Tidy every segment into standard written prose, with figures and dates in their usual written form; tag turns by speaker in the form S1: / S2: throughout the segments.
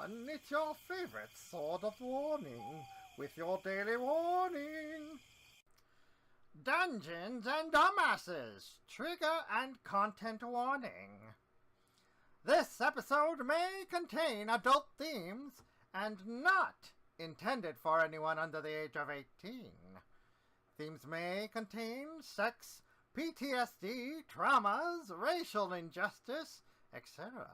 S1: everyone, it's your favorite Sword of Warning, with your daily warning. Dungeons and Dumbasses, trigger and content warning. This episode may contain adult themes and not intended for anyone under the age of 18. Themes may contain sex, PTSD, traumas, racial injustice, etc.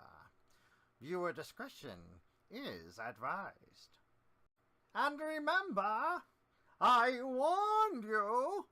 S1: Viewer discretion is advised. And remember, I warned you!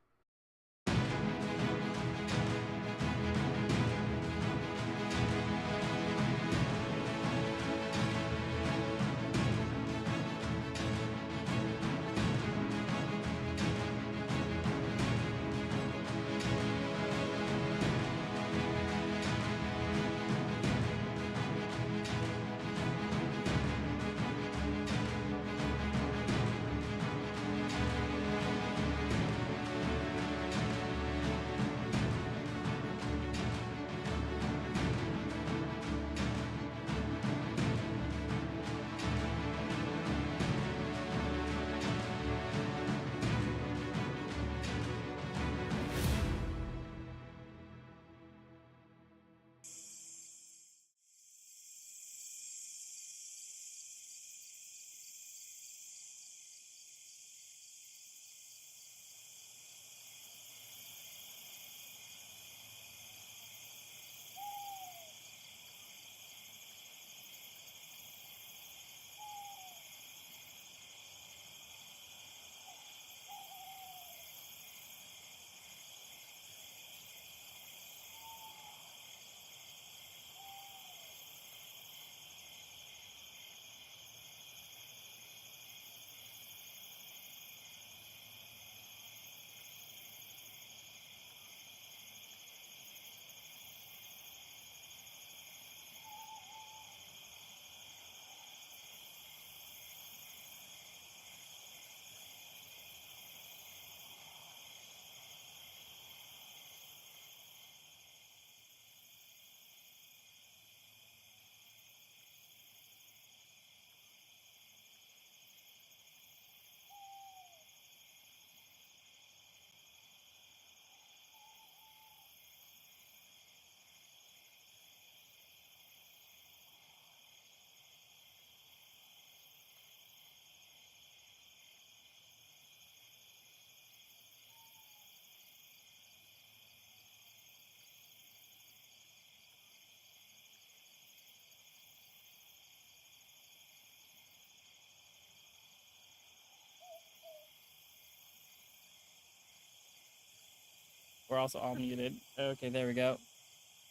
S2: We're also all muted. Okay, there we go.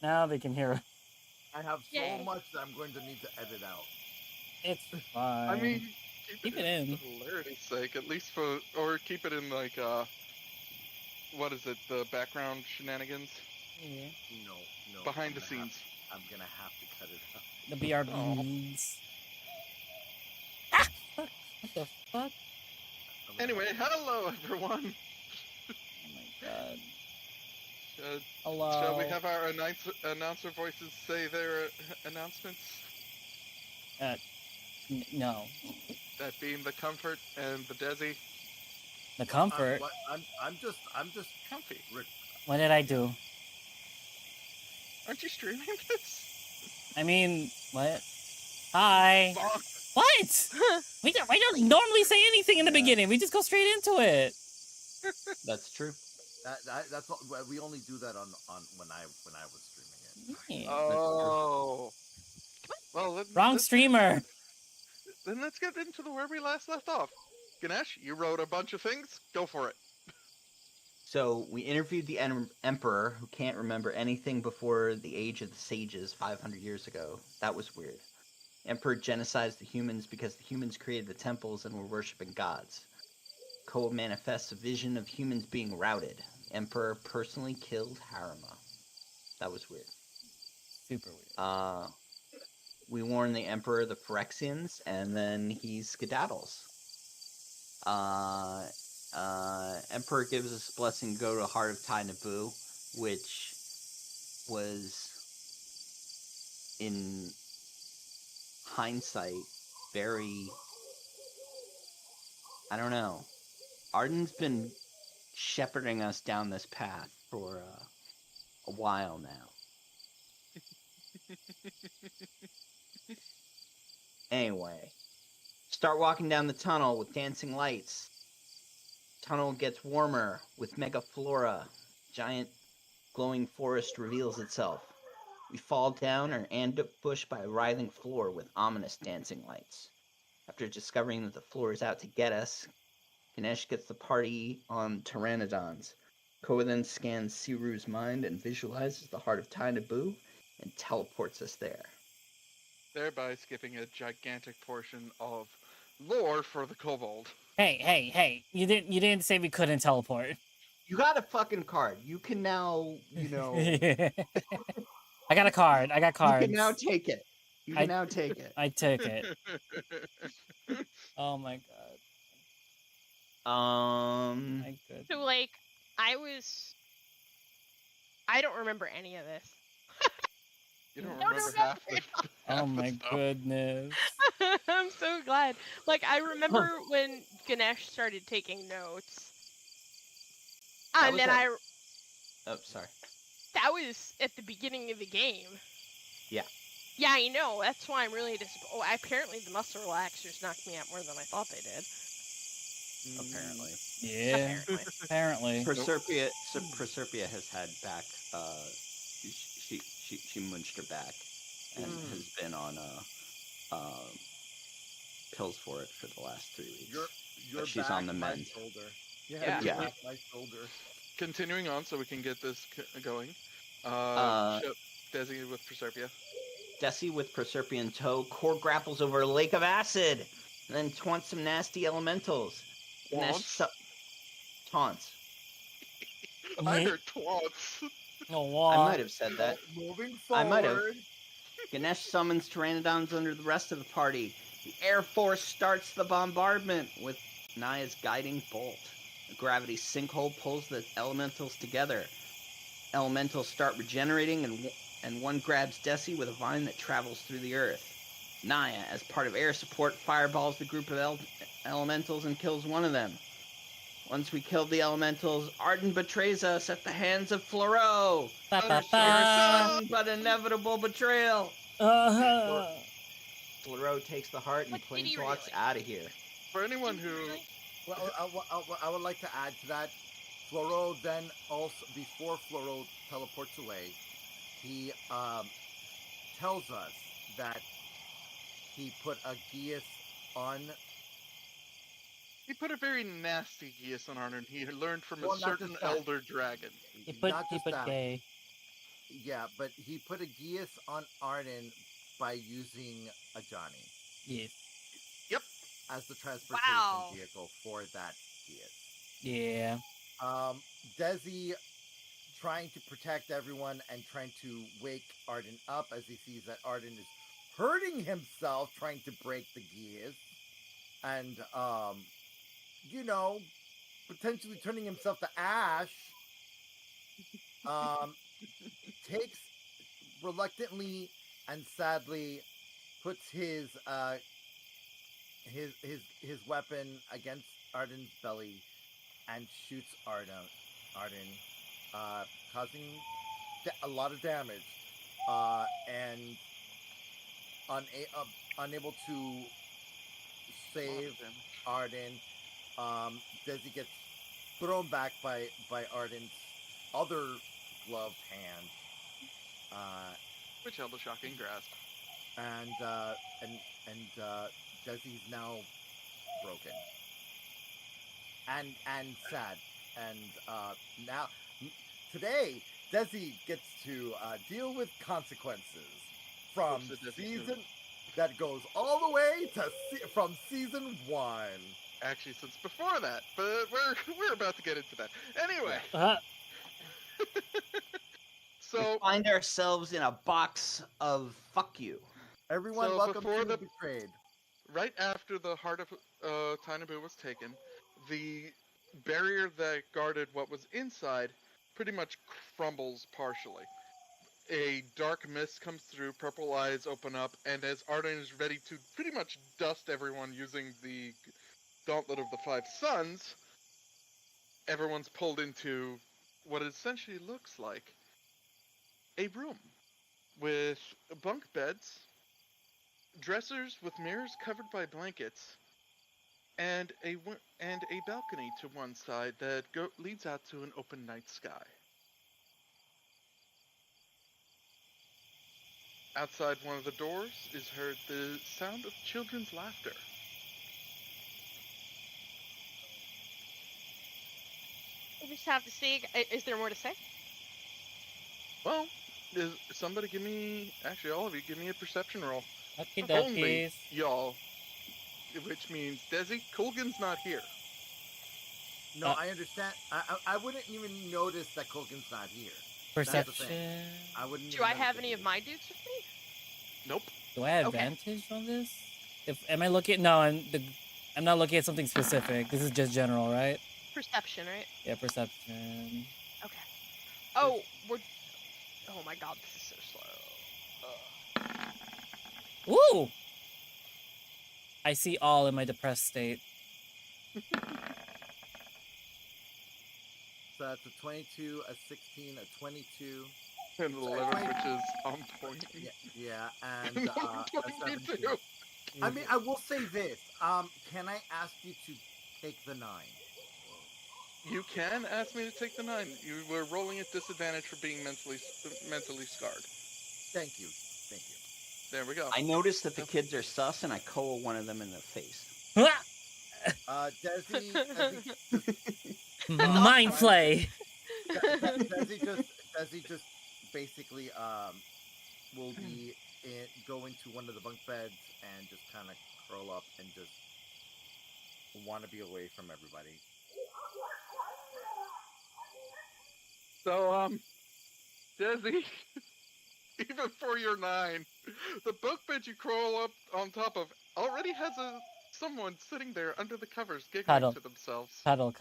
S2: Now they can hear us.
S1: I have so
S3: Yay.
S1: much that I'm going to need to edit out.
S2: It's fine.
S4: I mean,
S2: keep it in.
S4: For hilarity's sake, at least or keep it in like, what is it, the background shenanigans?
S2: Yeah.
S1: No.
S4: Behind the scenes.
S1: I'm gonna have to cut it out.
S2: The BRBs. Ah! What the fuck?
S4: Anyway, hello everyone!
S2: Oh my god.
S4: Hello. Shall we have our announcer voices say their announcements?
S2: No.
S4: That being the Comfort and the Desi.
S2: The Comfort?
S1: I'm just
S4: Comfy.
S2: What did I do?
S4: Aren't you streaming this?
S2: I mean, what? Hi.
S4: Fuck.
S2: What? we don't normally say anything in the beginning. We just go straight into it.
S5: That's true.
S1: That's all, we only do that on when I was streaming it.
S2: Yeah.
S4: Oh. Well,
S2: Wrong streamer.
S4: Then let's get into where we last left off. Ganesh, you wrote a bunch of things. Go for it.
S5: So we interviewed the emperor who can't remember anything before the age of the sages 500 years ago. That was weird. Emperor genocided the humans because the humans created the temples and were worshipping gods. Koa manifests a vision of humans being routed. Emperor personally killed Harima. That was weird.
S2: Super weird.
S5: We warn the Emperor of the Phyrexians, and then he skedaddles. Emperor gives us a blessing to go to the Heart of Tai Naboo, which was, in hindsight, very, I don't know. Arden's been shepherding us down this path for a while now. Anyway, start walking down the tunnel with dancing lights. Tunnel gets warmer with mega flora. Giant glowing forest reveals itself. We fall down and are ambushed by a writhing floor with ominous dancing lights. After discovering that the floor is out to get us, Ganesh gets the party on pteranodons. Koa then scans Siru's mind and visualizes the heart of Tainabu and teleports us there.
S4: Thereby skipping a gigantic portion of lore for the kobold.
S2: Hey! You didn't say we couldn't teleport.
S5: You got a fucking card. You can now,
S2: I got a card. I got cards.
S5: You can now take it.
S2: I took it. Oh my god. My goodness.
S3: So like, I don't remember any of this.
S4: You don't remember half the
S2: Oh my goodness.
S3: I'm so glad. Like, I remember when Ganesh started taking notes.
S5: That
S3: And
S5: was
S3: then
S5: at- Oh, sorry.
S3: that was at the beginning of the game.
S5: Yeah.
S3: Yeah, I know. That's why I'm really disappointed. Oh, apparently the muscle relaxers knocked me out more than I thought they did.
S5: Apparently.
S2: Yeah.
S3: Apparently.
S2: Apparently.
S5: Proserpia has had back. She munched her back and has been on pills for it for the last 3 weeks.
S1: Your
S5: But she's
S1: back,
S5: on the
S1: my
S5: mend.
S1: shoulder.
S3: Yeah.
S5: Yeah.
S1: Back, my shoulder.
S4: Continuing on, so we can get this going. Designated with Proserpia.
S5: Desi with Proserpia in tow, Core grapples over a lake of acid, and then taunts some nasty elementals. Taunts.
S4: I heard twats.
S2: Oh,
S5: I might have said that.
S1: Moving forward.
S5: I might have. Ganesh summons pteranodons under the rest of the party. The Air Force starts the bombardment with Naya's guiding bolt. A gravity sinkhole pulls the elementals together. Elementals start regenerating, and one grabs Desi with a vine that travels through the earth. Naya, as part of air support, fireballs the group of elementals and kills one of them. Once we kill the elementals, Arden betrays us at the hands of Fleuro. Our sudden but inevitable betrayal. Fleuro takes the heart and
S3: But did he
S5: planeswalks
S3: really?
S5: out of here.
S4: For anyone who
S1: Well, I would like to add to that. Floro then also, before Floro teleports away, he tells us that he put a Geas on.
S4: he put a very nasty Geas on Arden, he learned from
S1: Well,
S4: a
S1: not
S4: certain
S1: just that.
S4: elder dragon.
S2: He put
S1: Not just that.
S2: gay.
S1: Yeah, but he put a Geas on Arden by using a Johnny
S2: Yes.
S1: as the transportation
S3: Wow.
S1: vehicle for that Geas.
S2: Yeah.
S1: Desi trying to protect everyone and trying to wake Arden up as he sees that Arden is hurting himself trying to break the gears and potentially turning himself to ash. Takes reluctantly and sadly puts his weapon against Arden's belly and shoots Arden, causing a lot of damage, and unable to save Arden. Desi gets thrown back by Arden's other gloved hand,
S4: Which held a shocking grasp.
S1: and Desi's now broken and sad, and now today Desi gets to deal with consequences from
S4: What's the
S1: season
S4: difference?
S1: that goes all the way to from season 1.
S4: Actually, since before that, but we're about to get into that. Anyway, so
S5: We find ourselves in a box of fuck you.
S1: Everyone,
S4: So
S1: welcome
S4: before
S1: to
S4: the-
S1: Betrayed.
S4: right after the heart of Tainabu was taken, the barrier that guarded what was inside pretty much crumbles partially. a dark mist comes through, purple eyes open up, and as Arden is ready to pretty much dust everyone using the Gauntlet of the Five Suns, everyone's pulled into what essentially looks like a room with bunk beds, dressers with mirrors covered by blankets, and a balcony to one side that leads out to an open night sky. Outside one of the doors is heard the sound of children's laughter.
S3: We just have to see. Is there more to say?
S4: Well, somebody give me, actually all of you, give me a perception roll.
S2: Okay,
S4: Only
S2: dokies.
S4: y'all, which means Desi, Colgan's not here.
S1: No, I understand. I wouldn't even notice that Colgan's not here.
S2: Perception.
S1: I wouldn't.
S3: Do I have any of my dudes with me?
S4: Nope.
S2: Do I have
S3: Okay.
S2: advantage on this? Am I looking? No, I'm not looking at something specific. This is just general, right?
S3: Perception, right?
S2: Yeah, perception.
S3: Okay. Oh, oh my god, this is so slow.
S2: Ooh! I see all in my depressed state.
S1: So that's a 22, a 16, a 22.
S4: And 11, which is on point.
S1: Yeah, and a 17.
S4: 22.
S1: I mean, I will say this. Can I ask you to take the 9?
S4: You can ask me to take the 9. You were rolling at disadvantage for being mentally scarred.
S1: Thank you.
S4: There we go.
S5: I noticed that the kids are sus, and I coal one of them in the face.
S1: Desi
S2: Mind play.
S1: Desi just basically will be go into one of the bunk beds and just kind of curl up and just want to be away from everybody.
S4: So, Desi, even for your 9, the bunk bed you crawl up on top of already has someone sitting there under the covers giggling
S2: Cuddle.
S4: to themselves.
S2: Cuddle.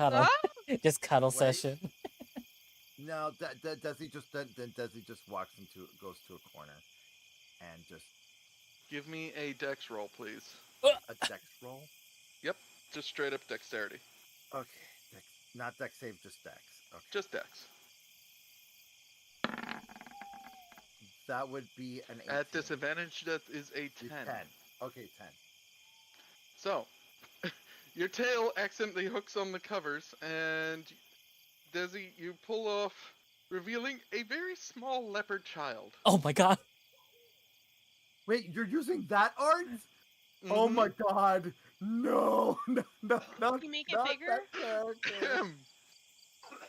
S2: Just cuddle
S1: Wait.
S2: session.
S1: No, Desi just goes to a corner and just
S4: Give me a dex roll, please.
S1: a dex roll.
S4: Just straight up dexterity.
S1: Okay, dex, not dex save, just dex. Okay,
S4: Just dex.
S1: that would be an 18.
S4: At disadvantage, that is a 10.
S1: 10. Okay, 10.
S4: So, your tail accidentally hooks on the covers, and Desi, you pull off, revealing a very small leopard child.
S2: Oh my god.
S1: Wait, you're using that art? Oh my god! No! Not,
S3: You make it
S1: not
S3: bigger?
S1: that character.
S4: Him.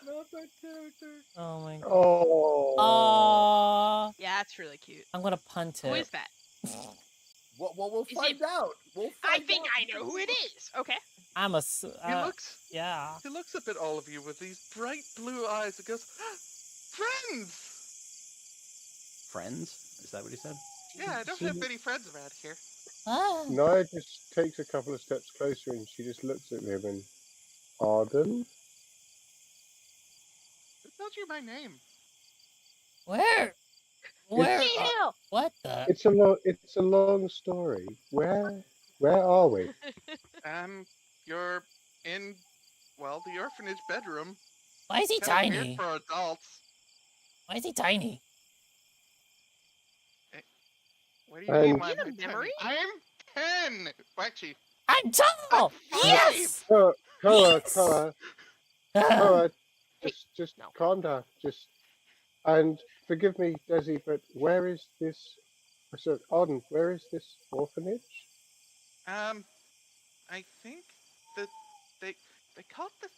S1: Not that character.
S2: Oh my god.
S6: Oh.
S2: Aww.
S3: Yeah, it's really cute.
S2: I'm gonna punt it.
S3: Who is that?
S1: Well, we'll
S3: Is
S1: find
S3: it-
S1: out. We'll
S3: I
S1: find
S3: think
S1: out.
S3: I know who it is. Okay.
S2: I'm a.
S4: He
S2: Yeah.
S4: looks up at all of you with these bright blue eyes and goes, "Friends!
S5: Friends? Is that what he said?
S4: Yeah, I don't have many friends around here."
S2: Ah.
S6: Naya just takes a couple of steps closer and she just looks at him and Arden?
S4: Who told you my name?
S2: Where? Where?
S3: Hey, Hill!
S2: What the?
S6: It's a long story. Where are we?
S4: You're in, well, the orphanage bedroom.
S2: Why is he
S4: Kinda weird
S2: tiny?
S4: for adults.
S2: Why is he tiny?
S4: What do you mean?
S6: And-
S4: Why
S3: You
S4: am
S3: have
S4: I
S3: memory?
S4: 10? I'm 10. Well, actually,
S2: I'm tall.
S4: I'm
S2: Yes.
S6: Kara,
S2: Yes!
S6: Kara, just
S3: No.
S6: calm down. And forgive me, Desi, but where is this? So, Arden, where is this orphanage?
S4: I think that they called the.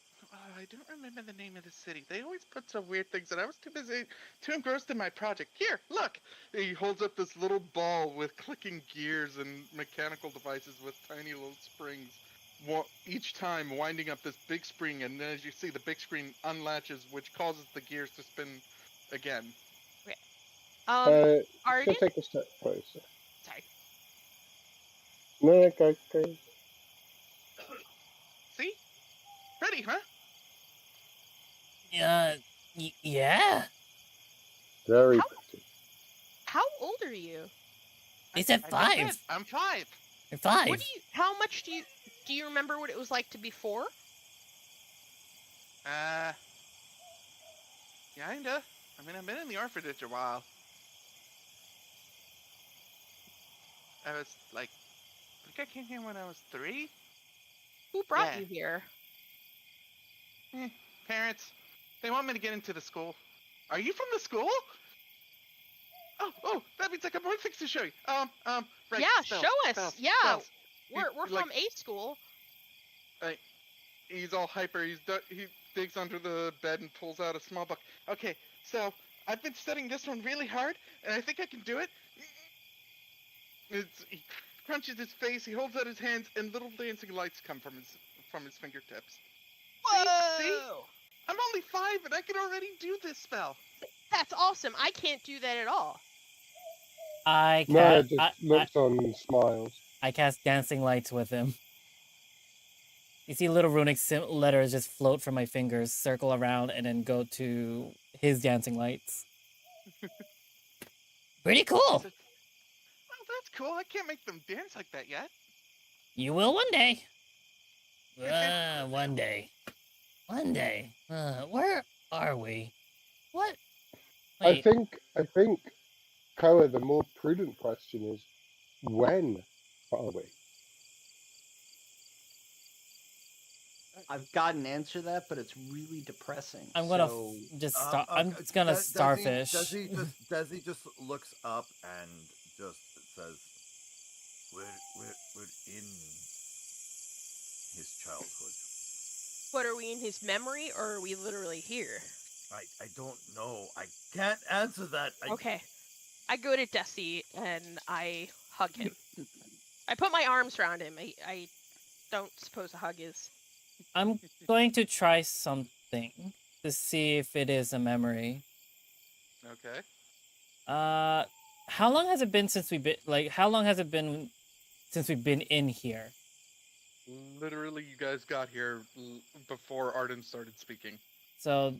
S4: I don't remember the name of the city. They always put some weird things, and I was too engrossed in my project. Here, look. He holds up this little ball with clicking gears and mechanical devices with tiny little springs. Each time winding up this big spring, and then as you see, the big screen unlatches, which causes the gears to spin again.
S3: Arden?
S6: Just take a step closer.
S3: Sorry.
S6: No, go.
S4: See? Pretty, huh?
S2: Yeah.
S6: Very
S3: How-
S6: pretty.
S3: are you?
S2: They said
S4: I just
S2: 5.
S4: said, I'm 5.
S2: You're 5.
S3: What how much do you remember what it was like to be 4?
S4: Kinda. I mean, I've been in the orphanage a while. I was like, I think I came here when I was 3.
S3: Who brought
S4: Yeah.
S3: you here?
S4: Parents, they want me to get into the school. Are you from the school? Oh, that means I got more things to show you. Right.
S3: Yeah,
S4: spells,
S3: show us.
S4: spells,
S3: Yeah.
S4: spells.
S3: We're
S4: like-
S3: from A school.
S4: He's all hyper. He digs under the bed and pulls out a small book. Okay, so I've been studying this one really hard, and I think I can do it. He crunches his face. He holds out his hands, and little dancing lights come from his fingertips. See? I'm only 5, and I can already do this spell.
S3: That's awesome. I can't do that at all.
S2: I
S6: Maya
S2: cast,
S6: just looks on and smiles.
S2: I cast dancing lights with him. You see little runic letters just float from my fingers, circle around, and then go to his dancing lights. Pretty cool.
S4: Oh, that's cool. I can't make them dance like that yet.
S2: You will one day. One day. One day. Where are we? What? Wait.
S6: I think, Koa, the more prudent question is, when are we?
S5: I've got an answer to that, but it's really depressing.
S2: I'm gonna
S5: so...
S2: just start. I'm just gonna starfish.
S1: Desi just looks up and just says, "We're in his childhood."
S3: But are we in his memory or are we literally here?
S1: I don't know. I can't answer that.
S3: Okay. I go to Desi and I hug him. I put my arms around him. I don't suppose a hug is.
S2: I'm going to try something to see if it is a memory.
S4: Okay.
S2: How long has it been since we've been how long has it been since we've been in here?
S4: Literally, you guys got here before Arden started speaking.
S2: So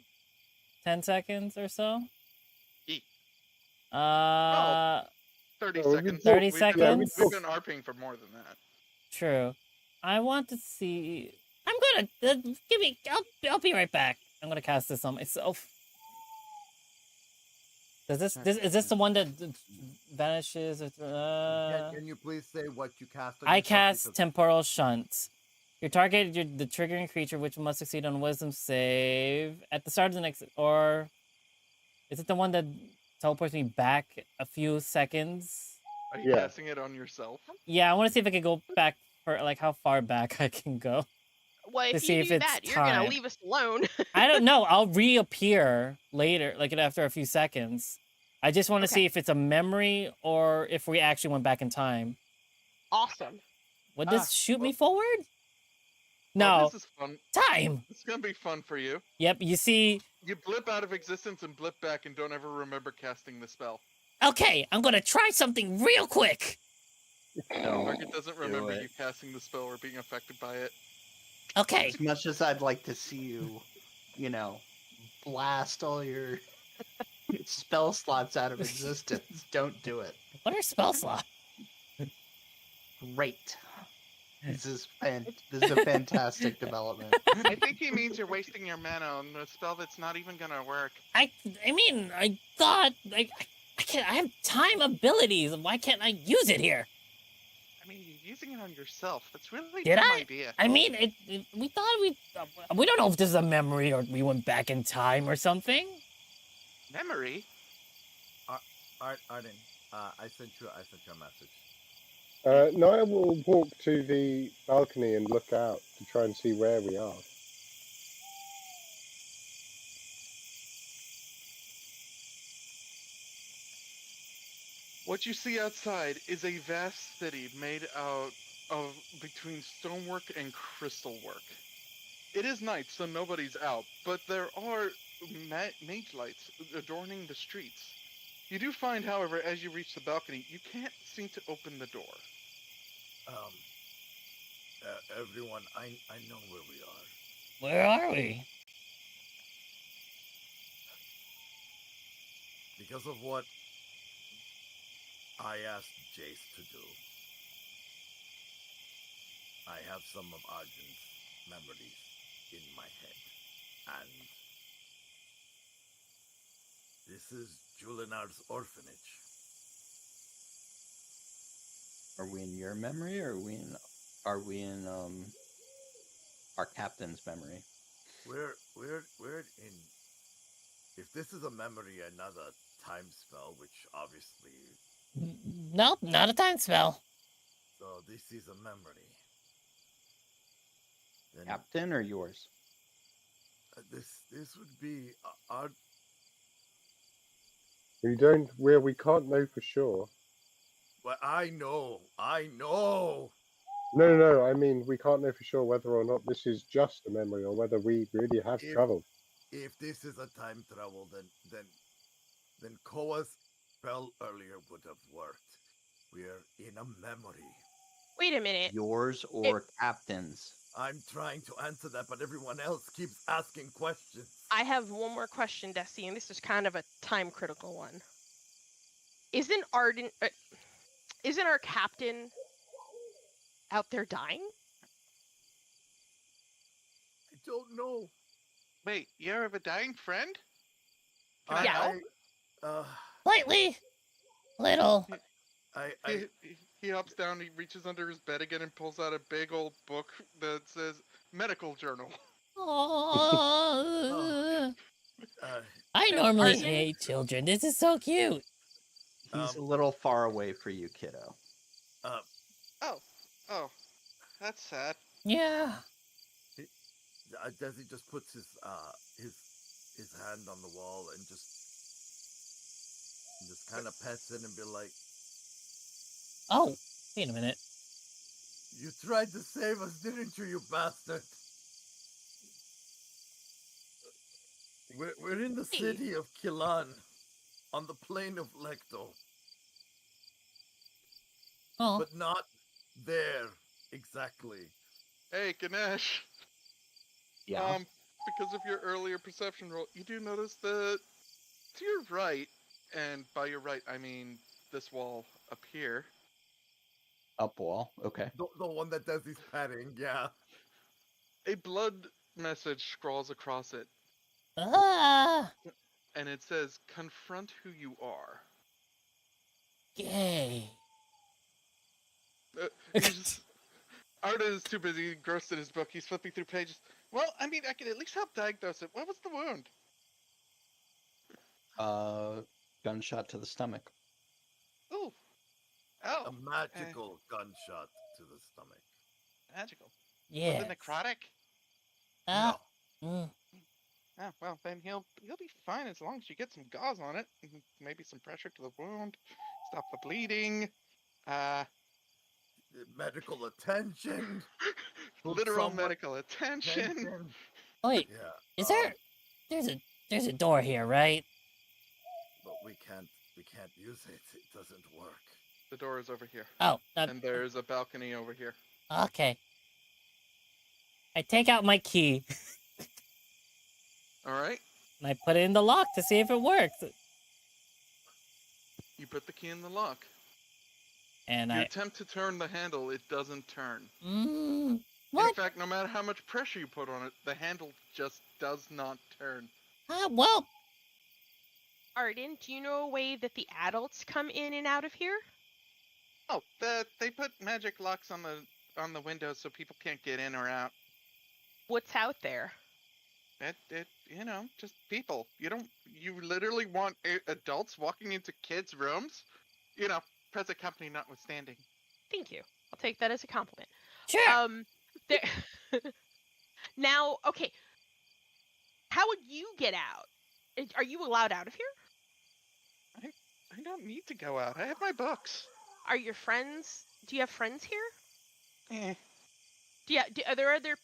S2: 10 seconds or so?
S4: Eek. 30
S6: Oh,
S4: seconds.
S2: 30
S4: We've
S2: seconds?
S4: We've been RPing for more than that.
S2: True. I want to see. I'm gonna give me. I'll be right back. I'm gonna cast this on myself. Does this is this the one that vanishes?
S1: Can you please say what you cast? On
S2: I
S1: yourself?
S2: cast
S1: Because-
S2: Temporal Shunt. Your target, the triggering creature, which must succeed on a Wisdom save at the start of the next. Or is it the one that teleports me back a few seconds?
S4: Are you
S6: Yeah.
S4: casting it on yourself?
S2: Yeah, I want to see if I can go back for like how far back I can go.
S3: Well,
S2: To
S3: if
S2: see
S3: you
S2: if
S3: do
S2: it's
S3: that, you're gonna
S2: time.
S3: leave us alone.
S2: I don't know. I'll reappear later, like after a few seconds. I just want to
S3: Okay.
S2: see if it's a memory or if we actually went back in time.
S3: Awesome.
S2: Would this
S4: Ah,
S2: shoot me
S4: well-
S2: forward?
S4: Well,
S2: No.
S4: this is fun.
S2: Time.
S4: It's gonna be fun for you.
S2: Yep, you see.
S4: You blip out of existence and blip back and don't ever remember casting the spell.
S2: Okay, I'm going to try something real quick.
S4: Target doesn't remember
S5: it.
S4: you casting the spell or being affected by it.
S2: Okay.
S5: As much as I'd like to see you, blast all your spell slots out of existence, don't do it.
S2: What are spell slots?
S5: Great. This is a fantastic development.
S4: I think he means you're wasting your mana on a spell that's not even gonna work.
S2: I mean, I thought like I have time abilities. Why can't I use it here?
S4: I mean, you're using it on yourself. That's really
S2: Did
S4: dumb
S2: I?
S4: idea.
S2: I mean, we thought we don't know if this is a memory or we went back in time or something.
S4: Memory?
S1: Arden, I sent you a message.
S6: Naya will walk to the balcony and look out to try and see where we are.
S4: What you see outside is a vast city made out of between stonework and crystal work. It is night, so nobody's out, but there are mage lights adorning the streets. You do find, however, as you reach the balcony, you can't seem to open the door.
S1: Everyone, I know where we are.
S2: Where are we?
S1: Because of what I asked Jace to do. I have some of Arden's memories in my head, and this is Julinar's orphanage.
S5: Are we in your memory, or are we in our captain's memory?
S1: We're in. If this is a memory and not a time spell, which obviously,
S2: Nope, not a time spell.
S1: so this is a memory. Then
S5: Captain or yours?
S1: this would be our.
S6: We can't know for sure.
S1: Well, I know.
S6: No. I mean, we can't know for sure whether or not this is just a memory or whether we really have traveled.
S1: If this is a time travel, then Koa's spell earlier would have worked. We're in a memory.
S3: Wait a minute.
S5: Yours or captain's?
S1: I'm trying to answer that, but everyone else keeps asking questions.
S3: I have one more question, Desi, and this is kind of a time critical one. Isn't our captain out there dying?
S1: I don't know.
S4: Wait, you have a dying friend?
S3: Yeah.
S2: Slightly. Little.
S4: He hops down, he reaches under his bed again and pulls out a big old book that says medical journal.
S2: Oh.
S1: uh,
S2: I normally
S3: Arden?
S2: hate children. This is so cute.
S5: He's a little far away for you, kiddo.
S4: Oh, that's sad.
S2: Yeah.
S1: Desi just puts his hand on the wall and just kind of pets it and be like,
S2: Oh, wait a minute.
S1: "You tried to save us, didn't you, you bastard?" We're in the city of Kilan, on the plain of Lecto,
S2: Oh.
S1: but not there exactly.
S4: Hey, Ganesh.
S5: Yeah.
S4: Because of your earlier perception roll, you do notice that to your right, and by your right I mean this wall up here,
S5: Up wall. Okay.
S1: The one that Desi's patting, yeah.
S4: a blood message scrawls across it,
S2: Ah.
S4: and it says, "Confront who you are."
S2: Gay.
S4: Arda is too busy, engrossed in his book. He's flipping through pages. Well, I mean, I can at least help diagnose it. What was the wound?
S5: Gunshot to the stomach.
S4: Ooh. Oh.
S1: A magical gunshot to the stomach.
S4: Magical.
S2: Yeah.
S4: Was it necrotic?
S2: Ah.
S1: No.
S2: Mm.
S4: Ah, well, then he'll be fine as long as you get some gauze on it. Maybe some pressure to the wound. Stop the bleeding.
S1: Medical attention.
S4: Literal
S1: Someone-
S4: medical attention.
S2: Wait.
S1: Yeah.
S2: Is there? There's a door here, right?
S1: But we can't use it. It doesn't work.
S4: The door is over here.
S2: Oh.
S4: And there's a balcony over here.
S2: Okay. I take out my key
S4: Alright.
S2: and I put it in the lock to see if it works.
S4: You put the key in the lock.
S2: And
S4: You attempt to turn the handle, it doesn't turn.
S2: In
S4: In fact, no matter how much pressure you put on it, the handle just does not turn.
S2: Well.
S3: Arden, do you know a way that the adults come in and out of here?
S4: Oh, they put magic locks on the windows so people can't get in or out.
S3: What's out there?
S4: Just people. You literally want adults walking into kids' rooms? Present company notwithstanding.
S3: Thank you. I'll take that as a compliment.
S2: Sure.
S3: There... Now, okay. How would you get out? Are you allowed out of here?
S4: I don't need to go out. I have my books.
S3: Are your friends? Do you have friends here?
S4: Eh.
S3: Are there other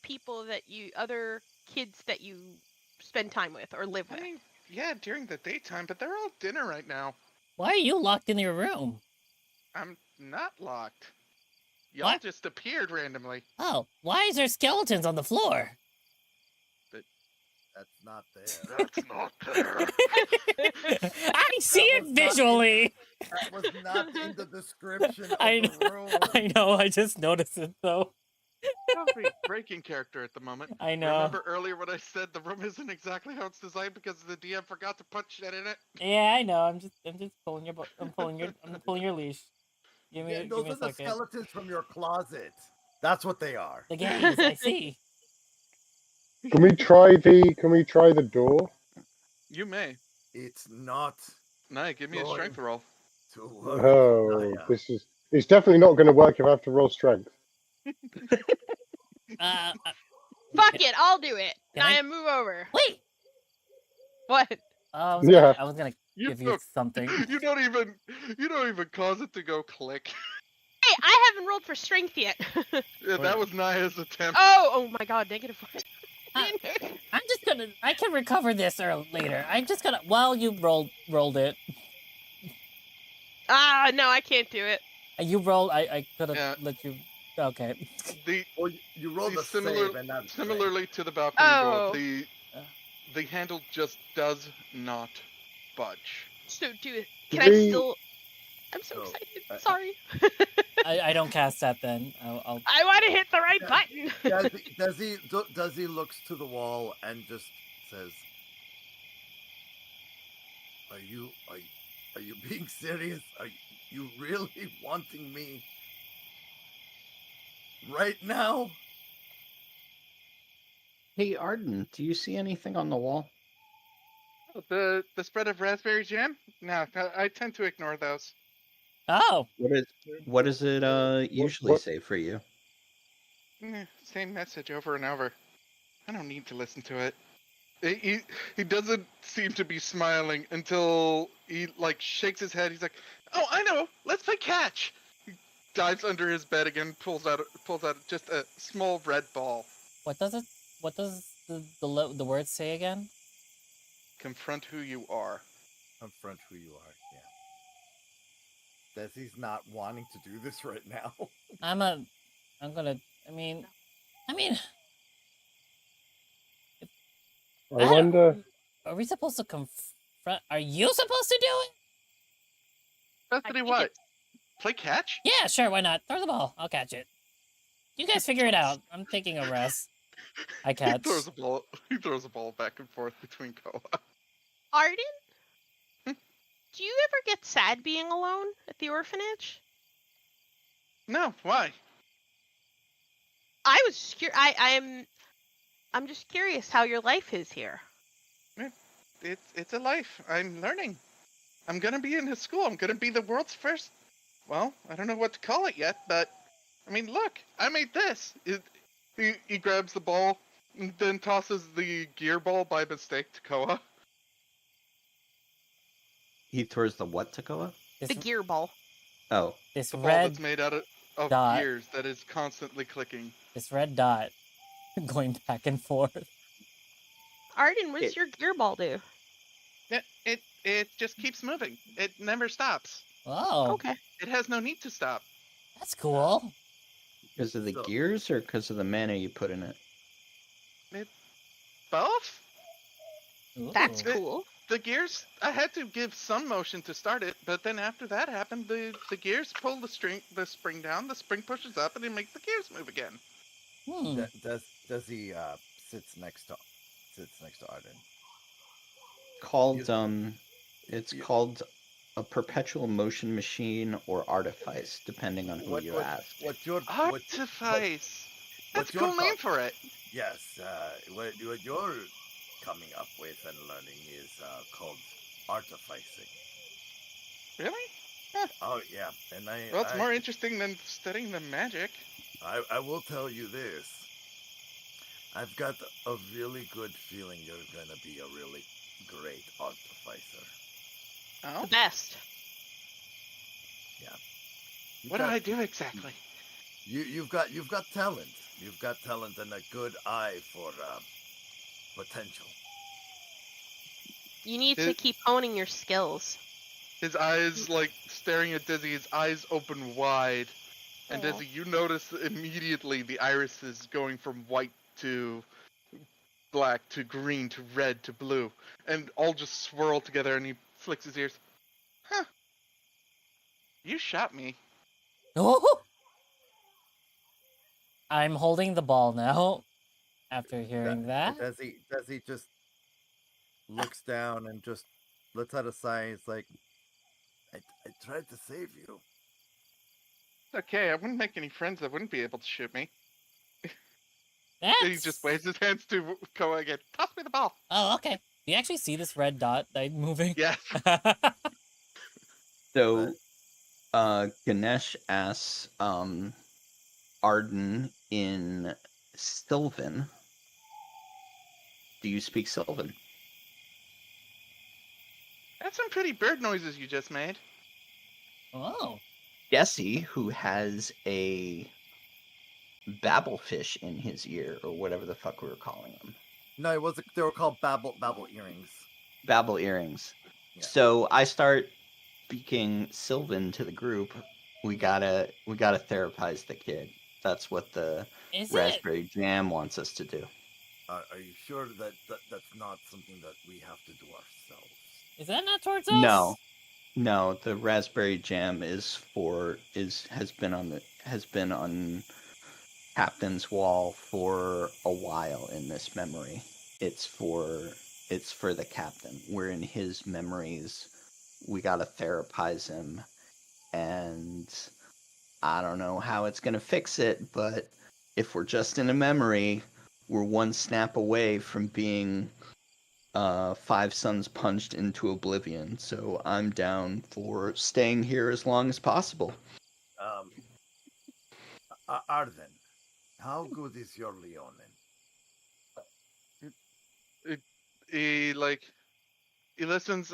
S3: other kids that you spend time with or live with?
S4: I mean, yeah, during the daytime, but they're all at dinner right now.
S2: Why are you locked in your room?
S4: I'm not locked. Y'all
S2: What?
S4: just appeared randomly.
S2: Oh, why is there skeletons on the floor?
S1: That's not there.
S4: That's not there.
S2: I see it visually.
S1: That was not in the description of
S2: I
S1: the
S2: know,
S1: room.
S2: I know. I just noticed it though.
S4: Don't be breaking character at the moment.
S2: I know.
S4: Remember earlier when I said the room isn't exactly how it's designed because the DM forgot to put shit in it?
S2: Yeah, I know. I'm just pulling your, I'm pulling your leash. Give
S1: Yeah,
S2: me,
S1: those
S2: a
S1: are the
S2: second.
S1: skeletons from your closet. That's what they are.
S2: The gays, I see.
S6: Can we try the door?
S4: You may.
S1: It's not
S4: Nah, give me a
S1: going
S4: strength roll.
S1: to work.
S6: Oh,
S1: Naya.
S6: it's definitely not going to work if I have to roll strength.
S2: Uh,
S3: Fuck it, I'll do it.
S2: Can I-
S3: Naya, move over.
S2: wait.
S3: What?
S6: Yeah.
S2: I was gonna
S4: You
S2: give you
S4: don't-
S2: something.
S4: You don't even cause it to go click.
S3: Hey, I haven't rolled for strength yet.
S4: Yeah, that was Naya's attempt.
S3: oh my god, -1.
S2: I'm just gonna. I can recover this later. I'm just gonna. Well, you rolled it.
S3: Ah, no, I can't do it.
S2: You rolled. I could have
S4: Yeah.
S2: let you. Okay.
S4: The
S1: Well, you rolled
S4: the
S1: a save and not
S4: similarly to the balcony
S3: Oh.
S4: door, the handle just does not budge.
S3: So do it.
S6: Do
S3: Can I
S6: we-
S3: still? I'm so
S1: So,
S3: excited. Sorry.
S2: I don't cast that then. I'll
S3: I want to hit the right
S1: Yeah.
S3: button.
S1: Does he looks to the wall and just says, Are you being serious? Are you really wanting me right now?"
S5: Hey, Arden, do you see anything on the wall?
S4: The spread of raspberry jam? No, I tend to ignore those.
S2: Oh,
S5: What does it usually
S6: what-
S5: say for you?
S4: Same message over and over. I don't need to listen to it. He doesn't seem to be smiling until he like shakes his head. He's like, "Oh, I know. Let's play catch." He dives under his bed again, pulls out just a small red ball.
S2: what does the word say again?
S4: Confront who you are.
S1: Confront who you are. Yeah. Desi's not wanting to do this right now.
S2: I'm gonna. I mean.
S6: I wonder.
S2: Are we supposed to confront? Are you supposed to do it?
S4: Bethany,
S3: think
S4: what? Play catch?
S2: Yeah, sure. Why not? Throw the ball. I'll catch it. You guys figure it out. I'm taking a rest. I catch.
S4: He throws a ball. He throws a ball back and forth between Koa.
S3: Arden, do you ever get sad being alone at the orphanage?
S4: No, why?
S3: I was just I'm just curious how your life is here.
S4: It's a life. I'm learning. I'm gonna be in his school. I'm gonna be the world's first. Well, I don't know what to call it yet, but I mean, look, I made this. He grabs the ball and then tosses the gear ball by mistake to Koa.
S5: He throws the what to Koa?
S2: This,
S3: The gear ball.
S5: Oh,
S2: this
S4: The ball
S2: red
S4: that's made out of
S2: dot.
S4: gears that is constantly clicking.
S2: This red dot going back and forth.
S3: Arden, what does your gear ball do?
S4: It just keeps moving. It never stops.
S2: Oh,
S3: Okay.
S4: It has no need to stop.
S2: that's cool.
S5: because of the
S1: So-
S5: gears or because of the mana you put in it?
S4: Both?
S3: That's
S2: Ooh.
S3: cool.
S4: The gears, I had to give some motion to start it, but then after that happened, the gears pull the spring down, the spring pushes up, and it makes the gears move again.
S2: Hmm.
S1: Does he sits next to Arden?
S5: Called
S1: You-
S5: it's
S1: you-
S5: called a perpetual motion machine or artifice, depending on who you ask.
S1: What's your
S4: Artifice! That's
S1: what's
S4: a
S1: your
S4: cool name
S1: thought?
S4: for it.
S1: Yes, what you're coming up with and learning is called artificing.
S4: Really?
S1: Oh yeah, and
S4: Well, it's more interesting than studying the magic.
S1: I will tell you this. I've got a really good feeling you're gonna be a really great artificer.
S4: Oh?
S3: The best.
S1: You've
S4: What do
S1: got-
S4: I do exactly?
S1: You've got talent. You've got talent and a good eye for potential.
S3: You need to
S4: It-
S3: keep honing your skills.
S4: His eyes, like, staring at Dizzy, his eyes open wide. And
S3: Aw.
S4: Dizzy, you notice immediately the irises going from white to black to green to red to blue. And all just swirl together, and he flicks his ears. Huh. You shot me.
S2: Oh! I'm holding the ball now. After hearing that,
S1: Desi just looks down and just lets out a sigh. It's like, I tried to save you.
S4: It's okay, I wouldn't make any friends that wouldn't be able to shoot me. Then he just
S2: that's...
S4: waves his hands to go again. Toss me the ball.
S2: Oh, okay. Do you actually see this red dot like moving?
S4: Yeah.
S5: So, Ganesh asks, Arden in Sylvan, do you speak Sylvan?
S4: That's some pretty bird noises you just made.
S2: Oh.
S5: Jesse, who has a babblefish in his ear, or whatever the fuck we were calling them.
S1: No, it was. They were called babble earrings.
S5: Babble earrings.
S1: Yeah.
S5: So I start speaking Sylvan to the group. We gotta therapize the kid. That's what the
S2: Is
S5: Raspberry Jam wants us to do.
S1: Are you sure that that's not something that we have to do ourselves?
S2: Is that not towards us?
S5: No, the Raspberry Jam has been on Captain's wall for a while in this memory. It's for the captain. We're in his memories. We gotta therapize him, and I don't know how it's gonna fix it, but if we're just in a memory, we're one snap away from being 5 suns punched into oblivion. So I'm down for staying here as long as possible.
S1: Arden, how good is your Leonin?
S4: He listens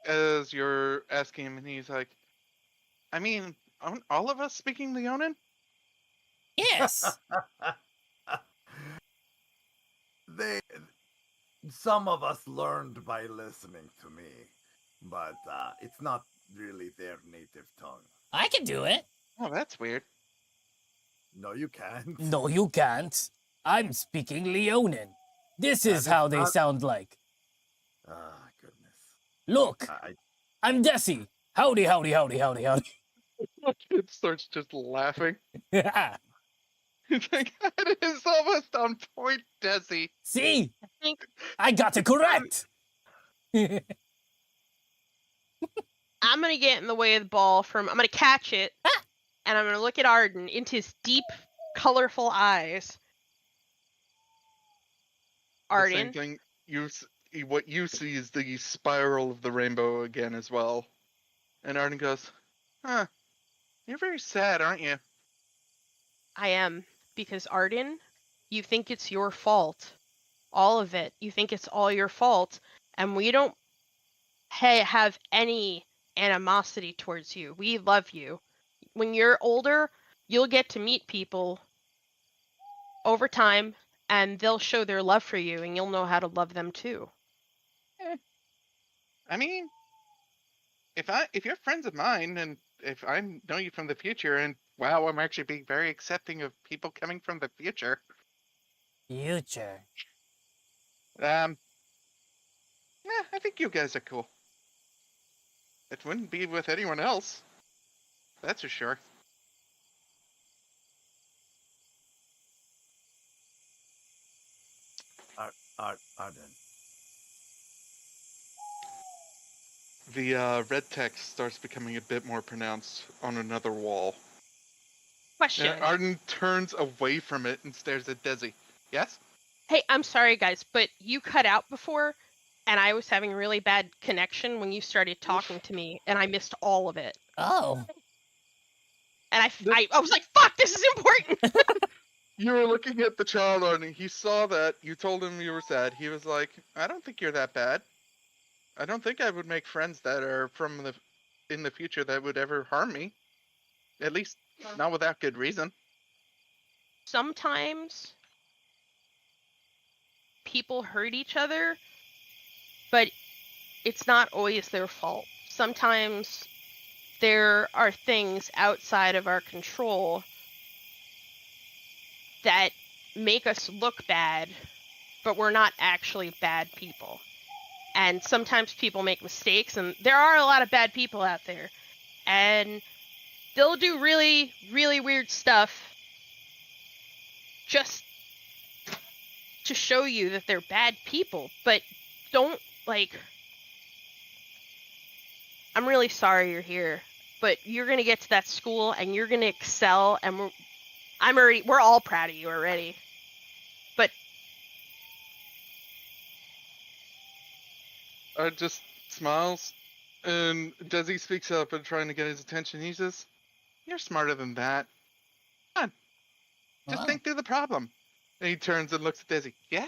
S4: as you're asking him, and he's like, I mean, aren't all of us speaking Leonin?
S2: Yes.
S1: Some of us learned by listening to me, but it's not really their native tongue.
S2: I can do it.
S4: Oh, that's weird.
S1: No, you can't.
S2: No, you can't. I'm speaking Leonin. This is how they sound like.
S1: Ah, goodness.
S2: Look, I'm Desi. Howdy, howdy, howdy, howdy, howdy.
S4: It starts just laughing.
S2: Yeah.
S4: It's like, it is almost on point, Desi.
S2: See? I got it correct.
S3: I'm gonna get in the way of the ball I'm gonna catch it, and I'm gonna look at Arden into his deep, colorful eyes. Arden.
S4: The same thing. What you see is the spiral of the rainbow again as well. And Arden goes, huh, you're very sad, aren't you?
S3: I am, because Arden, you think it's your fault. All of it. You think it's all your fault, and we don't have any animosity towards you. We love you. When you're older, you'll get to meet people over time, and they'll show their love for you, and you'll know how to love them too.
S4: I mean, if you're friends of mine, and if I know you from the future, and wow, I'm actually being very accepting of people coming from the future.
S2: Future.
S4: I think you guys are cool. It wouldn't be with anyone else. That's for sure.
S1: Arden.
S4: The red text starts becoming a bit more pronounced on another wall.
S3: Question.
S4: And Arden turns away from it and stares at Desi. Yes?
S3: Hey, I'm sorry, guys, but you cut out before, and I was having really bad connection when you started talking to me, and I missed all of it.
S2: Oh.
S3: And I was like, fuck, this is important!
S4: You were looking at the child, Arden. He saw that. You told him you were sad. He was like, I don't think you're that bad. I don't think I would make friends that are in the future that would ever harm me. At least, not without good reason.
S3: Sometimes people hurt each other, but it's not always their fault. Sometimes there are things outside of our control that make us look bad, but we're not actually bad people. And sometimes people make mistakes, and there are a lot of bad people out there. And they'll do really, really weird stuff just to show you that they're bad people, but don't, like, I'm really sorry you're here, but you're gonna get to that school and you're gonna excel, and we're all proud of you already. But
S4: Art just smiles, and Desi speaks up and trying to get his attention. He says, "You're smarter than that. Come on, just
S2: Wow.
S4: think through the problem." And he turns and looks at Desi. Yeah?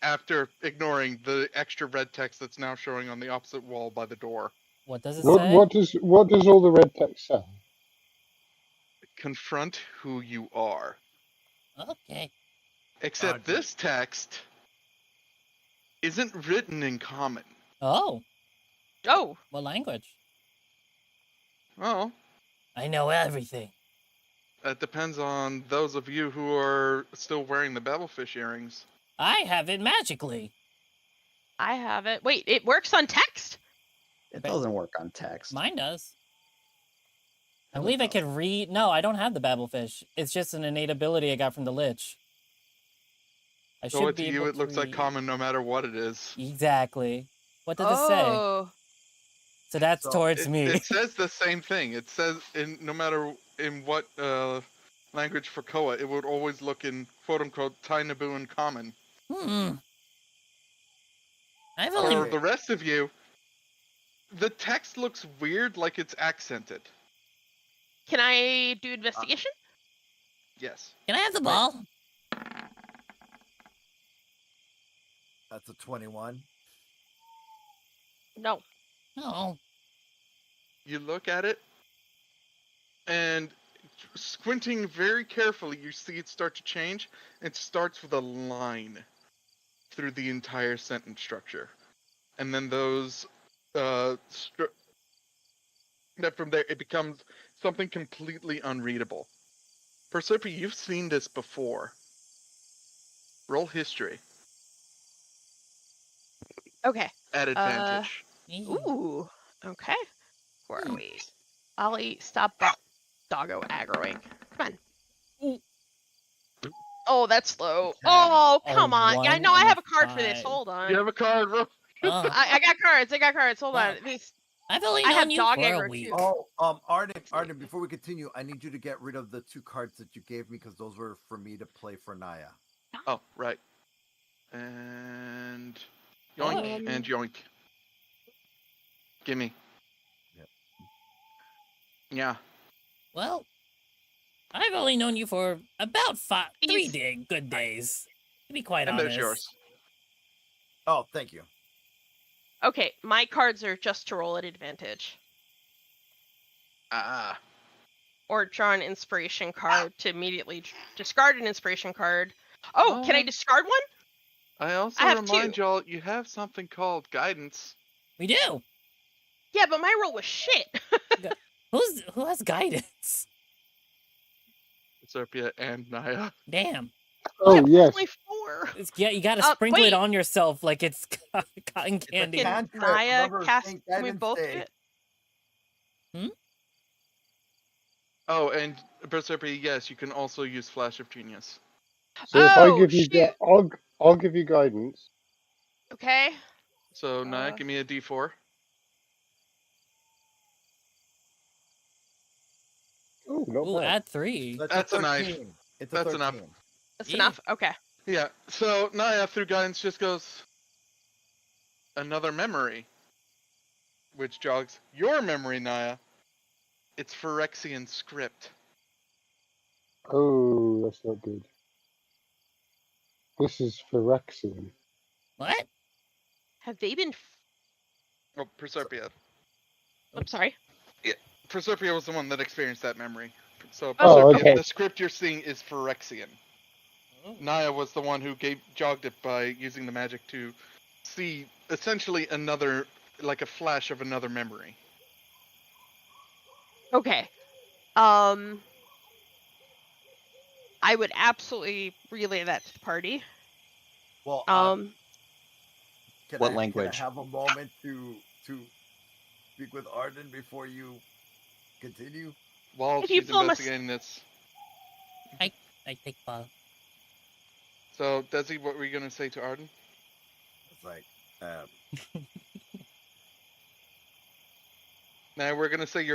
S4: After ignoring the extra red text that's now showing on the opposite wall by the door.
S2: What does it
S6: What,
S2: say?
S6: what does all the red text say?
S4: Confront who you are.
S2: Okay.
S4: Except
S1: Roger.
S4: this text isn't written in common.
S2: Oh,
S3: oh,
S2: what language?
S4: Well,
S2: I know everything.
S4: that depends on those of you who are still wearing the Babblefish earrings.
S2: I have it magically.
S3: I have it. Wait, it works on text?
S7: It doesn't work on text.
S2: Mine does. I
S7: No, it
S2: believe I
S7: doesn't.
S2: could read. No, I don't have the Babblefish. It's just an innate ability I got from the Lich. I
S4: So
S2: should
S4: to
S2: be
S4: you,
S2: able
S4: it
S2: to
S4: looks like
S2: read.
S4: common no matter what it is.
S2: Exactly. What does it say?
S3: Oh,
S2: So that's
S1: So
S2: towards
S4: It,
S2: me.
S4: it says the same thing. It says no matter in what language for Koa, it would always look in quote unquote Tai Nabooan common.
S2: I've
S4: For
S2: only.
S1: Okay.
S4: the rest of you, the text looks weird, like it's accented.
S3: can I do investigation?
S4: Yes.
S2: Can I have the ball?
S1: That's a 21.
S3: No.
S2: No.
S4: You look at it, and squinting very carefully, you see it start to change. It starts with a line through the entire sentence structure, and then those that from there it becomes something completely unreadable. Persepi, you've seen this before. Roll history
S3: Okay.
S4: at advantage.
S3: Ooh. Okay. Where are
S2: Hmm.
S3: we? Ollie, stop that doggo aggroing. Come on.
S2: Ooh.
S3: Oh, that's low.
S1: Ten.
S3: Oh,
S2: A
S3: come on. Yeah, I
S2: 1
S3: know I
S2: and a
S3: have a card for this.
S2: 5.
S3: Hold on.
S4: You have a card, bro.
S3: I got cards. I got cards. Hold
S2: Wow.
S3: on.
S2: I've only
S3: I
S2: known
S3: have
S2: you
S3: dog
S2: for a
S3: aggro,
S2: week.
S3: too.
S1: Oh, Arden, before we continue, I need you to get rid of the 2 cards that you gave me because those were for me to play for Naya.
S4: Oh, right. And yoink
S3: Um,
S4: and yoink. Gimme.
S1: Yep.
S4: Yeah.
S2: Well, I've only known you for about 3
S3: He's-
S2: good days. To be quite
S4: And
S2: honest.
S4: there's yours.
S1: Oh, thank you.
S3: Okay, my cards are just to roll at advantage.
S4: Ah.
S3: Or draw an inspiration card to immediately discard an inspiration card. Oh, can I discard one?
S4: I also
S3: I have
S4: remind
S3: 2.
S4: y'all you have something called guidance.
S2: We do.
S3: Yeah, but my roll was shit.
S2: Who has guidance?
S4: Serpia and Naya.
S2: Damn.
S6: Oh,
S3: yeah, but
S6: yes.
S3: it's only 4.
S2: Yeah, you gotta sprinkle
S3: wait.
S2: it on yourself like it's cotton
S1: It's a
S2: candy.
S3: Can
S1: cantrip.
S3: Naya
S1: Remember,
S3: cast?
S1: Saint
S3: Can we
S1: Guidance
S3: both do
S1: Day.
S3: it?
S4: Oh, and Berserpia, yes, you can also use Flash of Genius.
S6: So if I
S3: Oh,
S6: give you,
S3: shoot.
S6: I'll give you guidance.
S3: Okay.
S4: So, Naya,
S3: Uh,
S4: give me a d4.
S6: Oh, not
S2: Ooh,
S6: bad.
S2: add 3.
S4: That's a
S1: 13.
S4: knife.
S1: It's a
S4: That's
S1: 13.
S4: enough.
S3: That's
S2: Yeah.
S3: enough. Okay.
S4: Yeah, so Naya, through guidance, just goes, another memory. Which jogs your memory, Naya. It's Phyrexian script.
S6: Oh, that's not good. This is Phyrexian.
S2: What?
S3: Have they been?
S4: Oh, Perserpia.
S3: I'm sorry.
S4: Perserpia was the one that experienced that memory. So,
S3: Oh,
S4: Perserpia,
S6: okay.
S4: the script you're seeing is Phyrexian.
S2: Oh.
S4: Naya was the one who jogged it by using the magic to see essentially another, like a flash of another memory.
S3: Okay. I would absolutely relay that to the party.
S1: Well,
S7: What
S1: can I
S7: language?
S1: have a moment to speak with Arden before you continue?
S4: while
S3: If you
S4: she's
S3: pull him
S4: investigating this.
S2: I take ball.
S4: So, Desi, what were you gonna say to Arden?
S1: It's like,
S4: Now we're gonna say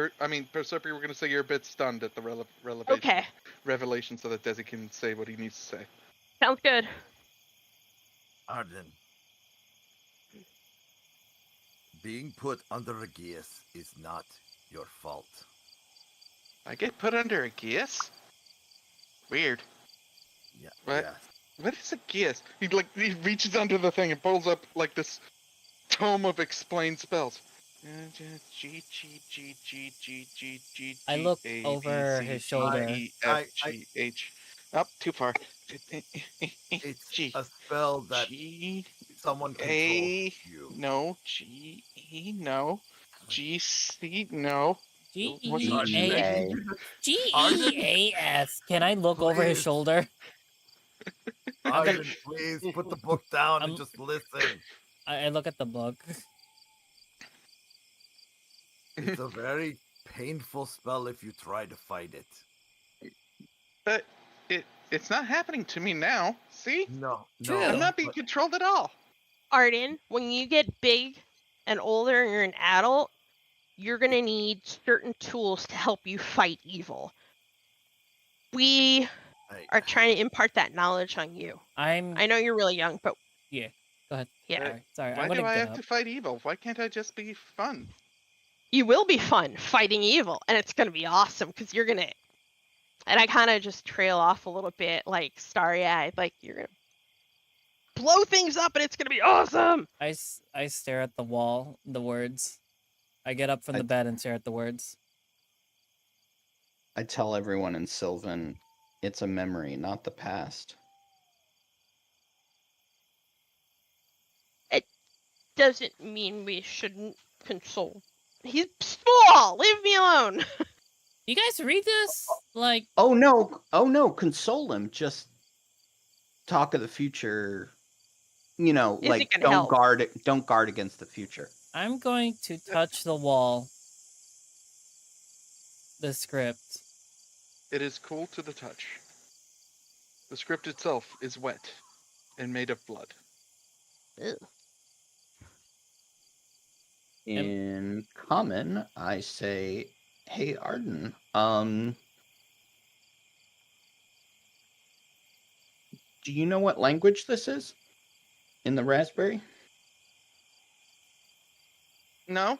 S4: Persephone, we're gonna say you're a bit stunned at the
S3: Okay,
S4: revelation, so that Desi can say what he needs to say.
S3: sounds good.
S1: Arden, being put under a geas is not your fault.
S4: I get put under a geas? Weird.
S1: Yeah.
S4: What?
S1: Yeah.
S4: What is a geas? He reaches under the thing and pulls up like this tome of explained spells.
S2: I look over his shoulder.
S4: Up too far.
S1: It's
S4: G
S1: a spell that
S4: G
S1: someone controls
S4: A
S1: you.
S4: no G E no G C no
S7: G-E-A.
S2: G-E-A-S. Can I look over his
S1: Please.
S2: shoulder?
S1: Arden, please put the book down and
S2: I'm-
S1: just listen.
S2: I look at the book.
S1: It's a very painful spell if you try to fight it.
S4: But it's not happening to me now. See?
S1: No,
S2: True.
S4: I'm not being
S1: but
S4: controlled at all.
S3: Arden, when you get big and older and you're an adult, you're going to need certain tools to help you fight evil. We are trying to impart that knowledge on you. I know you're really young, but
S2: Go ahead.
S3: yeah,
S2: Sorry.
S4: Why
S2: I'm gonna
S4: do I
S2: get
S4: have
S2: up.
S4: to fight evil? Why can't I just be fun?
S3: you will be fun fighting evil, and it's going to be awesome because you're going to. And I kind of just trail off a little bit, like starry-eyed, like you're going to blow things up, and it's going to be awesome.
S2: I stare at the wall. The words. I get up from the bed and stare at the words.
S7: I tell everyone in Sylvan, it's a memory, not the past.
S3: Doesn't mean we shouldn't console. He's small. Leave me alone.
S2: You guys read this? Like,
S7: Oh no, console him. Just talk of the future. You know,
S3: Is
S7: like
S3: it gonna help?
S7: don't guard against the future.
S2: I'm going to touch the wall. The script.
S4: It is cool to the touch. The script itself is wet and made of blood.
S3: Ew.
S7: In common, I say, "Hey Arden, do you know what language this is in the raspberry?"
S4: No?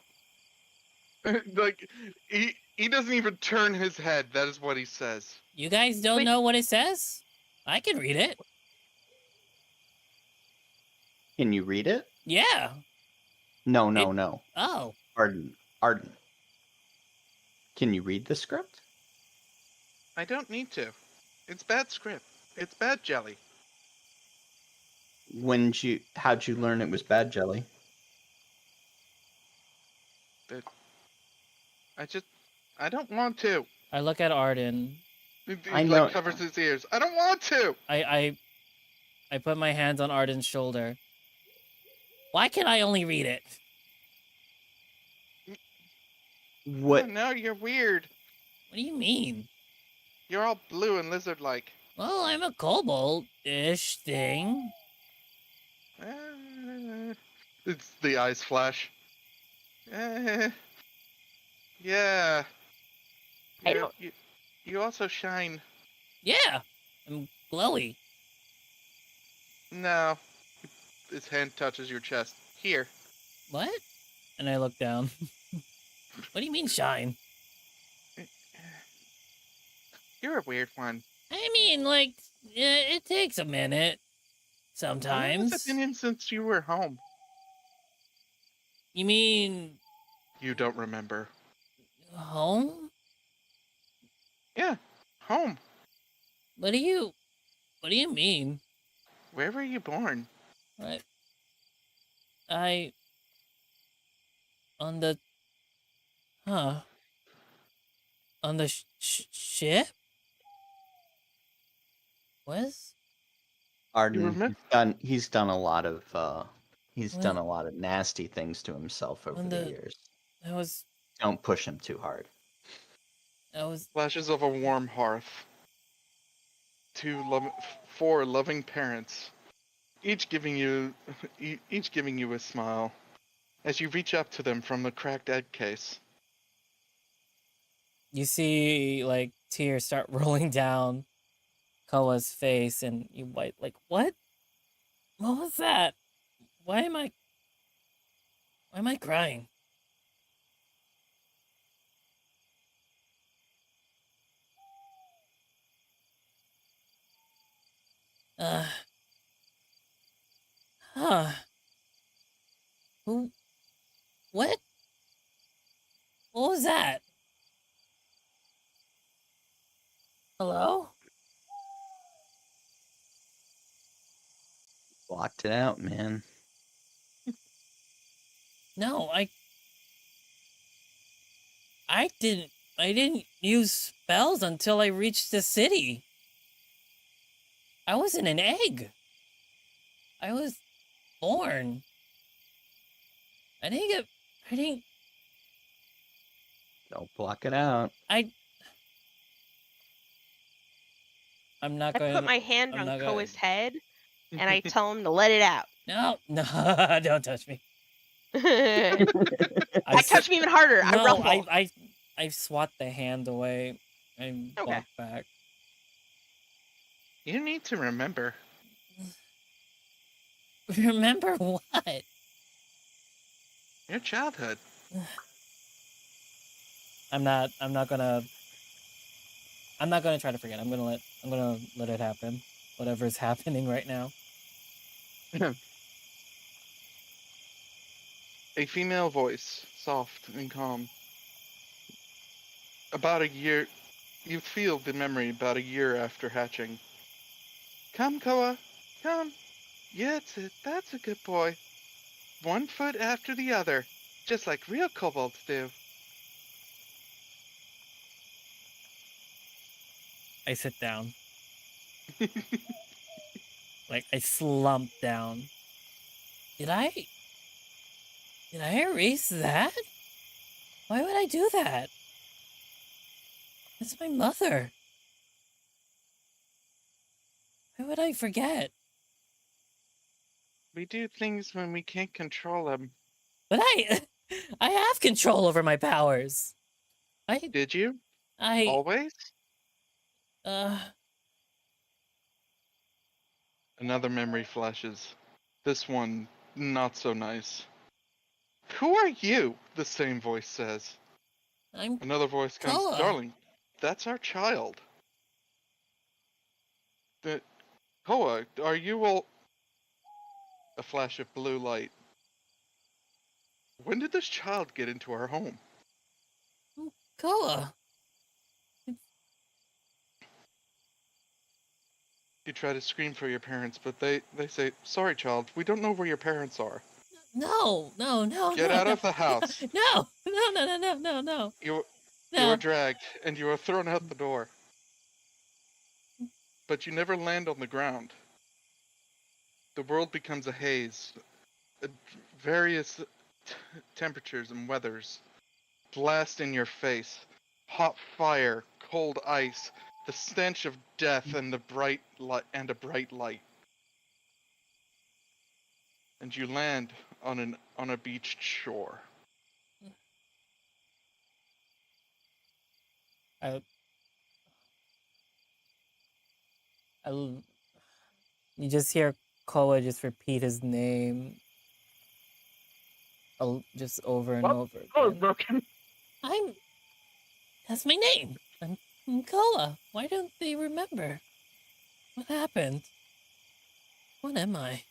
S4: Like, he doesn't even turn his head. That is what he says.
S2: You guys don't
S3: Wait.
S2: know what it says? I can read it.
S7: Can you read it?
S2: Yeah.
S7: No.
S2: Oh.
S7: Arden. Can you read the script?
S4: I don't need to. It's bad script. It's bad jelly.
S7: How'd you learn it was bad jelly?
S4: I don't want to.
S2: I look at Arden.
S4: He
S7: I know.
S4: like covers his ears. I don't want to.
S2: I put my hands on Arden's shoulder. Why can I only read it?
S7: What?
S4: Oh, no, you're weird.
S2: What do you mean?
S4: You're all blue and lizard-like.
S2: Well, I'm a kobold-ish thing.
S4: It's the eyes flash. Yeah.
S3: I don't-
S4: You also shine.
S2: Yeah. I'm glowy.
S4: No. His hand touches your chest. Here.
S2: What? And I look down. What do you mean shine?
S4: You're a weird one.
S2: I mean, like, it takes a minute. Sometimes.
S4: It's been since you were home.
S2: You mean
S4: You don't remember.
S2: home?
S4: Yeah, home.
S2: What do you mean?
S4: Where were you born?
S2: What? On the ship? What?
S7: Arden,
S4: remember?
S7: he's done a lot of nasty things to himself over
S2: On
S7: the
S2: the-
S7: years.
S2: That was
S7: Don't push him too hard.
S2: I was.
S4: Flashes of a warm hearth. Four loving parents, each giving you a smile as you reach up to them from the cracked egg case.
S2: You see, like, tears start rolling down Koa's face, and you wipe, like, what? What was that? Why am I crying? Uh, huh. Who? What? What was that? Hello?
S7: Blocked it out, man.
S2: No, I didn't use spells until I reached the city. I was in an egg. I was born. I didn't,
S7: Don't block it out.
S2: I'm not
S3: I
S2: going
S3: put
S2: to,
S3: my hand
S2: I'm
S3: on
S2: not gonna,
S3: Koa's head and I tell him to let it out.
S2: no, don't touch me.
S3: I
S2: I
S3: touch me even harder. I
S2: No,
S3: rumble.
S2: I swat the hand away and
S3: Okay.
S2: walked back.
S4: You need to remember.
S2: Remember what?
S4: Your childhood.
S2: I'm not gonna try to forget. I'm gonna let it happen. Whatever's happening right now.
S4: A female voice, soft and calm. About a year, you feel the memory about a year after hatching. Come, Koa, come. Yeah, that's a good boy. 1 foot after the other, just like real kobolds do.
S2: I sit down. Like, I slump down. Did I erase that? Why would I do that? That's my mother. Why would I forget?
S4: We do things when we can't control them.
S2: But I have control over my powers.
S4: Did you?
S2: I,
S4: Always?
S2: uh,
S4: Another memory flashes. This one, not so nice. Who are you? The same voice says.
S2: I'm
S4: Another voice comes,
S2: Koa.
S4: Darling, that's our child. Koa, are you all... A flash of blue light. When did this child get into our home?
S2: Koa.
S4: You try to scream for your parents, but they say, sorry, child, we don't know where your parents are.
S2: No.
S4: Get out of the house.
S2: No.
S4: You
S2: No.
S4: are dragged, and you are thrown out the door. But you never land on the ground. The world becomes a haze. Various temperatures and weathers blast in your face. Hot fire, cold ice, the stench of death, and a bright light. And you land on a beached shore.
S2: I you just hear Koa just repeat his name just over and over again.
S4: Broken.
S2: That's my name. I'm Koa. Why don't they remember? What happened? What am I?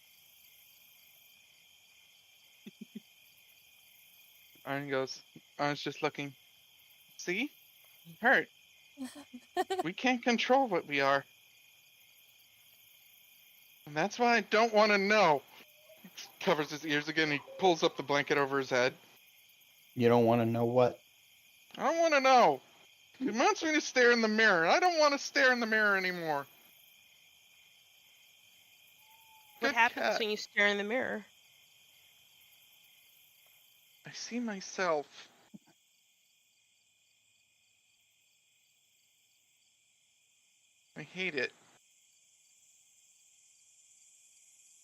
S4: Iron's just looking. See? Hurt. We can't control what we are. And that's why I don't want to know. He covers his ears again. He pulls up the blanket over his head.
S7: You don't want to know what?
S4: I don't want to know. He wants me to stare in the mirror. I don't want to stare in the mirror anymore.
S3: What
S4: Good
S3: happens
S4: cat.
S3: when you stare in the mirror?
S4: I see myself. I hate it.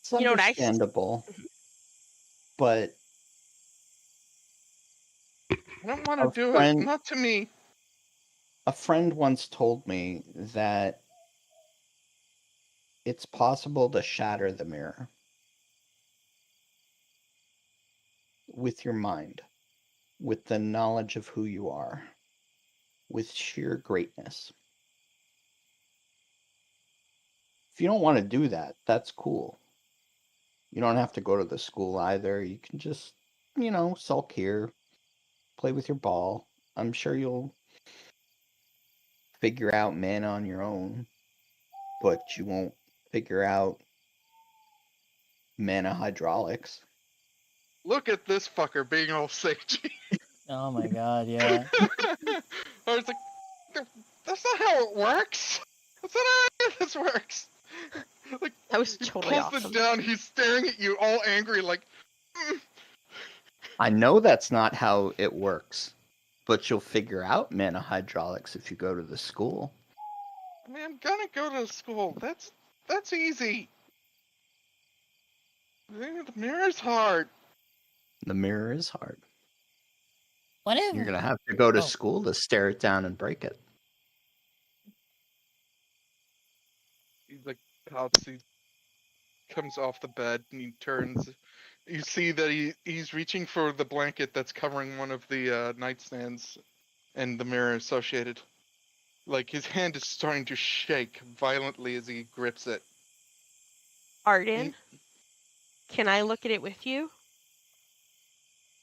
S7: It's
S3: You know what
S7: understandable, but
S4: I don't want
S7: a
S4: to do it.
S7: friend
S4: Not to me.
S7: a friend once told me that it's possible to shatter the mirror with your mind, with the knowledge of who you are, with sheer greatness. If you don't want to do that, that's cool. You don't have to go to the school either. You can just, sulk here, play with your ball. I'm sure you'll figure out mana on your own, but you won't figure out mana hydraulics.
S4: Look at this fucker being all sagey.
S2: Oh my god, yeah.
S4: I was like, that's not how it works. That's not how this works. Like,
S3: That was
S4: he
S3: totally
S4: pulls
S3: awesome.
S4: it down, he's staring at you all angry, like,
S7: I know that's not how it works, but you'll figure out mana hydraulics if you go to the school.
S4: man, gonna go to school. That's easy. The mirror's hard.
S7: The mirror is hard.
S2: What if
S7: You're going to have to go to
S2: Oh.
S7: school to stare it down and break it.
S4: He like pops, he comes off the bed and he turns. You see that he's reaching for the blanket that's covering one of the nightstands and the mirror associated. Like his hand is starting to shake violently as he grips it.
S3: Arden, can I look at it with you?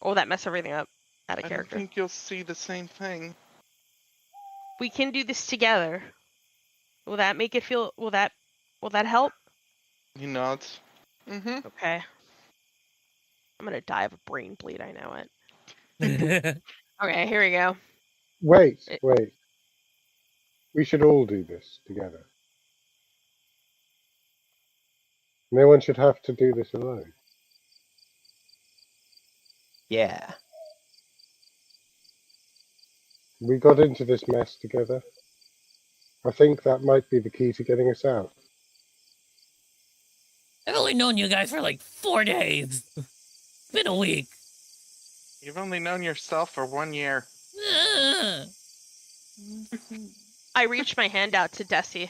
S3: Oh, that messed everything up. Out of
S4: I don't
S3: character.
S4: think you'll see the same thing.
S3: We can do this together. Will that make it feel? Will that help?
S4: He nods. Mm-hmm.
S3: Okay. I'm gonna die of a brain bleed. I know it. Okay, here we go.
S6: Wait. We should all do this together. No one should have to do this alone.
S7: Yeah.
S6: We got into this mess together. I think that might be the key to getting us out.
S2: I've only known you guys for like 4 days. It's been a week.
S4: You've only known yourself for 1 year.
S3: I reached my hand out to Desi.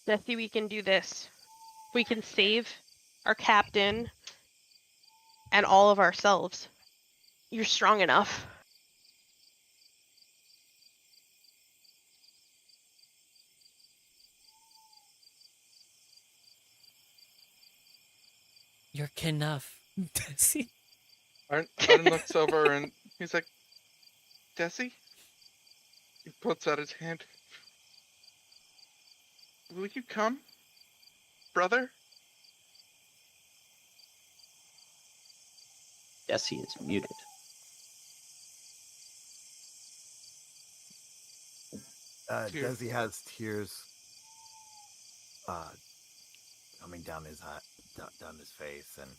S3: Desi, we can do this. We can save our captain and all of ourselves. You're strong enough.
S2: You're enough. See?
S4: Arden looks over and he's like, Desi? He puts out his hand. Will you come, brother?
S7: Jesse is muted.
S4: Tears.
S1: Desi has tears coming down his down his face, and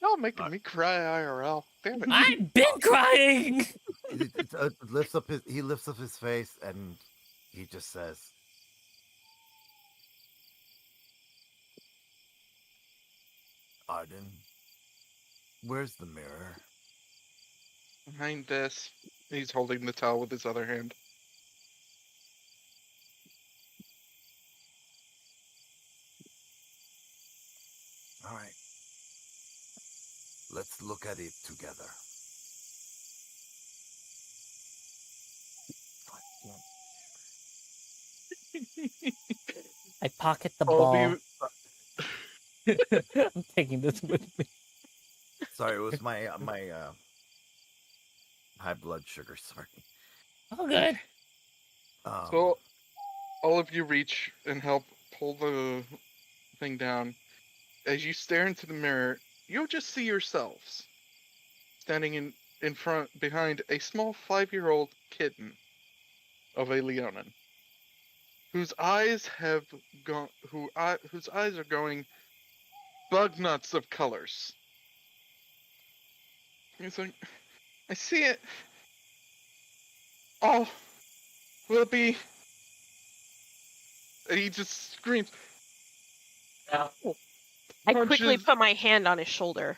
S4: Y'all making me cry IRL. Damn it.
S2: I've been crying.
S1: he lifts up his face, and he just says, "Arden, where's the mirror?"
S4: Behind this, he's holding the towel with his other hand.
S1: All right. Let's look at it together.
S2: I pocket the
S4: All
S2: ball.
S4: of you,
S2: I'm taking this with me.
S1: Sorry, it was my high blood sugar. Sorry.
S2: Oh, good.
S4: so all of you reach and help pull the thing down. As you stare into the mirror, you'll just see yourselves standing in front behind a small 5-year-old kitten of a Leonin, whose eyes have gone, whose eyes are going bug nuts of colors. He's like, I see it. Oh, will it be? And he just screams.
S3: I quickly
S4: Punches.
S3: put my hand on his shoulder.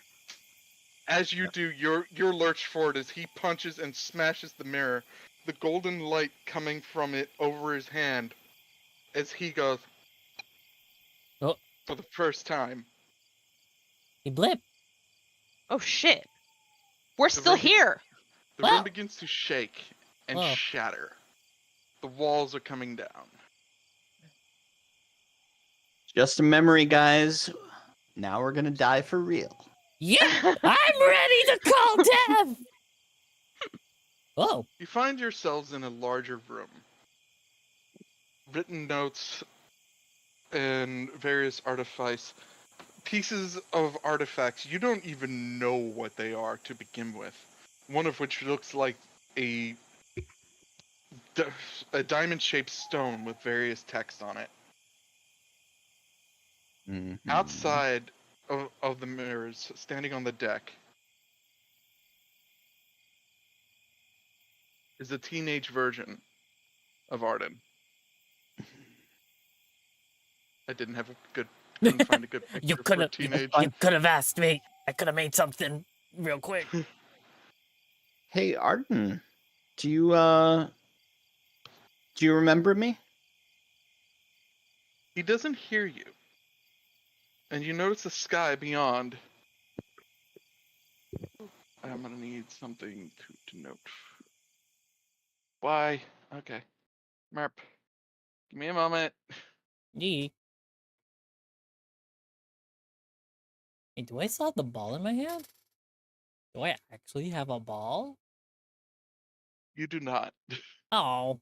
S4: As you do, you're lurched forward as he punches and smashes the mirror, the golden light coming from it over his hand as he goes
S2: Oh,
S4: for the first time.
S2: he blipped.
S3: Oh shit. We're
S4: The
S3: still
S4: room,
S3: here.
S4: the room
S2: Wow.
S4: begins to shake and
S2: Whoa.
S4: shatter. The walls are coming down.
S7: Just a memory, guys. Now we're gonna die for real.
S2: Yeah, I'm ready to call death. Oh,
S4: You find yourselves in a larger room. Written notes and various artifacts, pieces of artifacts. You don't even know what they are to begin with. One of which looks like a a diamond-shaped stone with various text on it.
S7: Mhm.
S4: Outside of the mirrors, standing on the deck, is a teenage version of Arden. I couldn't find a good
S2: you
S4: picture
S2: could
S4: for
S2: have
S4: teenage.
S2: you could have asked me. I could have made something real quick.
S7: Hey, Arden, do you remember me?
S4: He doesn't hear you, and you notice the sky beyond. I'm gonna need something to note. Why? Okay. Merp. Give me a moment.
S2: Yee. Hey, do I still have the ball in my hand? Do I actually have a ball?
S4: You do not.
S2: Oh,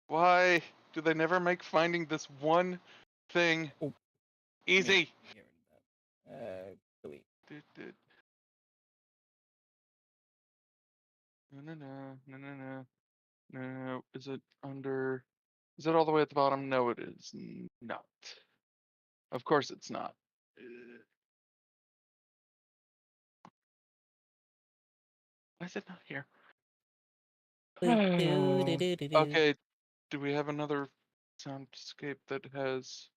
S4: Why do they never make finding this one thing
S2: Oh.
S4: easy?
S2: Get rid of that. Delete.
S4: No, no, no, no, no, no, no. Is it under? Is it all the way at the bottom? No, it is not. Of course, it's not. Why is it not here? Okay. Do we have another soundscape that has?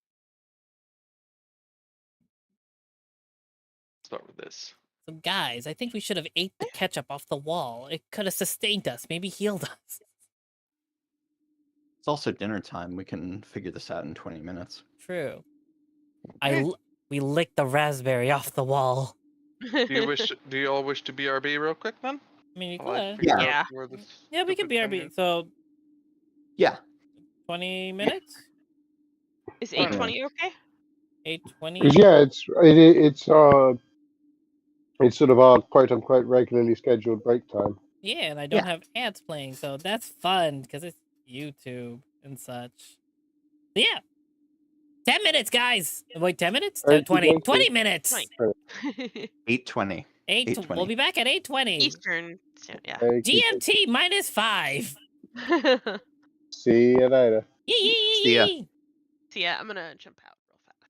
S4: Start with this.
S2: So guys, I think we should have ate the ketchup off the wall. It could have sustained us, maybe healed us.
S7: It's also dinner time. We can figure this out in 20 minutes.
S2: True.
S4: Eh.
S2: We licked the raspberry off the wall.
S4: Do you all wish to BRB real quick then?
S2: I mean, you
S4: While I
S2: could.
S4: figure
S7: Yeah.
S4: out
S3: Yeah.
S4: where this
S2: Yeah, we could
S4: stupid thing
S2: BRB.
S4: is.
S2: So
S7: Yeah.
S2: 20 minutes?
S3: Is
S4: Alright.
S3: 820 okay?
S2: 8:20.
S6: Because yeah, it's sort of our quote unquote regularly scheduled break time.
S2: Yeah, and I don't have ads playing, so that's fun because it's YouTube and such. But yeah. 10 minutes, guys. Wait, 10 minutes?
S6: Okey
S2: 20.
S6: dokey.
S2: 20 minutes.
S7: 8:20. 8:20.
S2: We'll be back at 8:20.
S3: Eastern. So, yeah.
S6: Okey dokey.
S2: GMT -5.
S6: See you later.
S2: Yee, yee, yee,
S7: See ya.
S2: yee.
S3: So yeah, I'm gonna jump out real fast.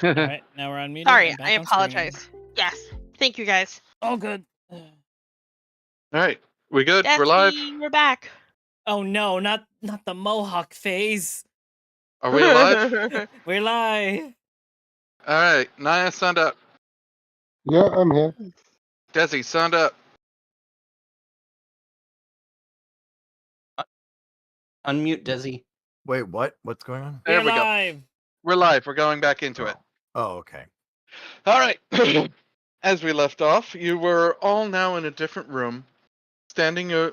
S2: All right, now we're unmuted.
S3: Sorry,
S2: and back
S3: I
S2: on streaming.
S3: apologize. Yes. Thank you guys.
S2: All good.
S4: All right, we good? We're live.
S3: Desi, we're back.
S2: Oh no, not the Mohawk phase.
S4: Are we live?
S2: We're live.
S4: All right, Naya signed up.
S6: Yeah, I'm here.
S4: Desi signed up.
S5: Unmute Desi.
S1: Wait, what? What's going on?
S4: There
S2: We're
S4: we go.
S2: live.
S4: We're live. We're going back into it.
S1: Oh, okay.
S4: All right. As we left off, you were all now in a different room, standing a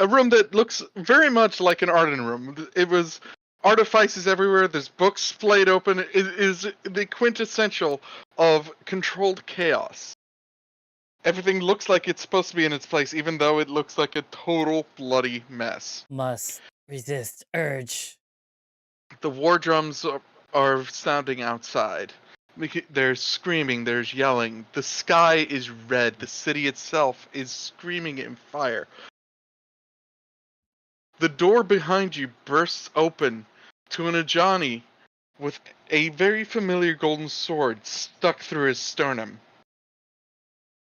S4: room that looks very much like an Arden room. It was artifices everywhere. There's books splayed open. It is the quintessential of controlled chaos. Everything looks like it's supposed to be in its place, even though it looks like a total bloody mess.
S2: Must resist urge.
S4: The war drums are sounding outside. There's screaming, there's yelling. The sky is red. The city itself is screaming in fire. The door behind you bursts open to an Ajani with a very familiar golden sword stuck through his sternum.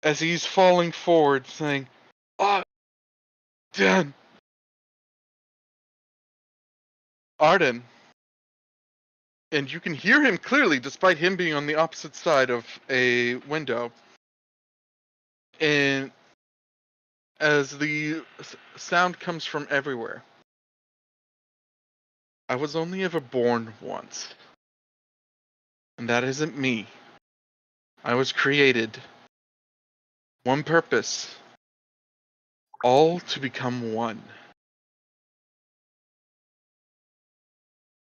S4: As he's falling forward, saying, "Ah, Dan." Arden. And you can hear him clearly, despite him being on the opposite side of a window. And as the sound comes from everywhere. I was only ever born once. And that isn't me. I was created. One purpose. All to become one.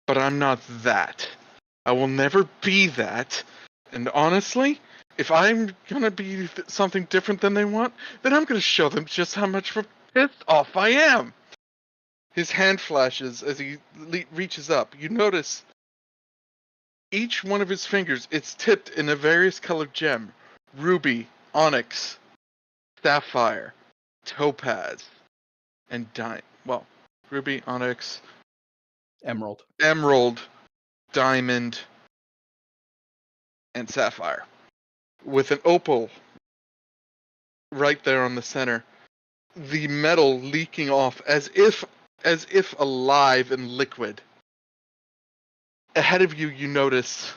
S4: But I'm not that. I will never be that. And honestly, if I'm gonna be something different than they want, then I'm gonna show them just how much of a pissed off I am. His hand flashes as he reaches up. You notice each one of his fingers, it's tipped in a various colored gem. Ruby, onyx, sapphire, topaz, and ruby, onyx, emerald, diamond, and sapphire. With an opal right there on the center. The metal leaking off as if alive and liquid. Ahead of you, you notice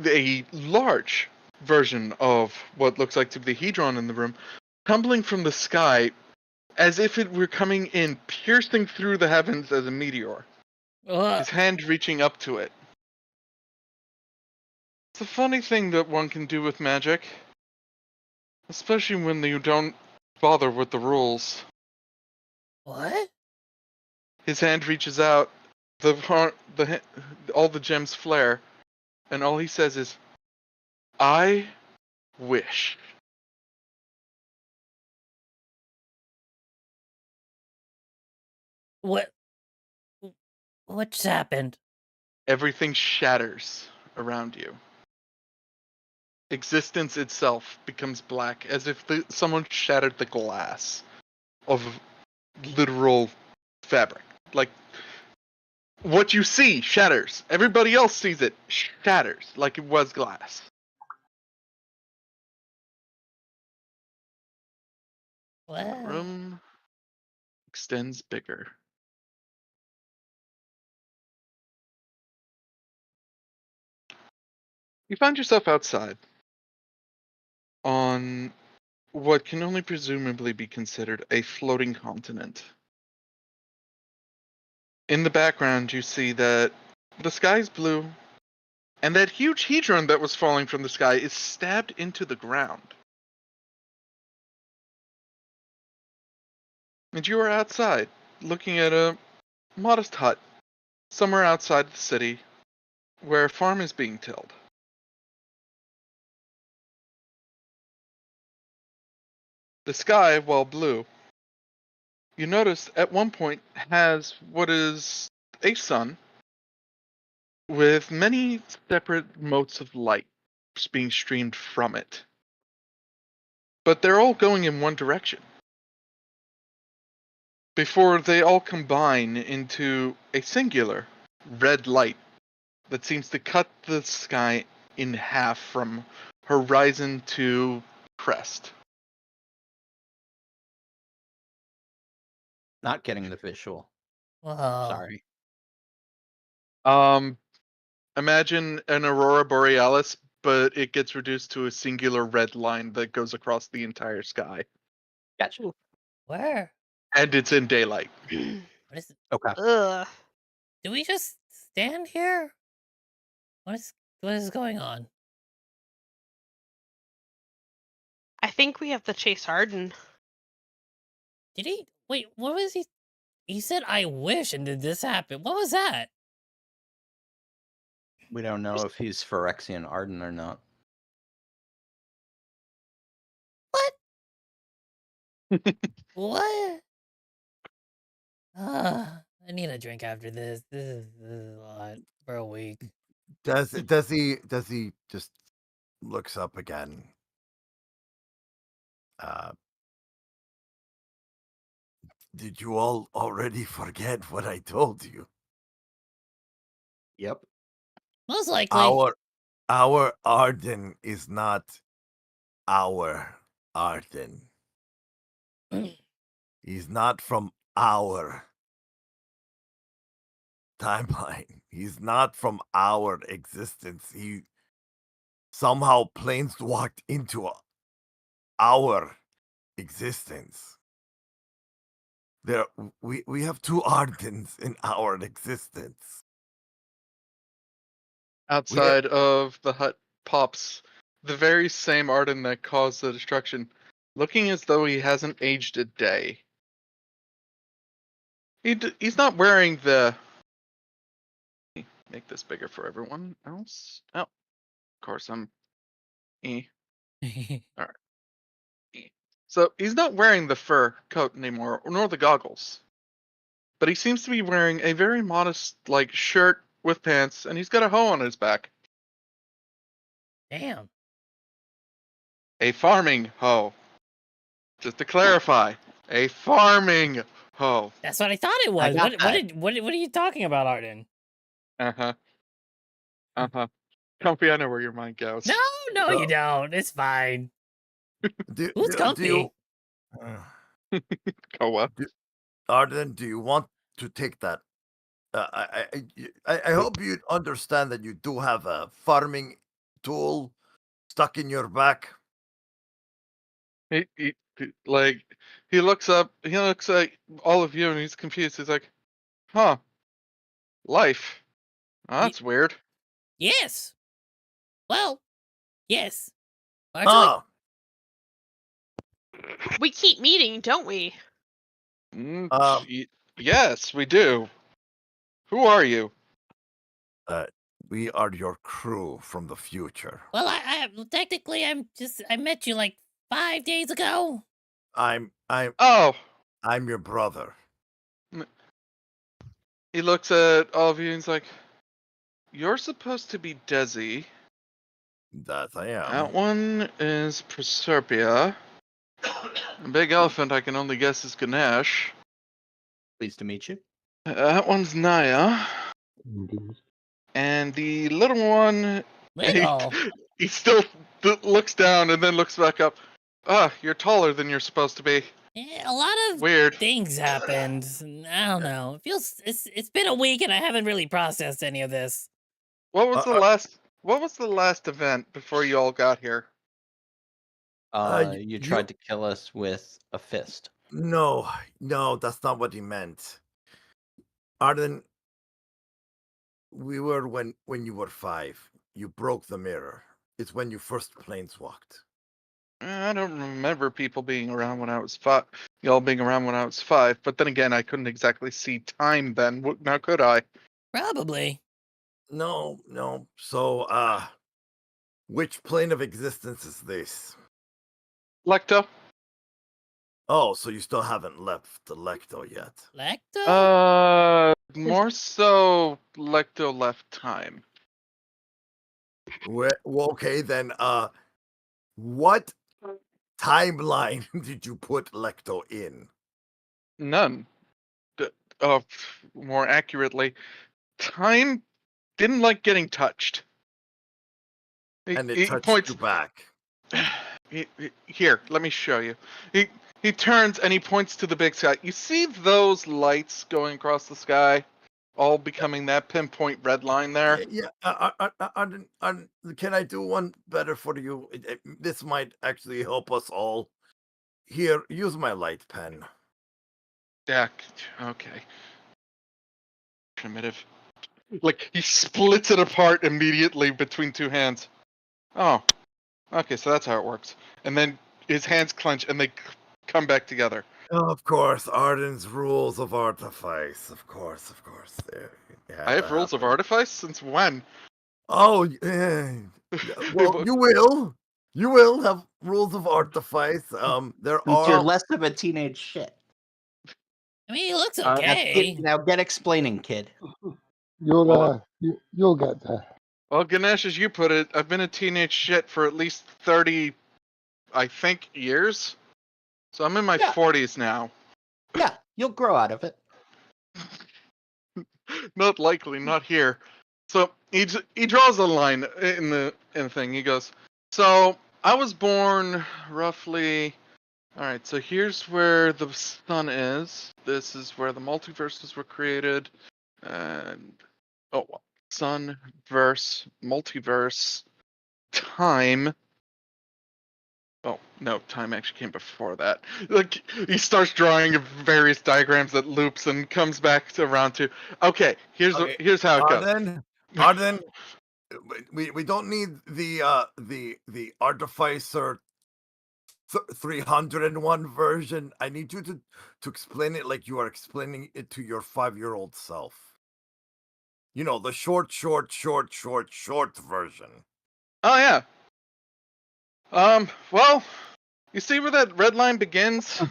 S4: a large version of what looks like to be the Hedron in the room, tumbling from the sky as if it were coming in, piercing through the heavens as a meteor. His hand reaching up to it. It's a funny thing that one can do with magic. Especially when you don't bother with the rules.
S2: What?
S4: His hand reaches out, all the gems flare, and all he says is, "I wish."
S2: What's happened?
S4: Everything shatters around you. Existence itself becomes black, as if someone shattered the glass of literal fabric. Like, what you see shatters. Everybody else sees it shatters like it was glass.
S2: What?
S4: The room extends bigger. You find yourself outside on what can only presumably be considered a floating continent. In the background, you see that the sky's blue, and that huge hedron that was falling from the sky is stabbed into the ground. And you are outside, looking at a modest hut, somewhere outside the city, where a farm is being tilled. The sky, while blue, you notice at one point has what is a sun with many separate motes of light being streamed from it. But they're all going in one direction. Before they all combine into a singular red light that seems to cut the sky in half from horizon to crest.
S5: Not getting the visual.
S2: Whoa.
S5: Sorry.
S4: Imagine an aurora borealis, but it gets reduced to a singular red line that goes across the entire sky,
S5: Gotcha.
S2: Where?
S4: and it's in daylight.
S2: What is?
S5: Okay.
S3: Ugh.
S2: Do we just stand here? What is going on?
S3: I think we have to chase Arden.
S2: Did he? Wait, what was he? He said, "I wish," and did this happen? What was that?
S5: We don't know if he's Phyrexian Arden or not.
S2: What? I need a drink after this. This is a lot for a week.
S1: Does he just looks up again? Did you all already forget what I told you?
S5: Yep.
S2: Most likely.
S1: Our Arden is not our Arden. He's not from our timeline. He's not from our existence. He somehow planeswalked into our existence. We have two Ardens in our existence.
S4: Outside of the hut pops the very same Arden that caused the destruction, looking as though he hasn't aged a day. He's not wearing the... Make this bigger for everyone else. Oh, of course, I'm... Alright. So, he's not wearing the fur coat anymore, nor the goggles. But he seems to be wearing a very modest, shirt with pants, and he's got a hoe on his back.
S2: Damn.
S4: A farming hoe. Just to clarify, a farming hoe.
S2: That's what I thought it was. What are you talking about, Arden?
S4: Comfy, I know where your mind goes.
S2: No, you don't. It's fine. Who's comfy?
S4: Koa.
S1: Arden, do you want to take that? I hope you understand that you do have a farming tool stuck in your back.
S4: He looks up, he looks at all of you and he's confused. He's like, huh, life. Oh, that's weird.
S2: Yes. Well, yes.
S1: Oh,
S3: We keep meeting, don't we?
S4: Yes, we do. Who are you?
S1: we are your crew from the future.
S2: Well, I technically I met you like 5 days ago.
S1: I'm
S4: Oh,
S1: your brother.
S4: he looks at all of you and he's like, you're supposed to be Desi.
S1: That I am.
S4: That one is Proserpia. The big elephant, I can only guess, is Ganesh.
S5: Pleased to meet you.
S4: That one's Naya. And the little one,
S2: Little.
S4: he still looks down and then looks back up. You're taller than you're supposed to be.
S2: A lot of
S4: Weird.
S2: things happened. I don't know. It feels it's been a week and I haven't really processed any of this.
S4: What was the last event before you all got here?
S5: You tried to kill us with a fist.
S1: No, that's not what he meant. Arden, we were when you were 5. You broke the mirror. It's when you first planeswalked.
S4: I don't remember people being around when I was 5. Y'all being around when I was 5, but then again, I couldn't exactly see time then. Now could I?
S2: Probably.
S1: No. So, which plane of existence is this?
S4: Lecto?
S1: Oh, so you still haven't left the Lecto yet.
S2: Lecto?
S4: More so Lecto left time.
S1: Well, okay, then, what timeline did you put Lecto in?
S4: None. More accurately, time didn't like getting touched.
S1: And it
S4: He
S1: touched
S4: points.
S1: you back.
S4: Here, let me show you. He turns and he points to the big sky. You see those lights going across the sky, all becoming that pinpoint red line there?
S1: Yeah. Can I do one better for you? This might actually help us all. Here, use my light pen.
S4: Yeah. Okay. Primitive. Like he splits it apart immediately between two hands. Oh. Okay, so that's how it works. And then his hands clench and they come back together.
S1: Of course, Arden's rules of artifice. Of course. There, it had
S4: I
S1: to
S4: have rules of
S1: happen.
S4: artifice since when?
S1: Oh, yeah. Well, you will. You will have rules of artifice. There
S5: Since you're
S1: are.
S5: less of a teenage shit.
S2: I mean, he looks
S5: Now
S2: okay.
S5: get explaining, kid.
S6: You'll get there.
S4: Well, Ganesh, as you put it, I've been a teenage shit for at least 30, I think, years. So I'm in my
S5: Yeah.
S4: 40s now.
S5: Yeah, you'll grow out of it.
S4: Not likely, not here. So he draws a line in the thing. He goes, so I was born roughly. All right, so here's where the sun is. This is where the multiverses were created, and sun, verse, multiverse, time. Oh no, time actually came before that. Like he starts drawing various diagrams that loops and comes back to around to. Okay, here's how it goes.
S1: Arden, we don't need the artificer 301 version. I need you to explain it like you are explaining it to your 5-year-old self. You know, the short version.
S4: Oh yeah. Well, you see where that red line begins?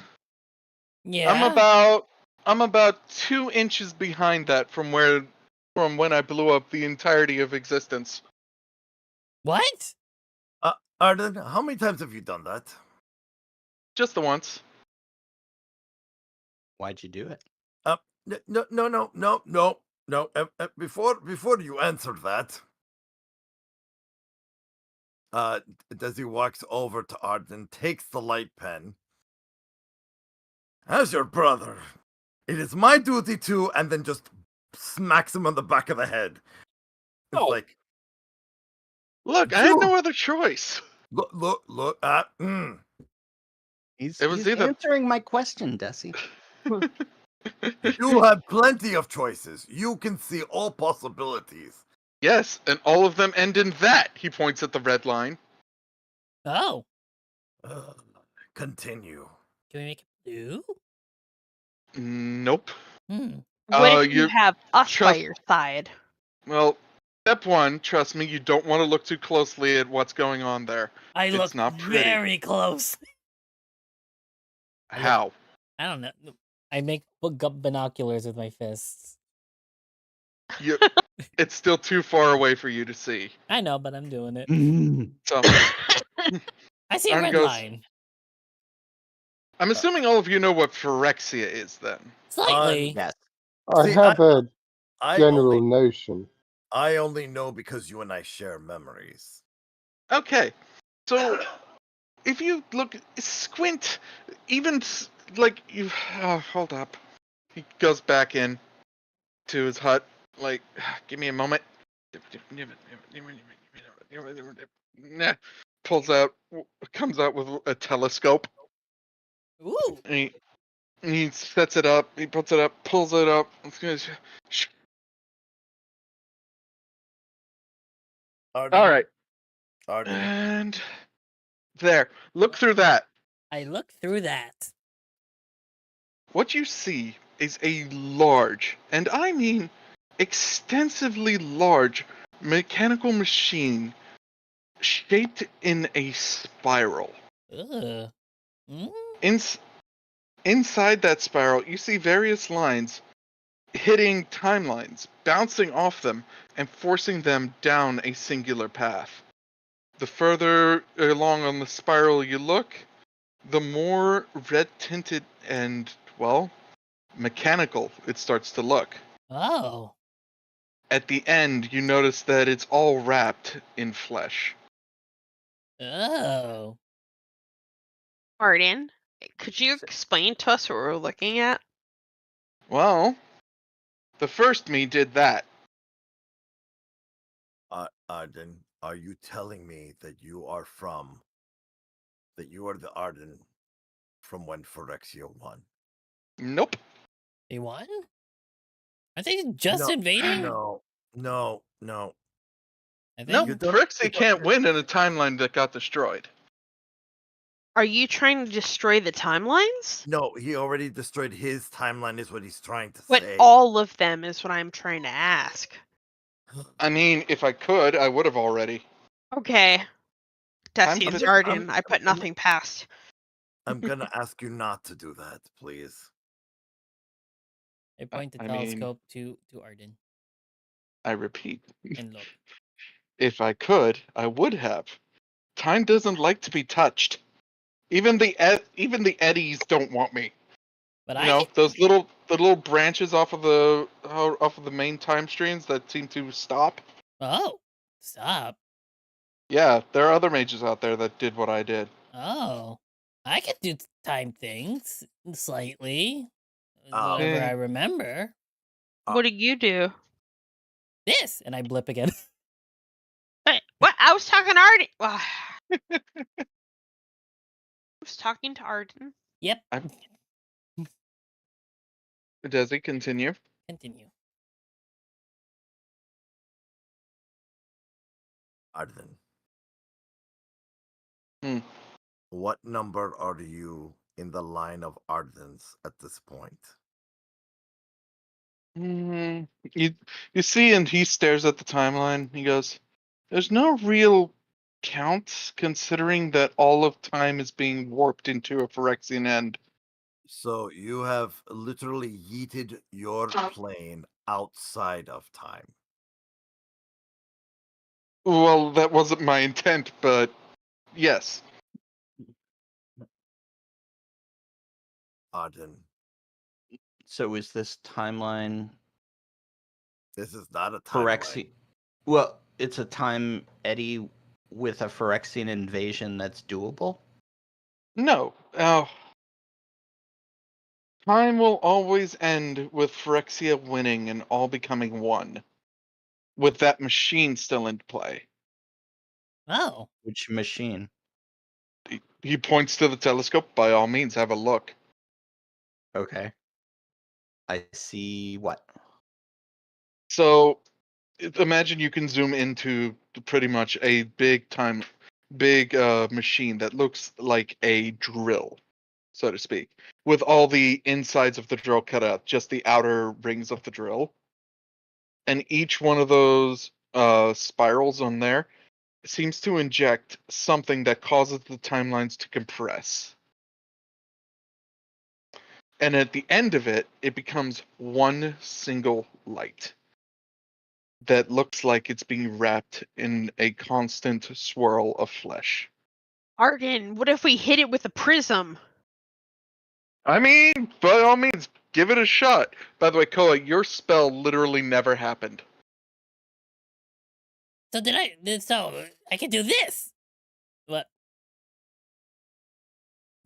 S2: Yeah.
S4: I'm about 2 inches behind that from when I blew up the entirety of existence.
S2: What?
S1: Arden, how many times have you done that?
S4: Just the once.
S5: Why'd you do it?
S1: No. Before you answer that, Desi walks over to Arden, takes the light pen. As your brother, it is my duty to, and then just smacks him on the back of the head. It's like,
S4: look, I had no other choice.
S1: Look.
S5: He's
S4: either
S5: answering my question, Desi.
S1: You have plenty of choices. You can see all possibilities.
S4: Yes, and all of them end in that. He points at the red line.
S2: Oh.
S1: Continue.
S2: Can we make it blue?
S4: Nope.
S3: What if you have us by your side?
S4: Well, step 1, trust me, you don't want to look too closely at what's going on there.
S2: It's
S4: not pretty.
S2: very close.
S4: How?
S2: I don't know. I make binoculars with my fists.
S4: It's still too far away for you to see.
S2: I know, but I'm doing it.
S4: So
S2: I see a red line.
S4: I'm assuming all of you know what phyrexia is then.
S2: Slightly.
S5: Yes.
S6: I have a general notion.
S1: I only know because you and I share memories.
S4: Okay. So if you squint, even like you hold up. He goes back in to his hut. Like, give me a moment. Comes out with a telescope.
S2: Ooh.
S4: And he sets it up. He puts it up, pulls it up. All right. And there. Look through that.
S2: I look through that.
S4: What you see is a large, and I mean extensively large, mechanical machine shaped in a spiral.
S2: Ugh.
S4: Inside that spiral, you see various lines hitting timelines, bouncing off them, and forcing them down a singular path. The further along on the spiral you look, the more red-tinted and, well, mechanical it starts to look.
S2: Oh.
S4: at the end, you notice that it's all wrapped in flesh.
S2: Oh.
S3: Arden, could you explain to us what we're looking at?
S4: Well, the first me did that.
S1: Arden, are you telling me that you are the Arden from when Phyrexia won?
S4: Nope.
S2: They won? Are they just invading?
S1: No.
S4: No,
S2: I think.
S4: Phyrexia can't win in a timeline that got destroyed.
S3: Are you trying to destroy the timelines?
S1: No, he already destroyed his timeline, is what he's trying to
S3: But
S1: say.
S3: all of them is what I'm trying to ask.
S4: I mean, if I could, I would have already.
S3: Okay.
S4: I'm
S3: Desi's
S4: just-
S3: Arden, I put nothing past.
S1: I'm gonna ask you not to do that, please.
S2: I point the
S4: I
S2: telescope to Arden
S4: I repeat,
S2: and look.
S4: if I could, I would have. Time doesn't like to be touched. Even the eddies don't want me.
S2: But
S4: You know, those little branches off of the main time streams that seem to stop.
S2: Oh, stop.
S4: Yeah, there are other mages out there that did what I did.
S2: Oh, I can do time things slightly.
S1: Oh.
S2: Whatever I remember.
S3: What do you do?
S2: This, and I blip again.
S3: Wait, what? I was talking to Arden. I was talking to Arden.
S2: Yep.
S4: Does he continue?
S2: Continue.
S1: Arden.
S8: What number are you in the line of Ardens at this point?
S4: You see, and he stares at the timeline. He goes, "There's no real count, considering that all of time is being warped into a Phyrexian end."
S8: So you have literally yeeted your plane outside of time.
S4: Well, that wasn't my intent, but yes.
S8: Arden,
S5: So is this timeline
S8: this is not a timeline.
S5: Phyrexian? Well, it's a time eddy with a Phyrexian invasion that's doable?
S4: No. Time will always end with Phyrexia winning and all becoming one, with that machine still in play.
S2: Oh.
S5: Which machine?
S4: He points to the telescope. By all means, have a look.
S5: Okay. I see what?
S4: So, imagine you can zoom into pretty much a big machine that looks like a drill, so to speak, with all the insides of the drill cut out, just the outer rings of the drill. And each one of those spirals on there seems to inject something that causes the timelines to compress. And at the end of it, it becomes one single light that looks like it's being wrapped in a constant swirl of flesh.
S3: Arden, what if we hit it with a prism?
S4: I mean, by all means, give it a shot. By the way, Koa, your spell literally never happened.
S2: So so I can do this. What?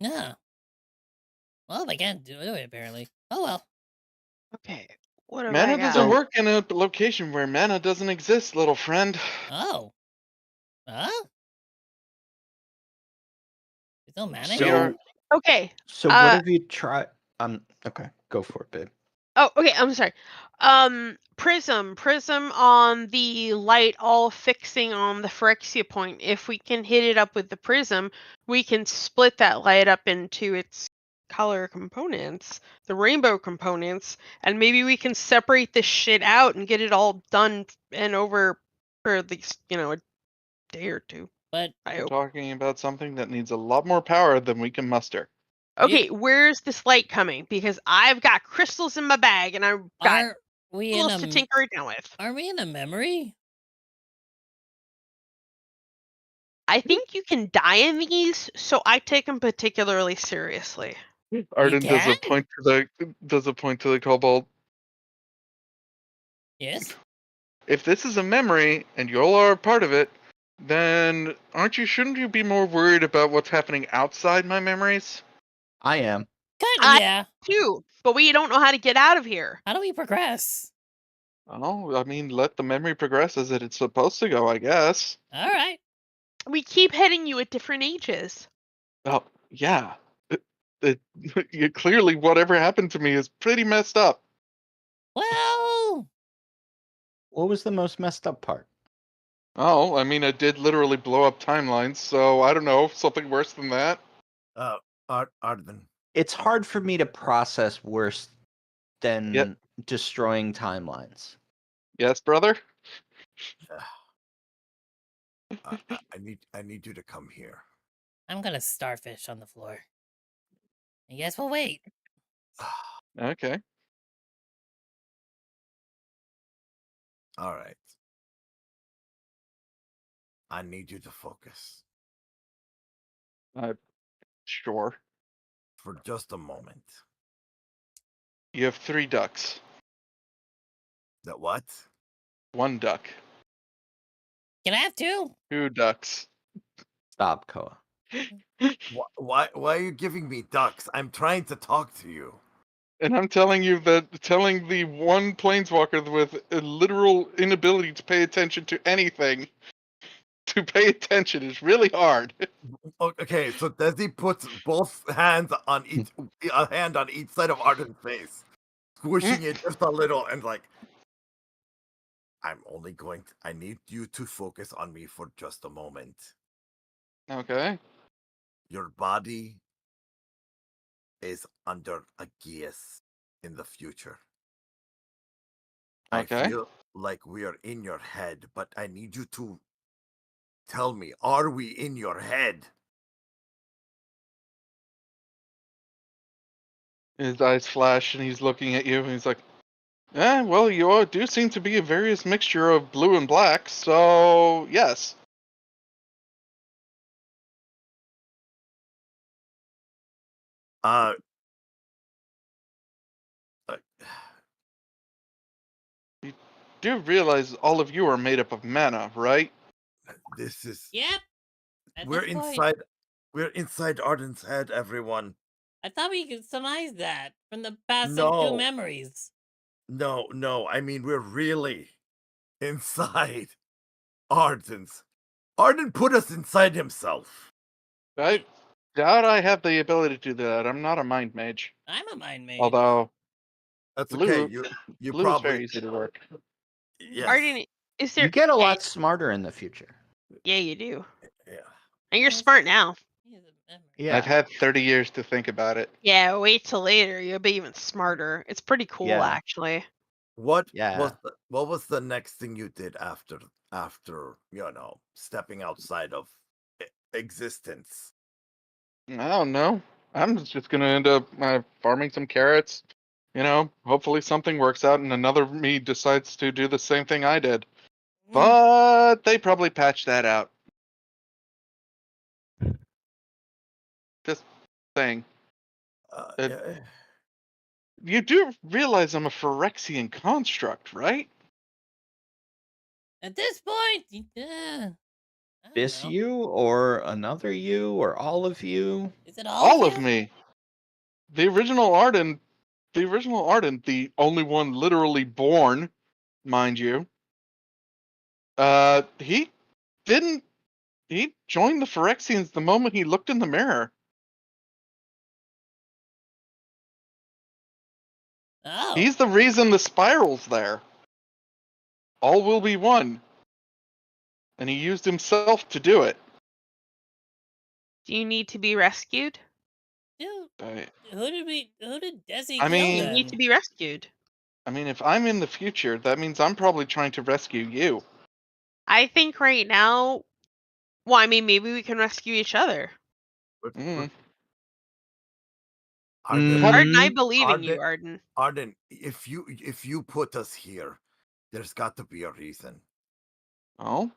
S2: No. Well, I can't do it apparently. Oh well.
S3: Okay, what have
S4: Mana
S3: I got?
S4: doesn't work in a location where mana doesn't exist, little friend.
S2: Oh. Huh? There's no mana
S4: We
S2: here?
S4: are-
S3: Okay.
S5: So what have you tried? Okay, go for it, babe.
S3: Oh, okay. I'm sorry. Prism on the light, all fixing on the Phyrexia point. If we can hit it up with the prism, we can split that light up into its color components, the rainbow components, and maybe we can separate this shit out and get it all done and over for at least a day or two.
S2: But
S3: I
S4: We're
S3: hope.
S4: talking about something that needs a lot more power than we can muster.
S3: Okay, where's this light coming? Because I've got crystals in my bag and I've got
S2: are we in
S3: tools to tinker it down with.
S2: Are we in a memory?
S3: I think you can die in these, so I take them particularly seriously.
S4: Arden does a
S2: can?
S4: point to the kobold.
S2: Yes.
S4: if this is a memory and you all are a part of it, then shouldn't you be more worried about what's happening outside my memories?
S7: I am.
S2: Kind of,
S3: I-
S2: yeah.
S3: Too, but we don't know how to get out of here.
S2: How do we progress?
S4: Oh, I mean, let the memory progress as it's supposed to go, I guess.
S2: All right.
S3: We keep hitting you at different ages.
S4: Oh, yeah. Clearly, whatever happened to me is pretty messed up.
S2: Well,
S7: What was the most messed up part?
S4: Oh, I mean, I did literally blow up timelines, so I don't know, something worse than that.
S8: Arden.
S7: It's hard for me to process worse than
S4: Yep.
S7: destroying timelines.
S4: Yes, brother?
S8: I need you to come here.
S2: I'm gonna starfish on the floor. I guess we'll wait.
S4: Okay.
S8: All right. I need you to focus
S4: Sure.
S8: for just a moment.
S4: You have 3 ducks.
S8: That what?
S4: 1 duck.
S2: Can I have 2?
S4: 2 ducks.
S7: Stop, Koa.
S8: Why are you giving me ducks? I'm trying to talk to you.
S4: And I'm telling you that telling the one planeswalker with a literal inability to pay attention to anything to pay attention is really hard.
S8: Okay, so Desi puts both hands on each a hand on each side of Arden's face, squishing it just a little, and like, I need you to focus on me for just a moment.
S4: Okay.
S8: Your body is under a geas in the future. I
S4: Okay.
S8: feel like we are in your head, but I need you to tell me, are we in your head?
S4: His eyes flash and he's looking at you and he's like, well, you all do seem to be a various mixture of blue and black, so yes.
S8: Uh, uh,
S4: Do realize all of you are made up of mana, right?
S8: this is
S2: Yep. At
S8: we're
S2: this point,
S8: inside we're inside Arden's head, everyone.
S2: I thought we could surmise that from the past of 2
S8: No.
S2: memories.
S8: No, I mean we're really inside Arden's. Arden put us inside himself.
S4: I doubt I have the ability to do that. I'm not a mind mage.
S2: I'm a mind mage.
S4: Although
S8: That's
S4: blue,
S8: okay. You
S4: blue is very
S8: probably
S4: easy to work.
S8: yes.
S3: Arden, is there?
S7: You get a lot smarter in the future.
S3: Yeah, you do.
S8: Yeah.
S3: And you're smart now.
S2: He has a memory.
S7: Yeah.
S4: I've had 30 years to think about it.
S3: Yeah, wait till later. You'll be even smarter. It's pretty cool,
S7: Yeah.
S3: actually.
S8: What
S7: Yeah.
S8: was the next thing you did after stepping outside of existence?
S4: I don't know. I'm just gonna end up farming some carrots. Hopefully something works out and another me decides to do the same thing I did. But they probably patched that out. Just saying.
S8: Yeah.
S4: You do realize I'm a Phyrexian construct, right?
S2: At this point, I don't
S7: This
S2: know.
S7: you or another you or all of you?
S2: Is it all,
S4: All
S2: of
S4: of
S2: you?
S4: me. The original Arden, the only one literally born, mind you. He didn't. He joined the Phyrexians the moment he looked in the mirror.
S2: Oh.
S4: He's the reason the spiral's there. All will be one. And he used himself to do it.
S3: Do you need to be rescued?
S2: Dude,
S4: I
S2: who did Desi
S4: I
S2: kill
S4: mean-
S3: You
S2: then?
S3: need to be rescued.
S4: I mean, if I'm in the future, that means I'm probably trying to rescue you.
S3: I think right now. Well, I mean, maybe we can rescue each other.
S4: Mm.
S8: Arden,
S3: Arden, I
S7: Mm,
S3: believe in you, Arden.
S8: Arden, if you put us here, there's got to be a reason.
S4: Oh?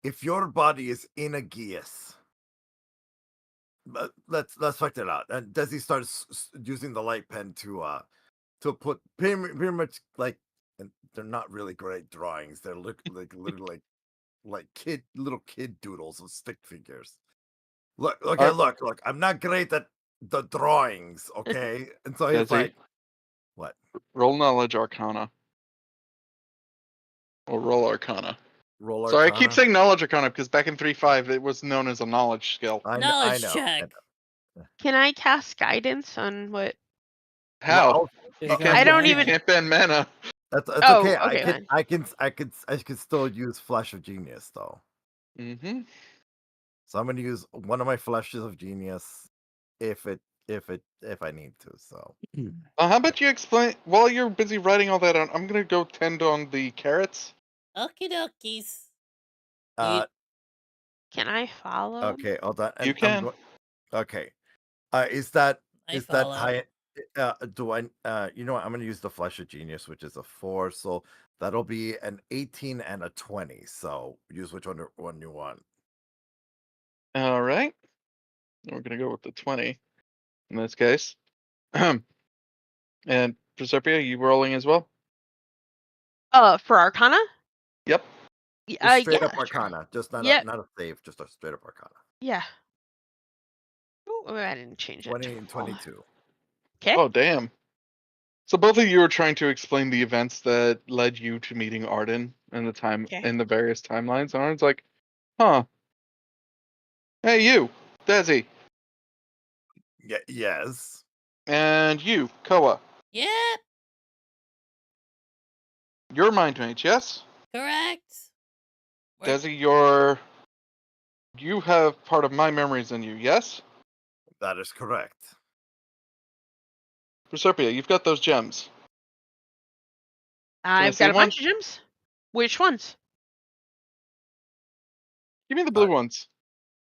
S8: If your body is in a geas, but let's fight it out. And Desi starts using the light pen to put pretty much like and they're not really great drawings. They're literally like little kid doodles of stick figures. Look, okay, look. I'm not great at the drawings, okay? And so he's
S4: Desi,
S8: like, what?
S4: roll knowledge arcana. Or roll arcana.
S8: Roll
S4: Sorry, I keep
S8: Arcana?
S4: saying knowledge arcana because back in 3.5 it was known as a knowledge skill.
S8: I
S2: Knowledge
S8: know.
S2: check.
S3: Can I cast guidance on what?
S4: How?
S8: Well,
S2: Is
S4: You
S2: that
S4: can't,
S3: I don't
S4: you
S3: even-
S4: can't ban mana.
S8: that's
S3: Oh,
S8: okay.
S3: okay,
S8: I can still use Flash of Genius though.
S4: Mm-hmm.
S8: So I'm gonna use one of my Flashes of Genius if I need to. So
S4: How about you explain while you're busy writing all that out? I'm gonna go tend on the carrots.
S2: Okie dokies.
S3: Can I follow?
S8: okay, hold on.
S4: You can.
S8: Okay. Is that
S2: I
S8: is that
S2: follow.
S8: high? Do I? You know what? I'm gonna use the Flash of Genius, which is a 4. So that'll be an 18 and a 20. So use which one you want.
S4: All right. We're gonna go with the 20 in this case. And Proserpia, you rolling as well?
S3: For Arcana?
S4: Yep.
S8: Just straight
S3: Yeah,
S8: up
S3: sure.
S8: Arcana, just not
S3: Yep.
S8: a save, just a straight up Arcana.
S3: Yeah. Oh, I didn't change it.
S8: 20 and 22.
S3: Okay.
S4: Oh damn. So both of you are trying to explain the events that led you to meeting Arden and the time
S3: Okay.
S4: in the various timelines. And Arden's like, huh. Hey you, Desi.
S8: Yeah. Yes.
S4: And you, Koa.
S2: Yep,
S4: You're mind mage, yes?
S2: correct. Where-
S4: Desi, you have part of my memories in you, yes?
S8: That is correct.
S4: Proserpia, you've got those gems.
S3: I've
S4: see
S3: got a
S4: one?
S3: bunch of gems. Which ones?
S4: Give me the blue ones.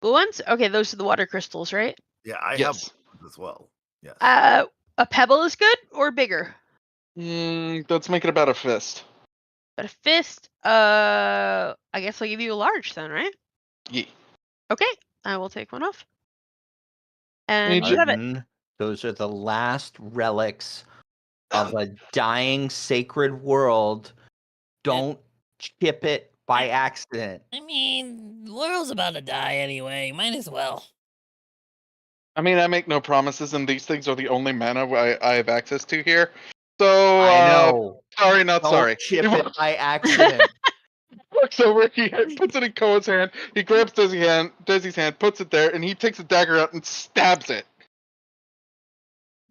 S3: Blue ones? Okay, those are the water crystals, right?
S8: Yeah, I
S4: Yes.
S8: have as well. Yes.
S3: A pebble is good or bigger?
S4: Let's make it about a fist.
S3: But a fist, I guess I'll give you a large then, right?
S4: Yeah.
S3: Okay, I will take one off. And
S4: Need
S3: you have it.
S5: Arden, those are the last relics of a dying sacred world. Don't chip it by accident.
S2: I mean, the world's about to die anyway. Might as well.
S4: I mean, I make no promises, and these things are the only mana I have access to here. So,
S5: I know.
S4: sorry, not
S5: Don't
S4: sorry.
S5: chip it by accident.
S4: Looks over, he puts it in Koa's hand, he grabs Desi's hand, puts it there, and he takes a dagger out and stabs it.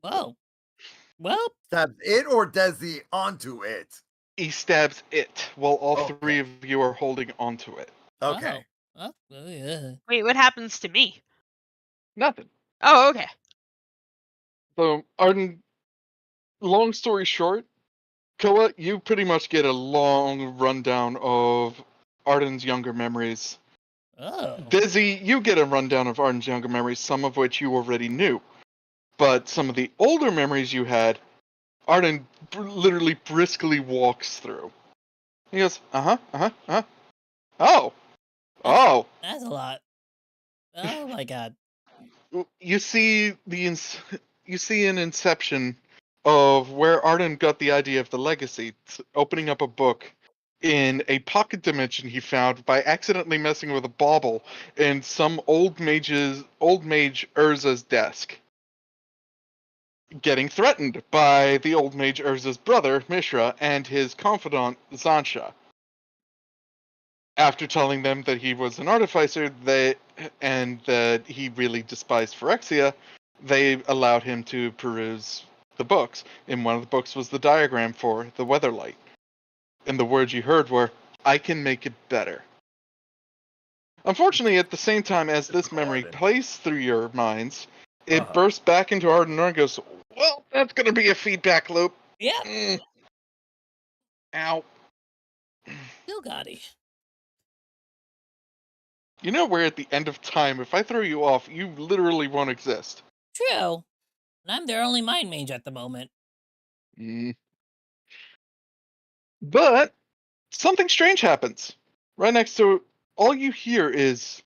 S2: Whoa. Well,
S8: Stabs it or Desi onto it?
S4: He stabs it while all
S8: Okay.
S4: 3 of you are holding onto it.
S8: Okay.
S2: Oh, yeah.
S3: Wait, what happens to me?
S4: Nothing.
S3: Oh, okay.
S4: So, Arden, long story short, Koa, you pretty much get a long rundown of Arden's younger memories.
S2: Oh.
S4: Desi, you get a rundown of Arden's younger memories, some of which you already knew. But some of the older memories you had, Arden literally briskly walks through. He goes, oh,
S2: That's a lot. Oh my god.
S4: you see you see an inception of where Arden got the idea of the legacy, opening up a book in a pocket dimension he found by accidentally messing with a bauble in some old mage Urza's desk. Getting threatened by the old mage Urza's brother, Mishra, and his confidant, Zansha. After telling them that he was an artificer and that he really despised Phyrexia, they allowed him to peruse the books. And one of the books was the diagram for the Weatherlight. And the words you heard were, I can make it better. Unfortunately, at the same time as this memory plays through your minds, it bursts back into Arden and goes, well, that's going to be a feedback loop.
S2: Yeah.
S4: Ow.
S2: Still Gotti.
S4: You know where at the end of time, if I throw you off, you literally won't exist.
S2: True. And I'm their only mind mage at the moment.
S4: But something strange happens. Right next to all you hear is,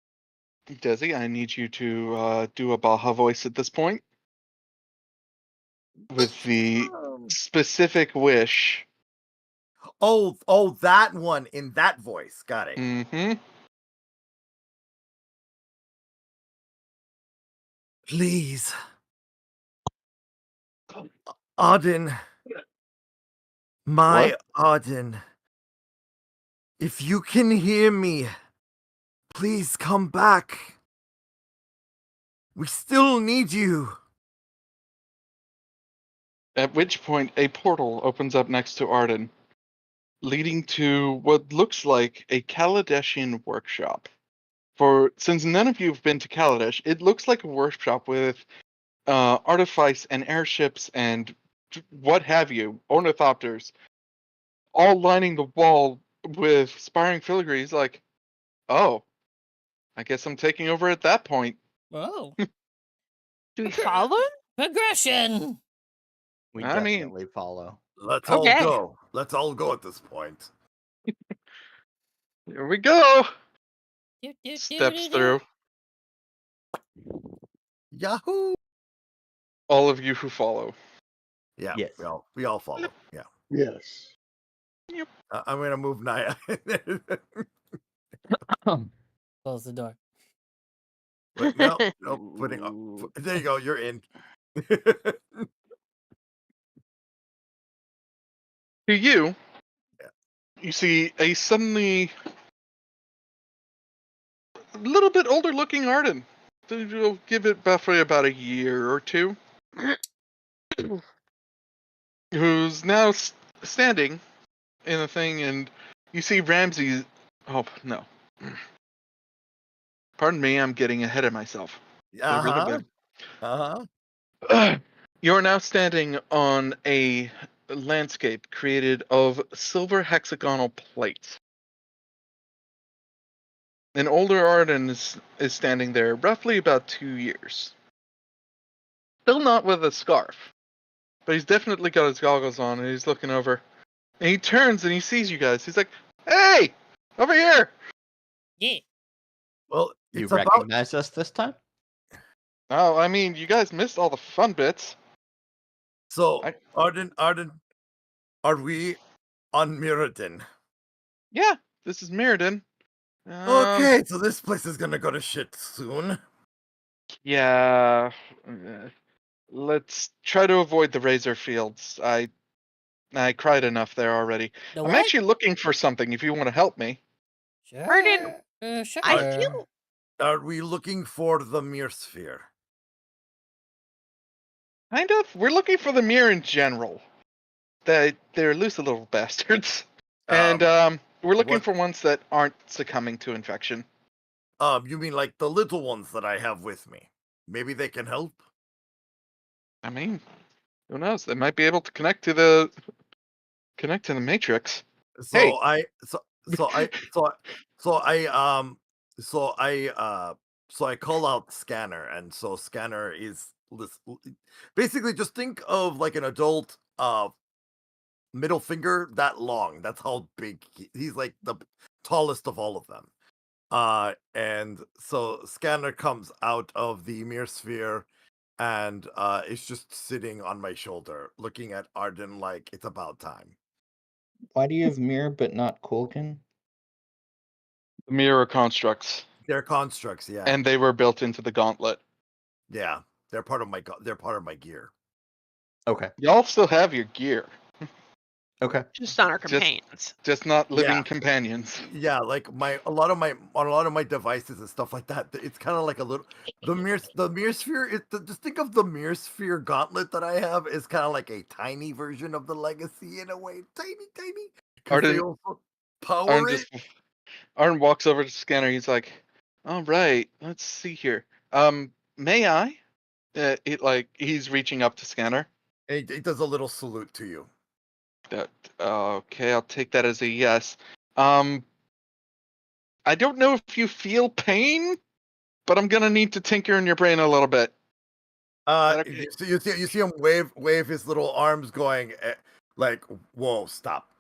S4: Desi, I need you to do a Baja voice at this point. With the specific wish
S8: Oh, that one in that voice. Got it.
S4: Mm-hmm.
S8: Please, Arden, my
S7: What?
S8: Arden, if you can hear me, please come back. We still need you.
S4: At which point, a portal opens up next to Arden, leading to what looks like a Kaladeshian workshop. Since none of you have been to Kaladesh, it looks like a workshop with artifice and airships and what have you, ornithopters, all lining the wall with spiring filigrees. Like, oh, I guess I'm taking over at that point.
S2: Oh,
S3: Do we follow him?
S2: progression.
S5: We
S4: I mean,
S5: definitely follow.
S8: Let's all
S3: Okay.
S8: go. Let's all go at this point.
S4: here we go.
S2: Do, do, do,
S4: Steps
S2: do, do.
S4: through.
S8: Yahoo!
S4: All of you who follow.
S8: Yeah,
S5: Yes.
S8: we all follow. Yeah.
S6: Yes.
S8: I'm gonna move Naya.
S2: Close the door.
S8: Wait, no, putting up. There you go. You're in.
S4: To you,
S8: Yeah.
S4: you see a suddenly a little bit older looking Arden. You'll give it roughly about a year or two. Who's now standing in a thing, and you see Ramsey. Oh, no. Pardon me, I'm getting ahead of myself. I really
S8: Uh-huh.
S4: been.
S8: Uh-huh.
S4: You're now standing on a landscape created of silver hexagonal plates. An older Arden is standing there, roughly about 2 years. Still not with a scarf, but he's definitely got his goggles on, and he's looking over. And he turns and he sees you guys. He's like, "Hey, over here!"
S2: Yeah.
S8: Well,
S5: You
S8: it's about.
S5: recognize us this time?
S4: Oh, I mean, you guys missed all the fun bits.
S8: So,
S4: I-
S8: Arden, are we on Mirrodin?
S4: Yeah, this is Mirrodin.
S8: Okay, so this place is gonna go to shit soon.
S4: Yeah. Let's try to avoid the razor fields. I cried enough there already.
S2: The
S4: I'm
S2: what?
S4: actually looking for something if you want to help me.
S2: Sure.
S3: Arden,
S2: Sure.
S3: I feel
S8: Are we looking for the Mir Sphere?
S4: Kind of. We're looking for the mirror in general. They're loose little bastards. And we're looking
S8: what-
S4: for ones that aren't succumbing to infection.
S8: You mean like the little ones that I have with me? Maybe they can help?
S4: I mean, who knows? They might be able to connect to the matrix.
S8: So
S4: Hey.
S8: I call out Scanner, and so Scanner is basically just think of like an adult middle finger that long. That's how big he's like the tallest of all of them. And so Scanner comes out of the Mir Sphere and is just sitting on my shoulder looking at Arden like it's about time.
S7: Why do you have mirror but not Kulkin?
S4: Mirror constructs,
S8: They're constructs, yeah.
S4: and they were built into the gauntlet.
S8: Yeah, they're part of my gear.
S5: Okay.
S4: Y'all still have your gear,
S5: Okay.
S3: just on our companions.
S4: just not living
S8: Yeah.
S4: companions.
S8: Yeah, like a lot of my devices and stuff like that. It's kind of like a little the mirror sphere. Just think of the mirror sphere gauntlet that I have is kind of like a tiny version of the legacy in a way, tiny. 'Cause they
S4: Arden,
S8: also power it.
S4: Arden walks over to Scanner. He's like, "All right, let's see here. May I?" He's reaching up to Scanner.
S8: It does a little salute to you.
S4: Okay, I'll take that as a yes. I don't know if you feel pain, but I'm gonna need to tinker in your brain a little bit. Okay?
S8: You see him wave his little arms, going like, "Whoa, stop."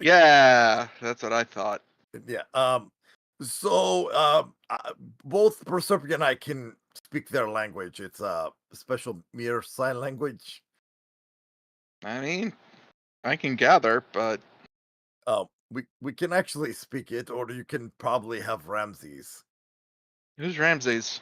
S4: Yeah, that's what I thought.
S8: Yeah. So both Persephone and I can speak their language. It's a special mirror sign language.
S4: I mean, I can gather, but
S8: We can actually speak it, or you can probably have Ramses,
S4: who's Ramses?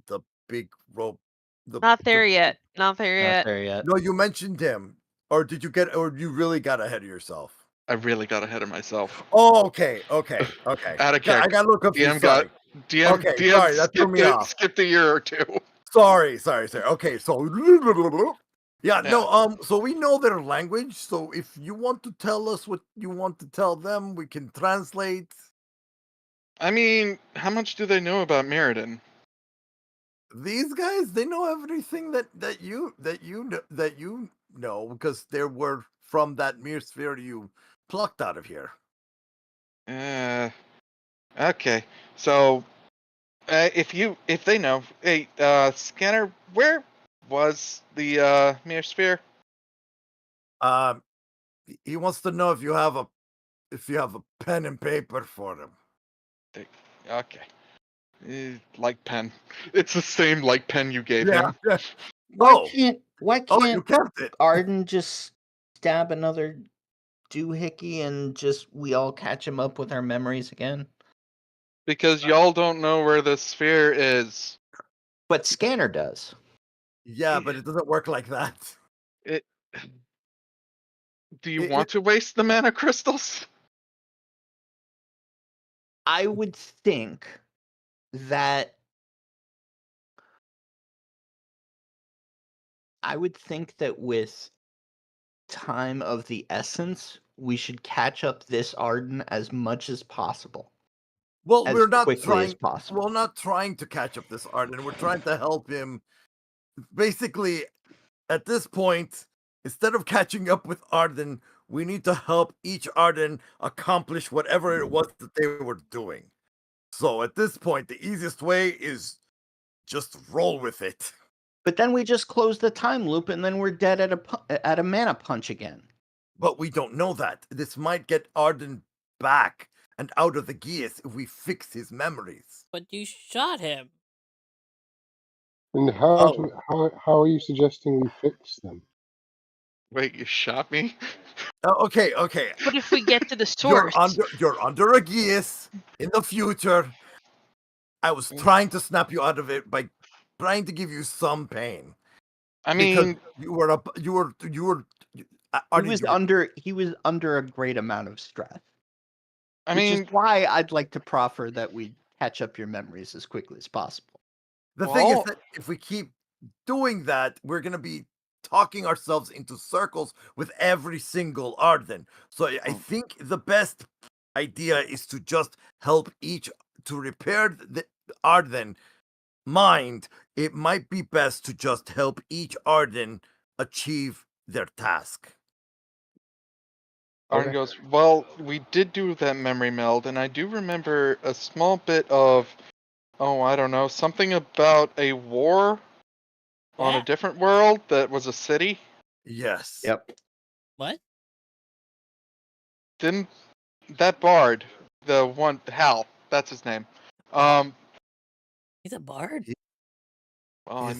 S8: the big rope.
S3: Not there yet. Not there
S5: Not
S3: yet.
S5: there yet.
S8: No, you mentioned him, or did you get? Or you really got ahead of yourself?
S4: I really got ahead of myself.
S8: Oh, okay.
S4: Out of
S8: I
S4: character.
S8: got a little confused. Sorry.
S4: DM
S8: sorry, that threw me off.
S4: skipped a year or two.
S8: Sorry. Okay, so yeah,
S4: Yeah.
S8: no, so we know their language. So if you want to tell us what you want to tell them, we can translate.
S4: I mean, how much do they know about Meriden?
S8: These guys, they know everything that you know because they were from that mere sphere you plucked out of here.
S4: Okay. So, if they know, hey, Scanner, where was the mirror sphere?
S8: He wants to know if you have a pen and paper for him.
S4: Okay. Like pen. It's the same like pen you gave him.
S7: Why
S8: Oh,
S7: can't
S8: you kept it.
S7: Arden just stab another doohickey and just we all catch him up with our memories again?
S4: Because y'all don't know where the sphere is.
S7: But Scanner does.
S8: Yeah, but it doesn't work like that.
S4: Do you want to waste the mana crystals?
S7: I would think that with time of the essence, we should catch up this Arden as much as possible.
S8: Well,
S7: as
S8: we're not
S7: quickly
S8: trying.
S7: as possible.
S8: We're not trying to catch up this Arden. We're trying to help him. Basically, at this point, instead of catching up with Arden, we need to help each Arden accomplish whatever it was that they were doing. So at this point, the easiest way is just roll with it.
S7: But then we just close the time loop, and then we're dead at a mana punch again.
S8: But we don't know that. This might get Arden back and out of the gears if we fix his memories.
S2: But you shot him.
S6: And how are you suggesting we fix them?
S4: Wait, you shot me?
S8: Okay.
S3: What if we get to the source?
S8: You're under a gears in the future. I was trying to snap you out of it by trying to give you some pain.
S4: I mean,
S8: you were
S7: he was under a great amount of stress.
S4: Which
S7: is why I'd like to proffer that we catch up your memories as quickly as possible.
S8: The thing is that if we keep doing that, we're going to be talking ourselves into circles with every single Arden. So I think the best idea is to just help each to repair the Arden mind. It might be best to just help each Arden achieve their task.
S4: Arden goes, well, we did do that memory meld, and I do remember a small bit of, I don't know, something about a war on a different world that was a city.
S8: Yes.
S7: Yep.
S2: What?
S4: Didn't that bard, the one, Hal, that's his name.
S2: He's a bard?
S4: Well,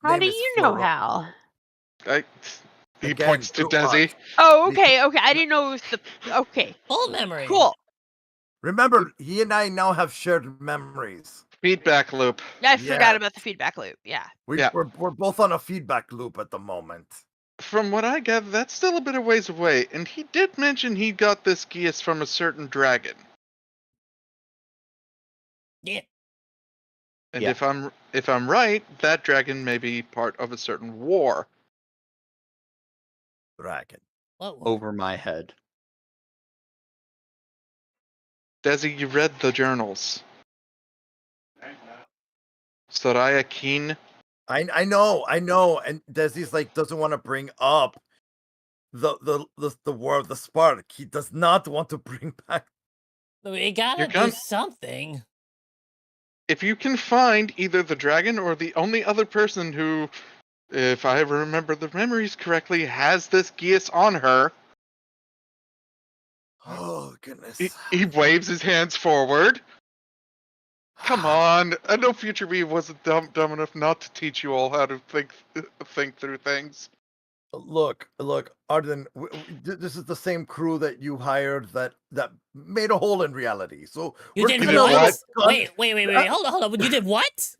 S3: How do you know Hal?
S4: He points to Desi.
S3: Oh, okay. I didn't know it was okay.
S2: Full memory.
S3: Cool.
S8: Remember, he and I now have shared memories.
S4: Feedback loop.
S3: I forgot about the feedback loop. Yeah.
S8: We're both on a feedback loop at the moment.
S4: From what I gather, that's still a bit of ways away, and he did mention he got this Geas from a certain dragon.
S2: Yeah.
S4: And if I'm right, that dragon may be part of a certain war.
S8: Dragon.
S7: Over my head.
S4: Desi, you read the journals. Soraya Keen.
S8: I know, and Desi's like doesn't want to bring up the war of the Spark. He does not want to bring back.
S2: We gotta do something.
S4: If you can find either the dragon or the only other person who, if I remember the memories correctly, has this Geas on her.
S8: Oh, goodness.
S4: He waves his hands forward. Come on. I know future me wasn't dumb enough not to teach you all how to think through things.
S8: Look, Arden. This is the same crew that you hired that made a hole in reality. So
S2: You
S8: we're
S2: did
S8: gonna
S4: did
S2: what?
S4: what?
S2: Wait, hold on. You did what?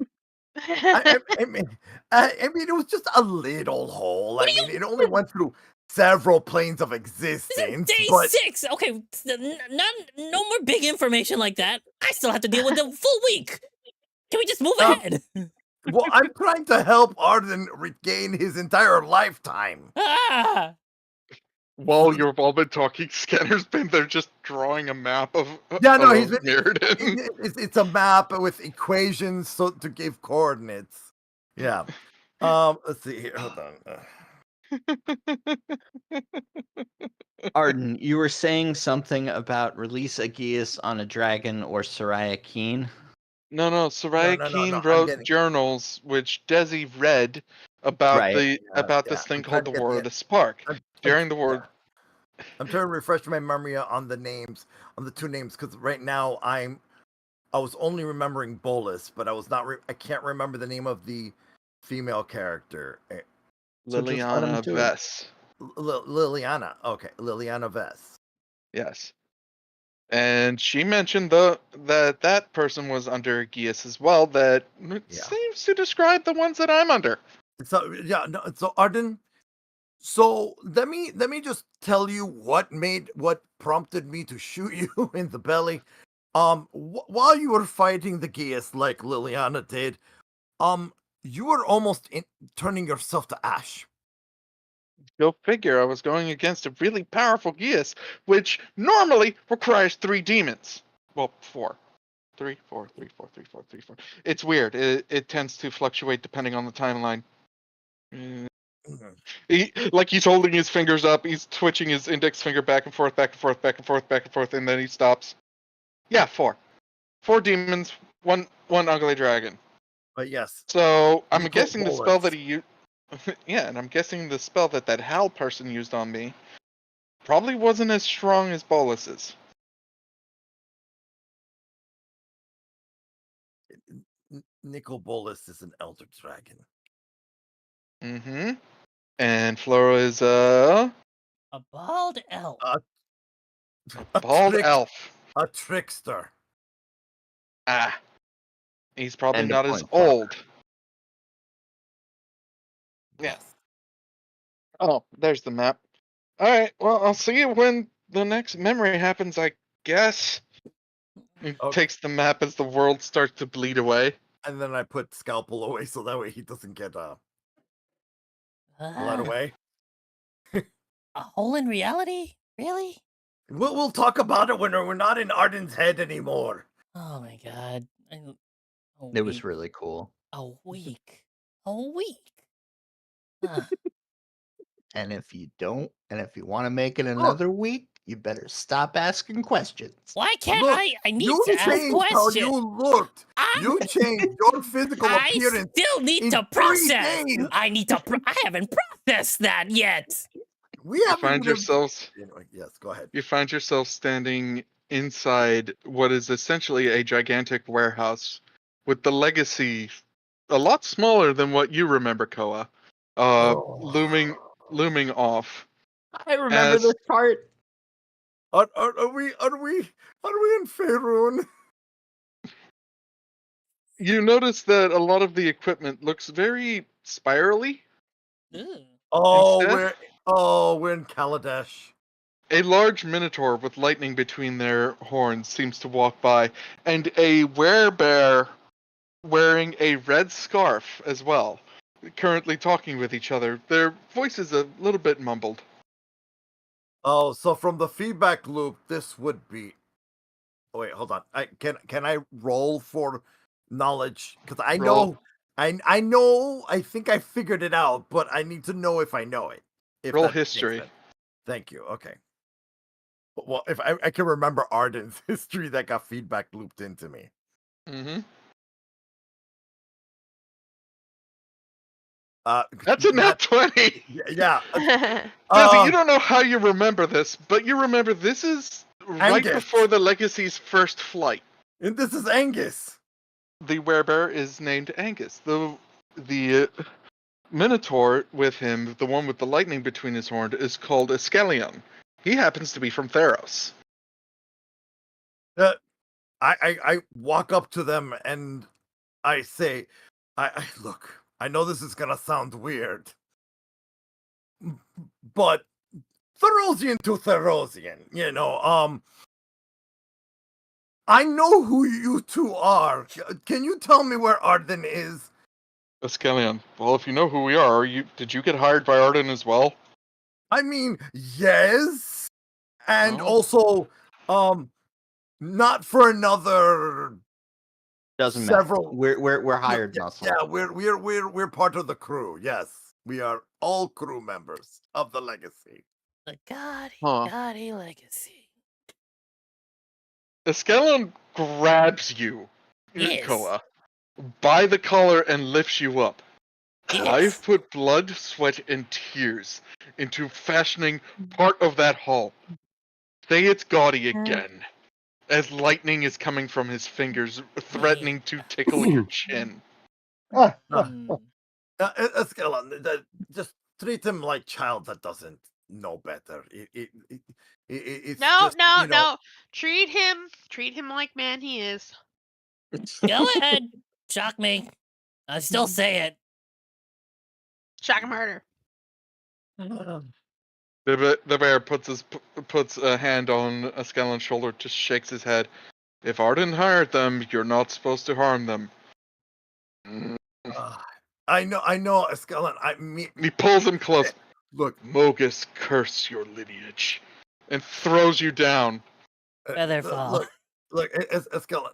S8: I mean, it was just a little hole.
S2: What
S8: I
S2: do
S8: mean,
S2: you
S8: it only went through several planes of
S2: This is
S8: existence,
S2: day
S8: but
S2: 6. Okay, no more big information like that. I still have to deal with the full week. Can we just move ahead?
S8: well, I'm trying to help Arden regain his entire lifetime.
S2: Ah,
S4: While you've all been talking, Scanner's been there just drawing a map of
S8: Yeah, no, he's been.
S4: Mirrodin.
S8: It's a map with equations so to give coordinates. Yeah. Let's see here. Hold on.
S5: Arden, you were saying something about release Aegeus on a dragon or Soraya Keen.
S4: No, Soraya
S8: No.
S4: Keen
S8: I'm
S4: wrote
S8: getting
S4: journals which Desi read about
S5: Right.
S4: about
S8: yeah,
S4: this thing
S8: I'm trying
S4: called
S8: to
S4: the
S8: get
S4: War
S8: the.
S4: of the Spark.
S8: I'm,
S4: During the war,
S8: I'm trying to refresh my memory on the names, on the two names, because right now I was only remembering Bolus, but I was not. I can't remember the name of the female character.
S7: So just let him
S4: Liliana
S7: do it.
S4: Vess.
S8: Liliana. Okay, Liliana Vess.
S4: Yes. And she mentioned that person was under Aegeus as well. That
S8: Yeah.
S4: seems to describe the ones that I'm under.
S8: So yeah, no, so Arden. So let me just tell you what prompted me to shoot you in the belly. While you were fighting the Geas like Liliana did, you were almost turning yourself to ash.
S4: Go figure. I was going against a really powerful Geas, which normally requires 3 demons. Well, 4. 3, 4, 3, 4, 3, 4, 3, 4. It's weird. It tends to fluctuate depending on the timeline. He's holding his fingers up. He's twitching his index finger back and forth, back and forth, back and forth, back and forth, and then he stops. Yeah, 4. 4 demons, one ugly dragon.
S8: But yes.
S4: So I'm
S8: Nicol
S4: guessing the spell that
S8: Bolas.
S4: he used. Yeah, and I'm guessing the spell that Hal person used on me probably wasn't as strong as Bolus's.
S8: Nicol Bolas is an elder dragon.
S4: Mm-hmm. And Flora is
S2: a bald elf.
S4: a bald elf.
S8: A trickster.
S4: Ah. He's probably
S5: And a
S4: not as
S5: point farmer.
S4: old. Yeah. Oh, there's the map. Alright, well, I'll see you when the next memory happens, I guess. He takes the map as the world starts to bleed away.
S8: And then I put Scalpel away so that way he doesn't get blood
S2: Ah,
S8: away.
S2: a hole in reality? Really?
S8: We'll talk about it when we're not in Arden's head anymore.
S2: Oh my god.
S5: It was really cool.
S2: A week. A week. Huh.
S7: And if you want to make it another week, you better stop asking questions.
S2: Why can't
S8: Look,
S2: I need
S8: you
S2: to ask
S8: changed how
S2: questions.
S8: you looked. You changed your physical
S2: I
S8: appearance.
S2: still need
S8: in
S2: to
S8: 3
S2: process.
S8: days.
S2: I need to. I haven't processed that yet.
S8: We
S4: You
S8: haven't
S4: find
S8: even-
S4: yourselves.
S8: Anyway, yes, go ahead.
S4: You find yourself standing inside what is essentially a gigantic warehouse with the Legacy a lot smaller than what you remember, Koa, looming off.
S5: I remember
S4: As-
S5: this part.
S8: Are we in Faerun?
S4: You notice that a lot of the equipment looks very spirally.
S2: Ooh.
S8: Oh,
S4: Instead-
S8: we're in Kaladesh.
S4: A large minotaur with lightning between their horns seems to walk by, and a werebear wearing a red scarf as well, currently talking with each other. Their voices a little bit mumbled.
S8: Oh, so from the feedback loop, this would be. Oh, wait, hold on. Can I roll for knowledge? Because I
S4: Roll.
S8: know, I know. I think I figured it out, but I need to know if I know it. If
S4: Roll
S8: that makes
S4: history.
S8: sense. Thank you. Okay. Well, if I can remember Arden's history that got feedback looped into me.
S4: Mm-hmm. That's a nat 20.
S8: Yeah.
S4: Desi, you don't know how you remember this, but you remember this is right
S8: Angus.
S4: before the Legacy's first flight.
S8: And this is Angus.
S4: The werebear is named Angus. The Minotaur with him, the one with the lightning between his horns, is called Iskelion. He happens to be from Theros.
S8: I walk up to them and I say, I look, I know this is gonna sound weird, but Therosian to Therosian, I know who you two are. Can you tell me where Arden is?
S4: Iskelion. Well, if you know who we are, did you get hired by Arden as well?
S8: I mean, yes. And
S4: Oh.
S8: also, not for another
S5: Doesn't matter.
S8: several.
S5: We're hired muscle.
S8: Yeah, we're part of the crew. Yes, we are all crew members of the Legacy.
S2: The gaudy,
S4: Huh.
S2: gaudy legacy.
S4: Iskelion grabs you,
S2: Yes.
S4: Koa, by the collar and lifts you up.
S2: Yes.
S4: I've put blood, sweat, and tears into fashioning part of that hull. Say it's gaudy again, as lightning is coming from his fingers, threatening to tickle your chin.
S2: Hmm.
S8: Escalon, just treat him like child that doesn't know better. It's
S3: No,
S8: just,
S3: no,
S8: you know,
S3: no. Treat him like man he is.
S2: Go ahead. Shock me. I still say it.
S3: Shock him harder.
S4: The bear puts a hand on Eskelion's shoulder, just shakes his head. If Arden hired them, you're not supposed to harm them.
S8: I know, Escalon.
S4: He pulls him close.
S8: Look,
S4: Mogus, curse your lineage, and throws you down.
S2: Featherfall.
S8: Look, Escalon,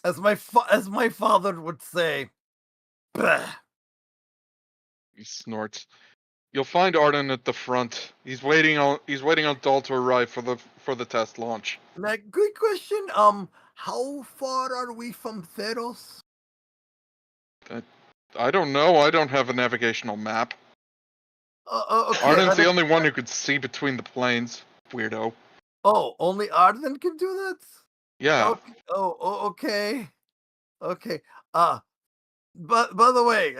S8: as my father would say, bah.
S4: He snorts. You'll find Arden at the front. He's waiting on Dahl to arrive for the test launch.
S8: Now, good question. How far are we from Theros?
S4: I don't know. I don't have a navigational map.
S8: Okay,
S4: Arden's the only one who could see between the planes. Weirdo.
S8: Oh, only Arden can do that?
S4: Yeah.
S8: Okay. Okay. Okay. But by the way,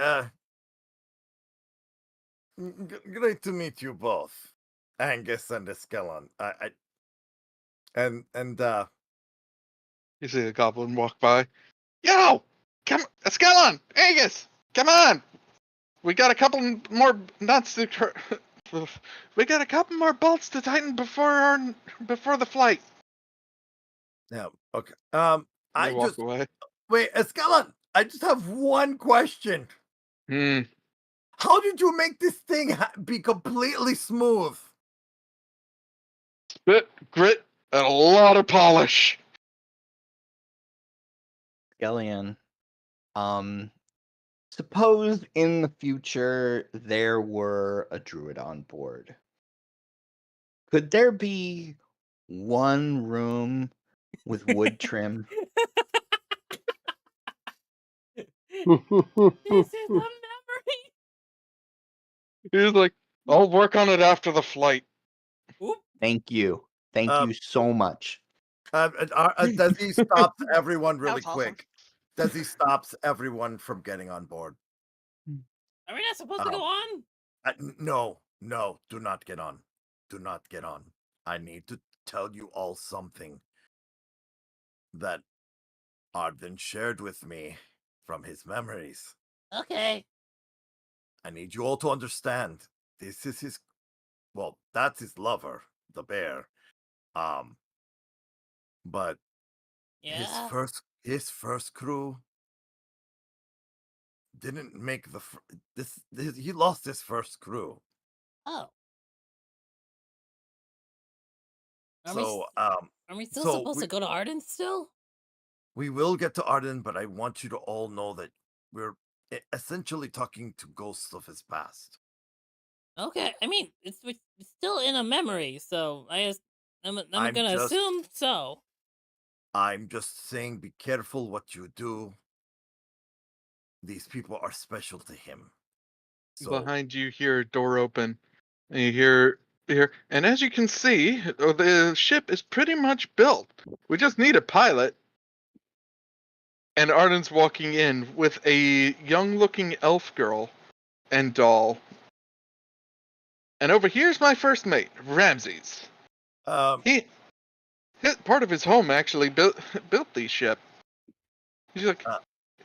S8: great to meet you both, Angus and Eskelon.
S4: You see a goblin walk by. Yo! Come, Eskelon! Angus! Come on! We got a couple more nuts to... We got a couple more bolts to tighten before the flight.
S8: Yeah. Okay.
S4: They walk away.
S8: Wait, Eskelon. I just have one question.
S4: Hmm.
S8: How did you make this thing be completely smooth?
S4: Spit, grit, and a lot of polish.
S5: Skellion. Suppose in the future there were a druid on board. Could there be one room with wood trim?
S2: This is a memory.
S4: He's like, I'll work on it after the flight.
S2: Oop.
S5: Thank you. Thank you so much.
S8: Desi stops everyone really
S3: was awesome.
S8: quick. Desi stops everyone from getting on board.
S2: Are we not supposed to go on?
S8: No, do not get on. Do not get on. I need to tell you all something that Arden shared with me from his memories.
S2: Okay.
S8: I need you all to understand. This is that's his lover, the bear. But
S2: Yeah.
S8: his first crew didn't make he lost his first crew.
S2: Oh. Are we still supposed to go to Arden still?
S8: We will get to Arden, but I want you to all know that we're essentially talking to ghosts of his past.
S2: Okay. I mean, it's still in a memory, so I'm gonna assume so.
S8: I'm just saying, be careful what you do. These people are special to him. So
S4: Behind you, hear a door open, and you hear, and as you can see, the ship is pretty much built. We just need a pilot. and Arden's walking in with a young-looking elf girl and doll. And over here's my first mate, Ramses. He part of his home actually built the ship. He's like,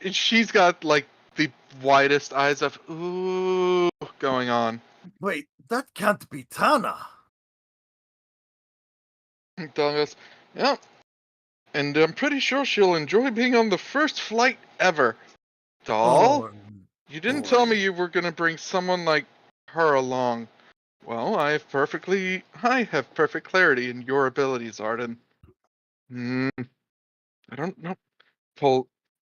S4: and she's got like the widest eyes of ooh going on.
S8: Wait, that can't be Tana.
S4: Doll goes, yeah, and I'm pretty sure she'll enjoy being on the first flight ever. Doll,
S8: Oh,
S4: you didn't tell me
S8: boy.
S4: you were gonna bring someone like her along. Well, I have perfect clarity in your abilities, Arden. I don't know.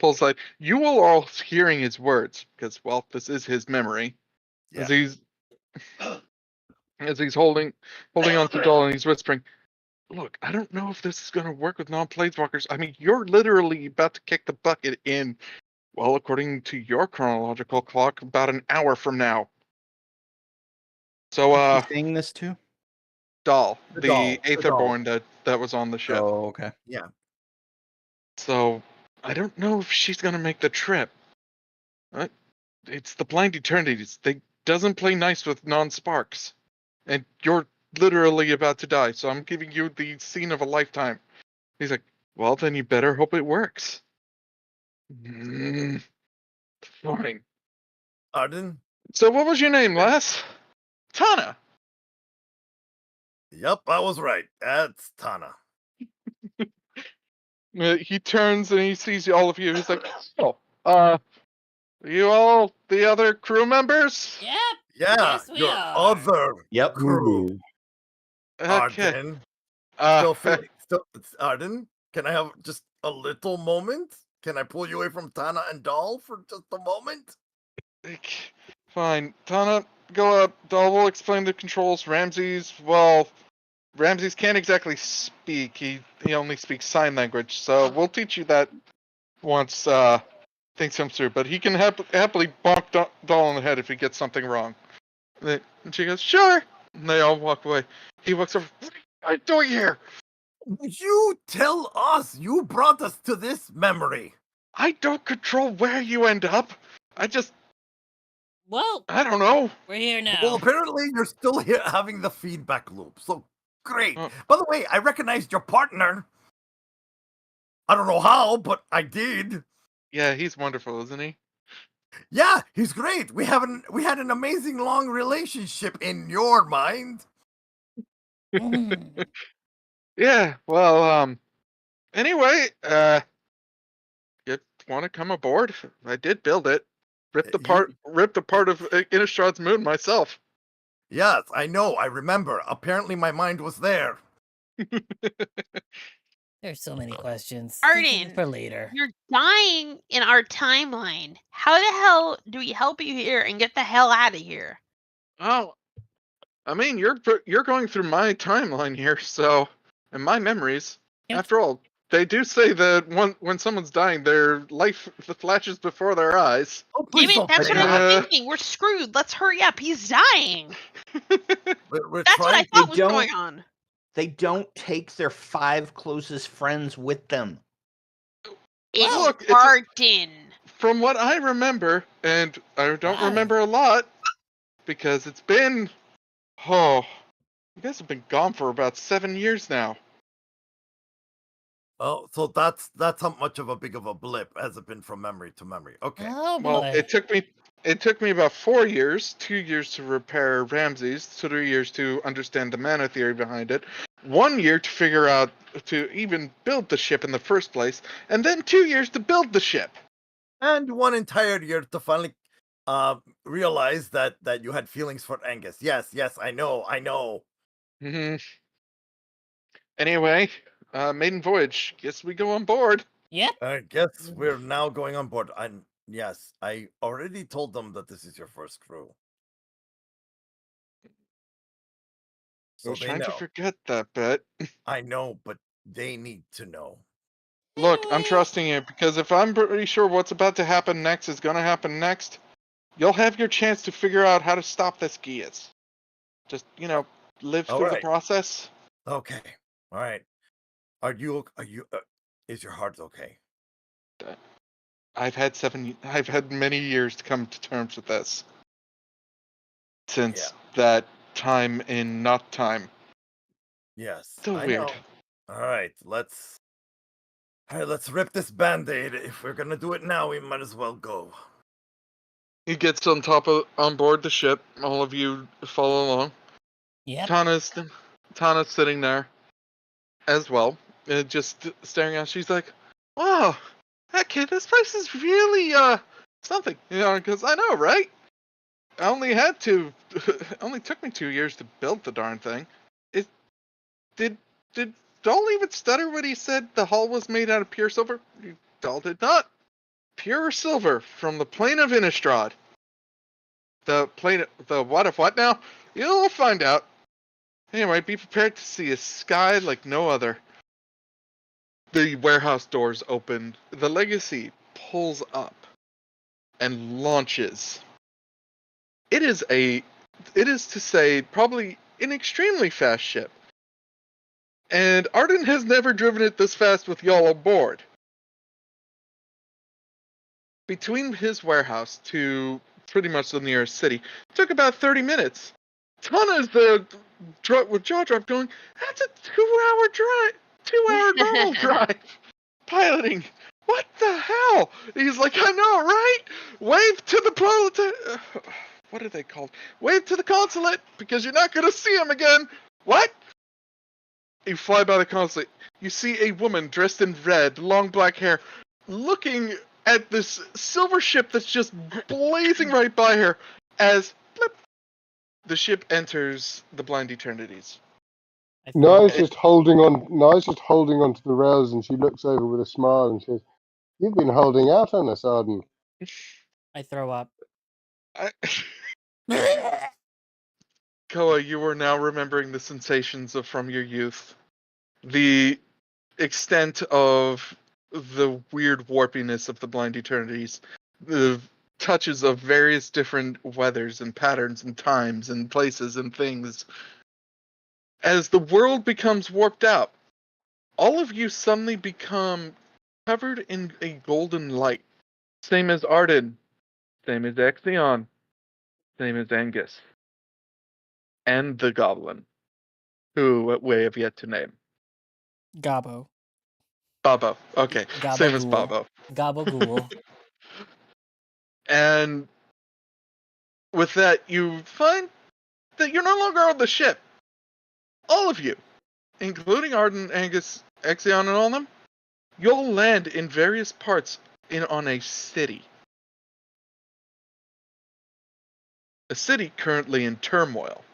S4: Pulls like you will all hearing his words because well, this is his memory
S8: Yeah.
S4: as he's holding on to Doll and he's whispering, "Look, I don't know if this is gonna work with non-planeswalkers. I mean, you're literally about to kick the bucket in. Well, according to your chronological clock, about an hour from now. So,
S7: Who's saying this to?
S4: Doll,
S8: The
S4: the
S8: doll.
S4: Aetherborn that was on the ship.
S7: Oh, okay.
S8: Yeah.
S4: So, I don't know if she's gonna make the trip. It's the Blind Eternities. They doesn't play nice with non-sparks. And you're literally about to die, so I'm giving you the scene of a lifetime. He's like, well, then you better hope it works. Fine.
S8: Arden?
S4: So what was your name, lass? Tana.
S8: Yep, I was right. That's Tana.
S4: He turns and he sees all of you. He's like, oh, you all the other crew members?
S2: Yep.
S8: Yeah,
S2: Yes, we
S8: your
S2: are.
S8: other
S7: Yep.
S8: crew.
S4: Okay.
S8: Arden.
S4: Uh,
S8: Arden, can I have just a little moment? Can I pull you away from Tana and Doll for just a moment?
S4: Fine. Tana, go up. Doll will explain the controls. Ramses can't exactly speak. He only speaks sign language. So we'll teach you that once things come through. But he can happily bonk Doll on the head if he gets something wrong. And she goes, sure. And they all walk away. He walks over. What are you doing here?
S8: You tell us. You brought us to this memory.
S4: I don't control where you end up.
S2: Well,
S4: I don't know.
S2: we're here now.
S8: Well, apparently you're still here having the feedback loop. So great.
S4: Oh.
S8: By the way, I recognized your partner. I don't know how, but I did.
S4: Yeah, he's wonderful, isn't he?
S8: Yeah, he's great. We had an amazing long relationship in your mind.
S4: Yeah, well, anyway, you want to come aboard? I did build it. Ripped apart of Innistrad's moon myself.
S8: Yes, I know. I remember. Apparently, my mind was there.
S2: There's so many questions.
S3: Arden,
S2: For later.
S3: you're dying in our timeline. How the hell do we help you here and get the hell out of here?
S4: Oh, I mean, you're going through my timeline here, so and my memories.
S2: Yep.
S4: After all, they do say that when someone's dying, their life flashes before their eyes.
S8: Oh,
S3: Damn
S8: please
S3: it,
S8: don't
S3: that's
S8: say
S3: what
S8: that.
S3: I'm thinking. We're screwed. Let's hurry up. He's dying.
S8: We're
S3: That's what I
S8: trying.
S3: thought was
S5: don't-
S3: going on.
S5: They don't take their 5 closest friends with them.
S3: It's
S4: look, it's
S3: Arden.
S4: From what I remember, and I don't
S2: Wow.
S4: remember a lot, because it's been, you guys have been gone for about 7 years now.
S8: Oh, so that's how much of a big of a blip has it been from memory to memory? Okay.
S2: Oh boy.
S4: Well, it took me about 4 years, 2 years to repair Ramses, 3 years to understand the mana theory behind it, 1 year to figure out to even build the ship in the first place, and then 2 years to build the ship.
S8: And one entire year to finally realize that you had feelings for Angus. Yes, I know.
S4: Mm-hmm. Anyway, maiden voyage. Guess we go on board.
S2: Yep.
S8: I guess we're now going on board. And yes, I already told them that this is your first crew.
S4: I
S8: So
S4: was
S8: they
S4: trying
S8: know.
S4: to forget that bit.
S8: I know, but they need to know.
S4: Look, I'm
S2: Anyway.
S4: trusting you, because if I'm pretty sure what's about to happen next is going to happen next, you'll have your chance to figure out how to stop this Gias. Just, live
S8: All
S4: through the
S8: right.
S4: process.
S8: Okay. All right. Are you is your heart okay?
S4: I've had many years to come to terms with this. Since that time in not time.
S8: Yes,
S4: So
S8: I
S4: weird.
S8: know. All right, let's rip this band-aid. If we're gonna do it now, we might as well go.
S4: He gets on board the ship. All of you follow along.
S2: Yep.
S4: Tana's sitting there as well, just staring out. She's like, "Wow, that kid, this place is really something." Because I know, right? I only had to. Only took me 2 years to build the darn thing. It did. Dahl even stutter when he said the hull was made out of pure silver? Dahl did not. Pure silver from the plane of Innistrad. The what now? You'll find out. Anyway, be prepared to see a sky like no other. The warehouse doors open. The Legacy pulls up and launches. It is to say, probably an extremely fast ship. And Arden has never driven it this fast with y'all aboard. Between his warehouse to pretty much the nearest city, took about 30 minutes. Tana's with jaw drop going, that's a 2-hour drive, 2-hour normal drive. Piloting. What the hell? He's like, I know, right? Wave to the what are they called? Wave to the consulate, because you're not going to see him again. What? You fly by the consulate. You see a woman dressed in red, long black hair, looking at this silver ship that's just blazing right by her as blip, the ship enters the blind eternities.
S6: Naya's just holding on. Naya's just holding onto the rails, and she looks over with a smile and says, "You've been holding out on us, Arden."
S2: I throw up.
S4: Koa, you are now remembering the sensations from your youth. The extent of the weird warpiness of the blind eternities. The touches of various different weathers and patterns and times and places and things. As the world becomes warped out, all of you suddenly become covered in a golden light. Same as Arden, same as Exion, same as Angus. And the Goblin, who we have yet to name.
S2: Gabo.
S4: Babo. Okay, same as Babo.
S2: Gabagool.
S4: And with that, you find that you're no longer on the ship. All of you, including Arden, Angus, Exion, and all of them, you'll land in various parts on a city. A city currently in turmoil.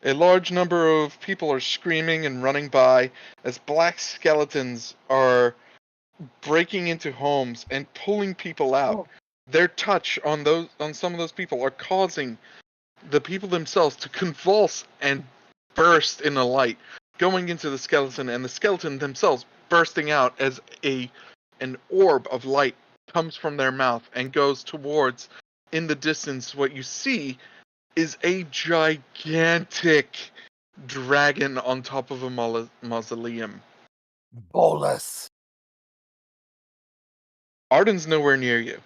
S4: A large number of people are screaming and running by as black skeletons are breaking into homes and pulling people out. Oh. Their touch on some of those people are causing the people themselves to convulse and burst in the light, going into the skeleton, and the skeleton themselves bursting out as an orb of light comes from their mouth and goes towards, in the distance, what you see is a gigantic dragon on top of a mausoleum.
S8: Bolus.
S4: Arden's nowhere near you.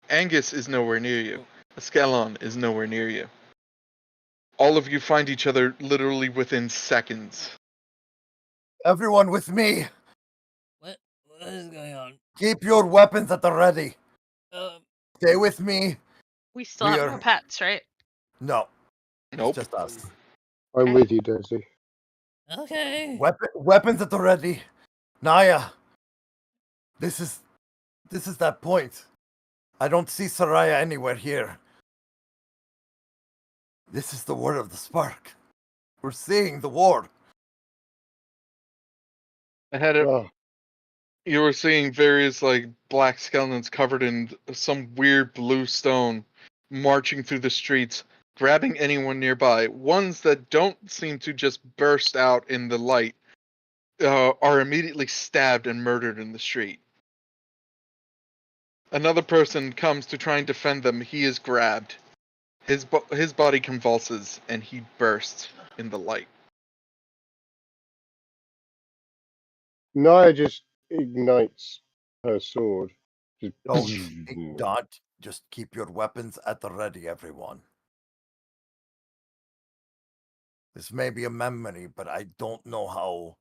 S4: Angus is nowhere near you. Ascalon is nowhere near you. All of you find each other literally within seconds.
S8: Everyone with me.
S2: What is going on?
S8: Keep your weapons at the ready. Stay with me.
S3: We still have our pets, right?
S8: No.
S4: Nope.
S8: It's just us.
S6: I'm with you, Desi.
S2: Okay.
S8: Weapons at the ready. Naya. This is that point. I don't see Saraya anywhere here. This is the word of the spark. We're seeing the war.
S4: You were seeing various black skeletons covered in some weird blue stone marching through the streets, grabbing anyone nearby. Ones that don't seem to just burst out in the light are immediately stabbed and murdered in the street. Another person comes to try and defend them. He is grabbed. His body convulses and he bursts in the light.
S6: Naya just ignites her sword
S8: Don't. Just keep your weapons at the ready, everyone. This may be a memory, but I don't know how.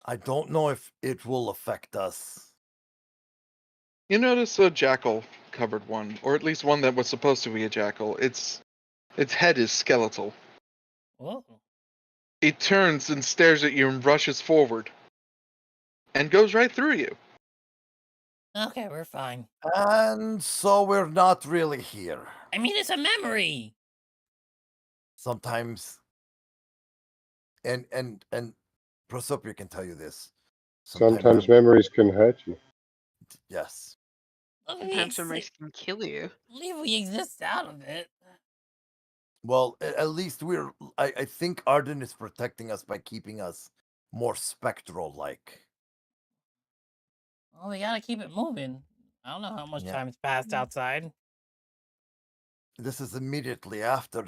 S8: I don't know if it will affect us.
S4: You notice a jackal covered one, or at least one that was supposed to be a jackal. Its head is skeletal.
S2: Whoa.
S4: It turns and stares at you and rushes forward. And goes right through you.
S2: Okay, we're fine.
S8: And so we're not really here.
S2: I mean, it's a memory.
S8: Sometimes, and Prosopia can tell you this.
S6: Sometimes memories can hurt you.
S8: Yes.
S3: Sometimes memories can kill you.
S2: Leave we exist out of it.
S8: Well, at least I think Arden is protecting us by keeping us more spectral-like.
S2: Well, we gotta keep it moving. I don't know how much
S8: Yeah.
S2: time's passed outside.
S8: This is immediately after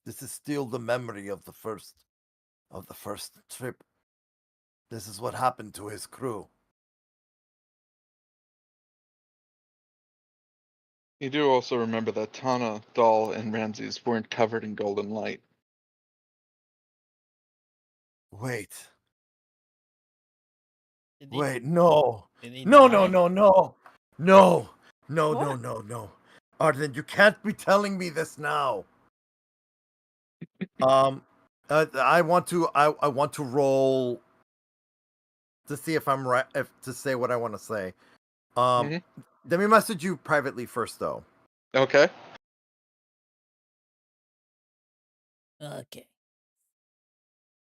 S8: this is still the memory of the first trip. This is what happened to his crew.
S4: You do also remember that Tana, Dahl, and Ramses weren't covered in golden light.
S8: Wait.
S2: Did they,
S8: Wait, no.
S2: did they
S8: No,
S2: die?
S8: no, no, no. No. No, no, no, no. Arden, you can't be telling me this now. I want to roll to see if I'm right, to say what I want to say.
S4: Mhm.
S8: Let me message you privately first, though.
S4: Okay.
S2: Okay.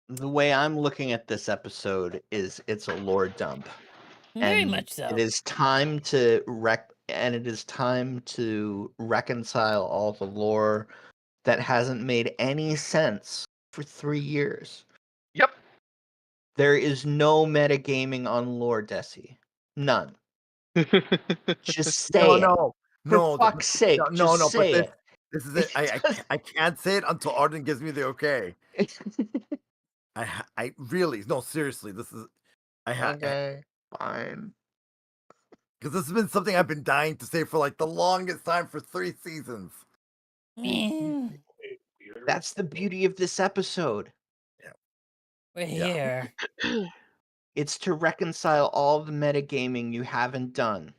S5: The way I'm looking at this episode is it's a lore dump.
S2: Very
S5: And
S2: much so.
S5: It is time to reconcile all the lore that hasn't made any sense for 3 years.
S4: Yep.
S5: There is no metagaming on lore, Desi. None. Just say it.
S8: No.
S5: For
S8: No,
S5: fuck's sake,
S8: no,
S5: just
S8: but
S5: say it.
S8: this is it. I can't say it until Arden gives me the okay. I really, no, seriously, this is
S5: Okay, fine.
S8: because this has been something I've been dying to say for like the longest time, for 3 seasons.
S2: Man,
S5: That's the beauty of this episode.
S2: we're
S8: Yeah.
S2: here.
S5: It's to reconcile all the metagaming you haven't done.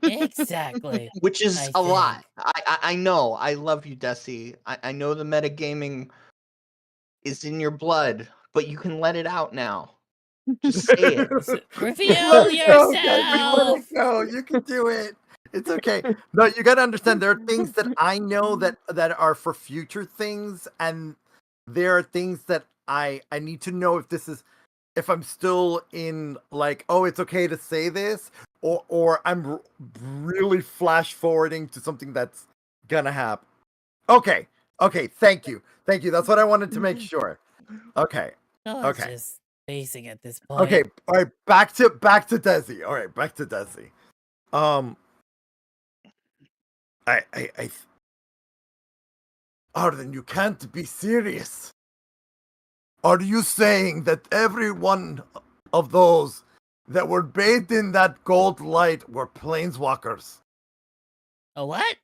S2: Exactly.
S5: Which is
S2: I
S5: a lot.
S2: think.
S5: I know. I love you, Desi. I know the metagaming is in your blood, but you can let it out now. Just say it.
S2: Reveal yourself.
S8: No, you can do it. It's okay. No, you got to understand. There are things that I know that are for future things, and there are things that I need to know if I'm still in, like, oh, it's okay to say this, or I'm really flash forwarding to something that's gonna happen. Okay. Thank you. That's what I wanted to make sure. Okay.
S2: No, it's
S8: Okay.
S2: just basic at this point.
S8: Okay, all right, back to Desi. All right, back to Desi. Arden, you can't be serious. Are you saying that every one of those that were bathed in that gold light were planeswalkers?
S2: A what?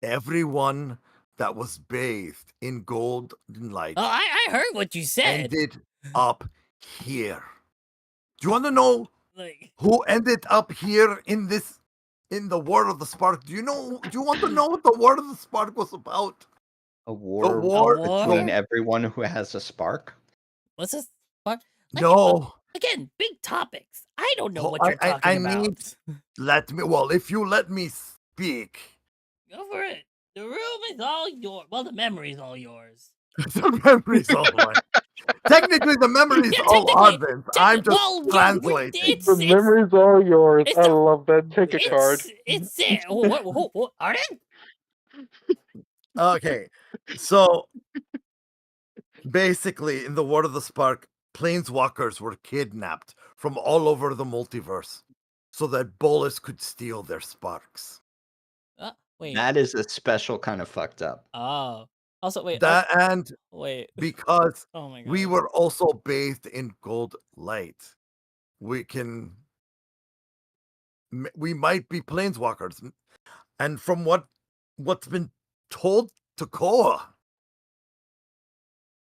S8: Everyone that was bathed in golden light
S2: Oh, I heard what you said.
S8: ended up here. Do you want to know
S2: Like,
S8: who ended up here in the War of the Spark? Do you want to know what the War of the Spark was about?
S7: A war,
S8: war
S7: between
S2: war?
S7: everyone who has a spark.
S2: What's this? What?
S8: No.
S2: Again, big topics. I don't know
S8: Oh,
S2: what you're talking
S8: I
S2: about.
S8: need if you let me speak.
S2: Go for it. The room is all yours. Well, the memory's all yours.
S8: The memory's all mine. Technically, the memory's
S2: Yeah,
S8: all
S2: technically-
S8: Arden's. I'm just
S2: well, yeah,
S8: translating.
S6: The memory's all yours.
S2: it's
S6: I
S2: the-
S6: love that. Take a card.
S2: It's it. What? Arden?
S8: Okay, so basically, in the War of the Spark, planeswalkers were kidnapped from all over the multiverse so that Bolus could steal their sparks.
S2: Wait.
S5: That is a special kind of fucked up.
S2: Oh. Also, wait.
S8: And
S2: wait.
S8: because
S2: Oh my god.
S8: we were also bathed in gold light, we can. We might be planeswalkers, and from what's been told to Koa,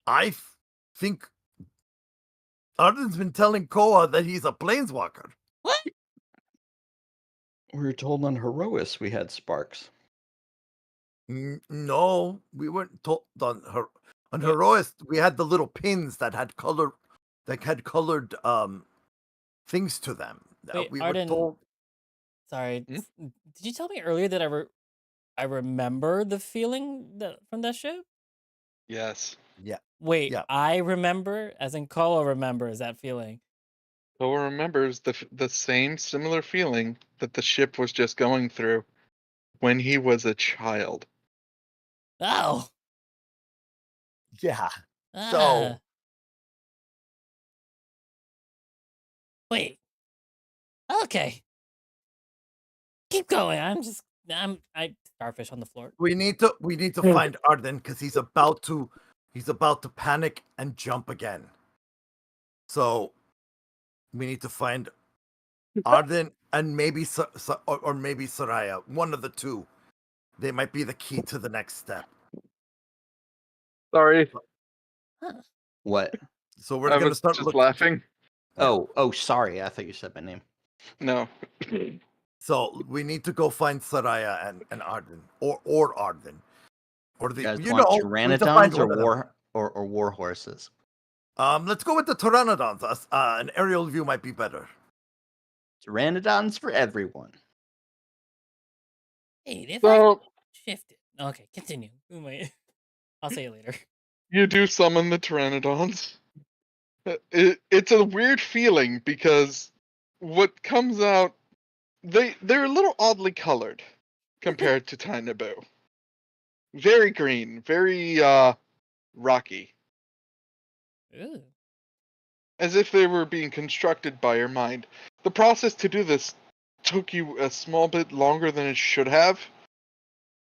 S8: I think Arden's been telling Koa that he's a planeswalker.
S2: What?
S7: We were told on Herois we had sparks.
S8: No, we weren't told on
S2: Wait.
S8: Heroist. We had the little pins that had colored things to them.
S2: Wait,
S8: We
S2: Arden.
S8: were told.
S2: Sorry,
S4: Hmm?
S2: did you tell me earlier that I remember the feeling from that ship?
S4: Yes.
S8: Yeah.
S2: Wait,
S8: Yeah.
S2: I remember, as in Koa remembers that feeling.
S4: Koa remembers the same similar feeling that the ship was just going through when he was a child.
S2: Oh.
S8: Yeah.
S2: Ah.
S8: So
S2: Wait. Okay. Keep going. I starfish on the floor.
S8: we need to find Arden because he's about to panic and jump again. So we need to find Arden and maybe or maybe Soraya, one of the two. They might be the key to the next step.
S4: Sorry,
S7: What?
S8: So we're
S4: I
S8: gonna
S4: was
S8: start
S4: just
S8: looking.
S4: laughing.
S8: Yeah.
S7: Oh, sorry. I thought you said my name.
S4: No.
S8: So we need to go find Soraya and Arden, or Arden, or
S7: You
S8: the
S7: guys
S8: you
S7: want
S8: know we need to find
S7: pteranodons or
S8: one of them.
S7: war horses?
S8: Let's go with the pteranodons. An aerial view might be better.
S7: Pteranodons for everyone.
S2: Hey, if I
S4: So
S2: shifted. Okay, continue. Wait. I'll say it later.
S4: you do summon the pteranodons. It's a weird feeling because what comes out, they're a little oddly colored compared to Tainabu. Very green, very rocky,
S2: Ooh.
S4: as if they were being constructed by your mind. The process to do this took you a small bit longer than it should have.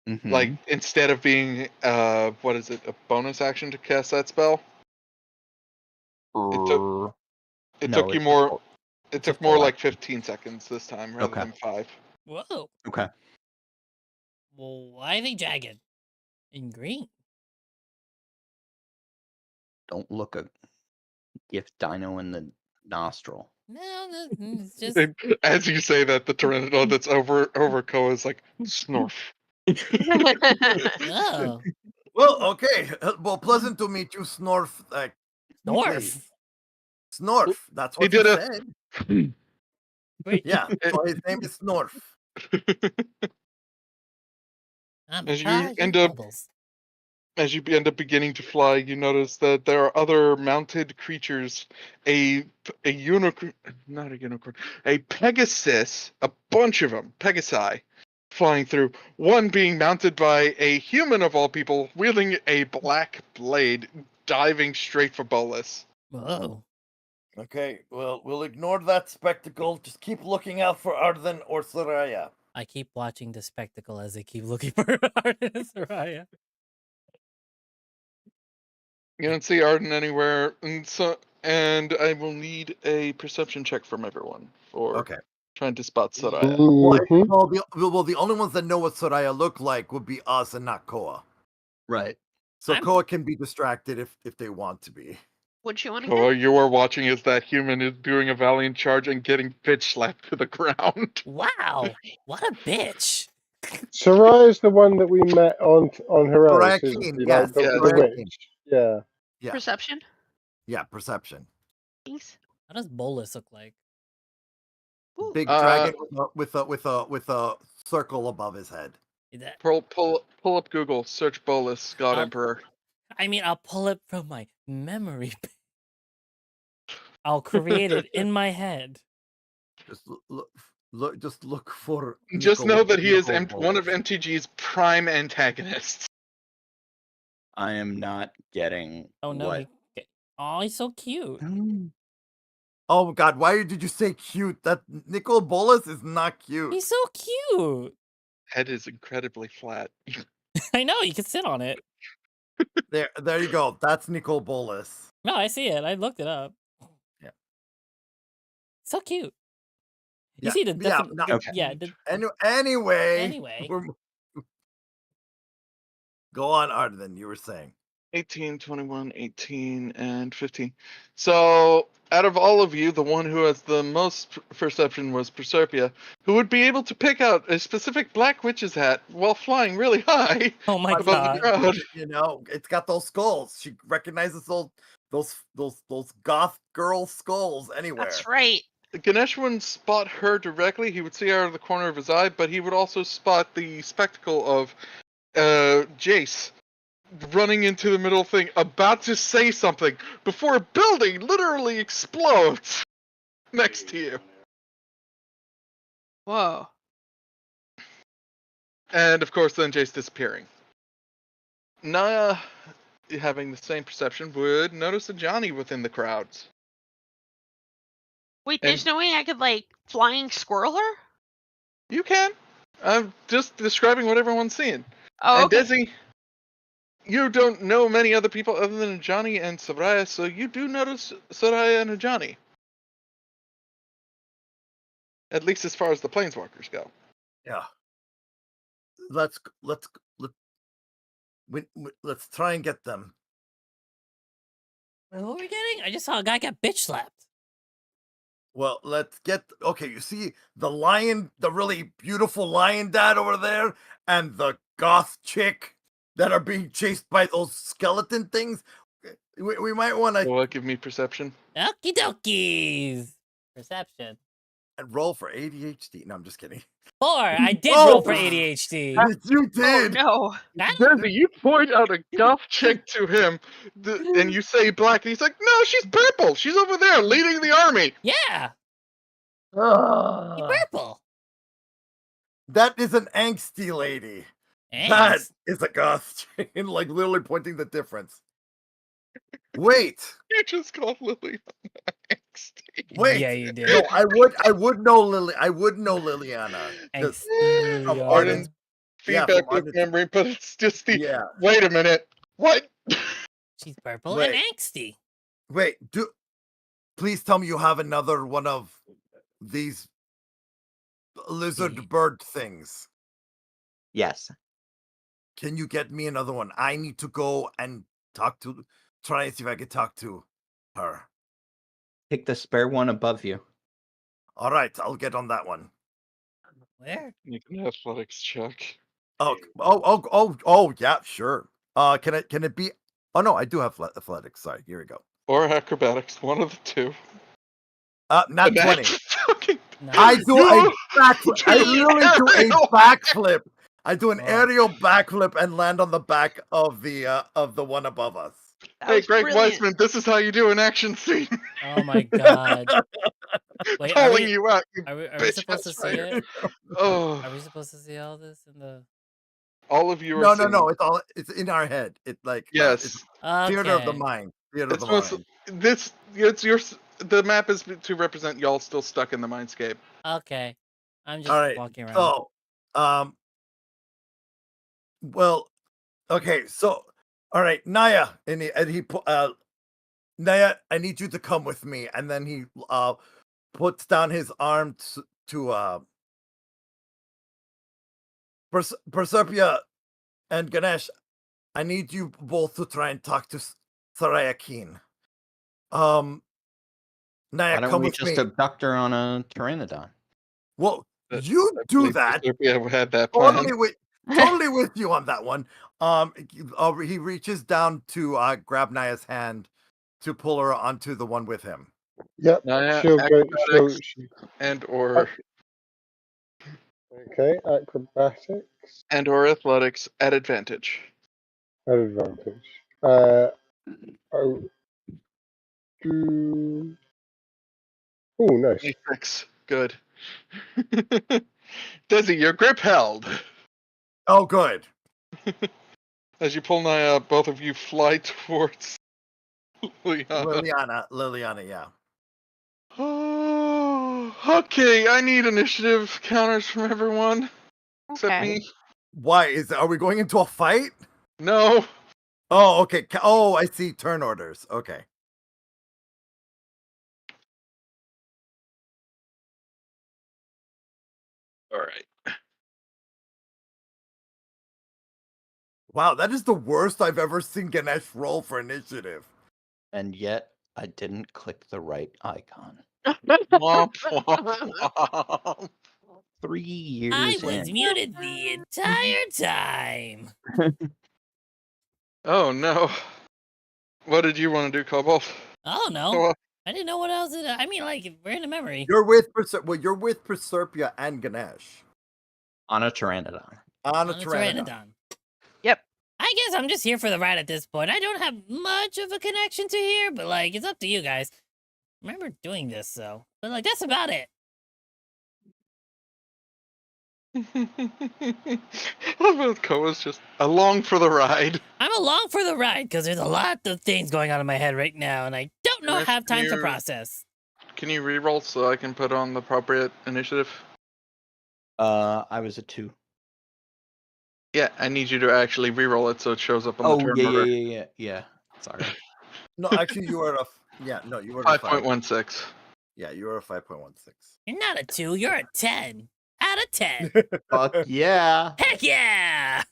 S7: Mhm.
S4: Like, instead of being what is it, a bonus action to cast that spell? It took it
S7: No,
S4: took you
S7: it's a
S4: more.
S7: full-
S4: It
S7: it's a
S4: took more
S7: full
S4: like
S7: action.
S4: 15 seconds this time rather
S7: Okay.
S4: than 5.
S2: Whoa.
S7: Okay.
S2: Well, why are they jagged and green?
S7: Don't look a gift dino in the nostril.
S2: No, it's just.
S4: As you say that, the pteranodon that's over Koa is like, Snorf.
S2: Oh,
S8: Well, okay. Well, pleasant to meet you, Snorf.
S2: dwarf.
S8: Snorf. That's
S4: He
S8: what he
S4: did a-
S8: said.
S2: Wait,
S8: Yeah. So his name is Snorf.
S2: I'm
S4: As you
S2: charged
S4: end
S2: with
S4: up
S2: bubbles.
S4: As you end up beginning to fly, you notice that there are other mounted creatures. A unicorn, not a unicorn, a pegasus, a bunch of them, pegasi, flying through. One being mounted by a human of all people, wielding a black blade, diving straight for Bolus.
S2: Whoa.
S8: Okay. Well, we'll ignore that spectacle. Just keep looking out for Arden or Soraya.
S2: I keep watching the spectacle as they keep looking for Artemis Soraya.
S4: You don't see Arden anywhere, and I will need a perception check from everyone for
S8: Okay.
S4: trying to spot Soraya.
S6: Mhm.
S8: Well, the only ones that know what Soraya looked like would be us and not Koa.
S7: Right.
S8: So Koa can be distracted if they want to be.
S3: Would you want to
S4: Koa,
S3: get?
S4: you are watching as that human is doing a valiant charge and getting bitch slapped to the ground.
S2: Wow, what a bitch.
S6: Soraya is the one that we met on Heroes,
S8: Soraya
S6: isn't
S8: Keen,
S6: she?
S8: yes,
S6: Like the
S8: Soraya Keen.
S6: witch. Yeah.
S8: Yeah.
S3: Perception?
S8: Yeah, perception.
S3: Thanks.
S2: How does Bolus look like?
S3: Ooh.
S8: Big dragon with a circle above his head.
S2: Is that?
S4: Pull up Google, search Bolus, God
S2: Oh.
S4: Emperor.
S2: I mean, I'll pull it from my memory. I'll create it in my head.
S8: Just look for.
S4: Just know that he is
S8: Nicol
S4: one of
S8: Bolus.
S4: MTG's prime antagonists.
S7: I am not getting
S2: Oh no,
S7: what.
S2: oh, he's so cute.
S8: Oh God, why did you say cute? That Nicol Bolus is not cute.
S2: He's so cute.
S4: Head is incredibly flat.
S2: I know, you can sit on it.
S8: There you go. That's Nicol Bolus.
S2: No, I see it. I looked it up.
S8: Yeah.
S2: So cute. You
S1: Yeah,
S2: see the
S1: yeah,
S2: definite.
S1: no,
S7: Okay.
S2: Yeah.
S1: Anyway,
S2: Anyway.
S8: Go on, Arden. You were saying.
S4: 18, 21, 18, and 15. So, out of all of you, the one who has the most perception was Proserpia, who would be able to pick out a specific black witch's hat while flying really high
S2: Oh my
S4: above the
S2: god.
S4: crowd.
S8: You know, it's got those skulls. She recognizes those goth girl skulls anywhere.
S3: That's right.
S4: Ganesh wouldn't spot her directly, he would see her out of the corner of his eye, but he would also spot the spectacle of Jace running into the middle thing, about to say something, before a building literally explodes next to you.
S3: Whoa.
S4: And of course, then Jace disappearing. Naya, having the same perception, would notice a Johnny within the crowds.
S3: Wait,
S4: And-
S3: there's no way I could like flying squirrel her?
S4: You can. I'm just describing what everyone's seeing.
S3: Oh,
S4: And
S3: okay.
S4: Desi, you don't know many other people other than Johnny and Soraya, so you do notice Soraya and Johnny. At least as far as the planeswalkers go.
S8: Yeah. Let's try and get them.
S2: Wait, what are we getting? I just saw a guy get bitch slapped.
S8: Well, let's get. Okay, you see the lion, the really beautiful lion dad over there, and the goth chick that are being chased by those skeleton things. We might want to
S4: Will give me perception?
S2: Okie dokies. Perception.
S8: roll for ADHD. No, I'm just kidding.
S2: 4. I did
S8: Oh!
S2: roll for ADHD.
S8: You
S3: Oh
S8: did.
S3: no.
S4: Desi, you point out a goth chick to him, and you say black, and he's like, no, she's purple. She's over there leading the army.
S2: Yeah. You
S8: Ah.
S2: purple.
S8: That is an angsty lady. That
S2: Angst.
S8: is a goth chick. Like literally pointing the difference. Wait.
S4: You just called Lily angsty.
S8: Wait.
S2: Yeah, you did.
S8: No, I would know Lily. I would know Liliana. 'Cause
S2: Angsty.
S8: of
S2: Liliana.
S8: Arden's- Yeah,
S4: Feedback
S8: from
S4: with
S8: Arden's-
S4: memory, but it's just the.
S8: Yeah.
S4: Wait a minute. What?
S2: She's purple
S8: Wait.
S2: and angsty.
S8: Wait, please tell me you have another one of these lizard bird things.
S5: Yes.
S8: Can you get me another one? I need to go and try and see if I can talk to her.
S5: Pick the spare one above you.
S8: All right, I'll get on that one.
S2: Where?
S4: You can athletics check.
S8: Oh, yeah, sure. Can it be? Oh no, I do have athletics. Sorry, here we go.
S4: Or acrobatics, one of the two.
S8: Not
S4: And
S8: 20.
S4: that's fucking.
S2: No.
S8: I do
S4: You
S8: a backflip. I literally do a
S4: aerial.
S8: backflip. I do an
S2: Wow.
S8: aerial backflip and land on the back of the one above us.
S3: That
S4: Hey,
S3: was
S4: Greg
S3: brilliant.
S4: Weissman, this is how you do an action scene.
S2: Oh my god. Wait, are
S4: Calling
S2: we,
S4: you out, you
S2: are we
S4: bitch
S2: supposed to
S4: ass
S2: see
S4: writer.
S2: it?
S4: Oh,
S2: Are we supposed to see all this in the?
S4: all of you are
S8: No.
S4: seeing-
S8: It's in our head. It's like
S4: Yes.
S8: it's
S2: Okay.
S8: theater of the mind. Theater of
S4: It's
S8: the
S4: mostly,
S8: mind.
S4: the map is to represent y'all still stuck in the mindscape.
S2: Okay. I'm just
S8: All right.
S2: walking around.
S8: So, well, okay. So, all right, Naya, Naya, I need you to come with me, and then he puts down his arm to Persephia and Ganesh. I need you both to try and talk to Saraya Keen. Naya,
S7: Why don't
S8: come
S7: we
S8: with
S7: just
S8: me.
S7: abduct her on a Pteranodon?
S8: Well,
S4: But
S8: you
S4: I
S8: do
S4: believe
S8: that.
S4: Persephone had that plan.
S8: Totally with you on that one. He reaches down to grab Naya's hand to pull her onto the one with him.
S6: Yep.
S4: Naya,
S6: She'll go.
S4: acrobatics.
S6: She,
S4: and or
S6: okay. Acrobatics
S4: and/or athletics at advantage.
S6: at advantage. Oh. Oh, nice.
S4: 26. Good. Desi, your grip held.
S8: Oh, good.
S4: As you pull Naya up, both of you fly towards Liana.
S8: Liliana, yeah.
S4: Oh, okay, I need initiative counters from everyone. Except
S3: Okay.
S4: me.
S8: Why are we going into a fight?
S4: No.
S8: Oh, okay. Oh, I see. Turn orders. Okay.
S4: All right.
S8: Wow, that is the worst I've ever seen Ganesh roll for initiative.
S7: And yet, I didn't click the right icon.
S4: Womp, womp, womp.
S7: 3 years
S2: I was
S7: in.
S2: muted the entire time.
S4: Oh no. What did you want to do, Cobalt?
S2: Oh no,
S4: Well,
S2: I didn't know what else. I mean, like random memory.
S8: You're with you're with Perserpia and Ganesh
S7: On a Pteranodon.
S8: on a
S2: On a
S8: Pteranodon.
S2: Pteranodon.
S3: Yep.
S2: I guess I'm just here for the ride at this point. I don't have much of a connection to here, but like it's up to you guys. I remember doing this though, but like that's about it.
S4: Koa's just along for the ride.
S2: I'm along for the ride because there's a lot of things going on in my head right now, and I don't know
S4: Ganesh,
S2: have time to
S4: you're-
S2: process.
S4: Can you reroll so I can put on the appropriate initiative?
S7: I was a 2.
S4: Yeah, I need you to actually reroll it so it shows up on the
S7: Oh,
S4: turn
S7: yeah,
S4: order.
S7: yeah. Sorry.
S8: No, actually, you were you were a
S4: 5.16.
S8: Yeah, you were a 5.16.
S2: You're not a 2, you're a 10 out of 10.
S7: Fuck yeah.
S2: Heck yeah!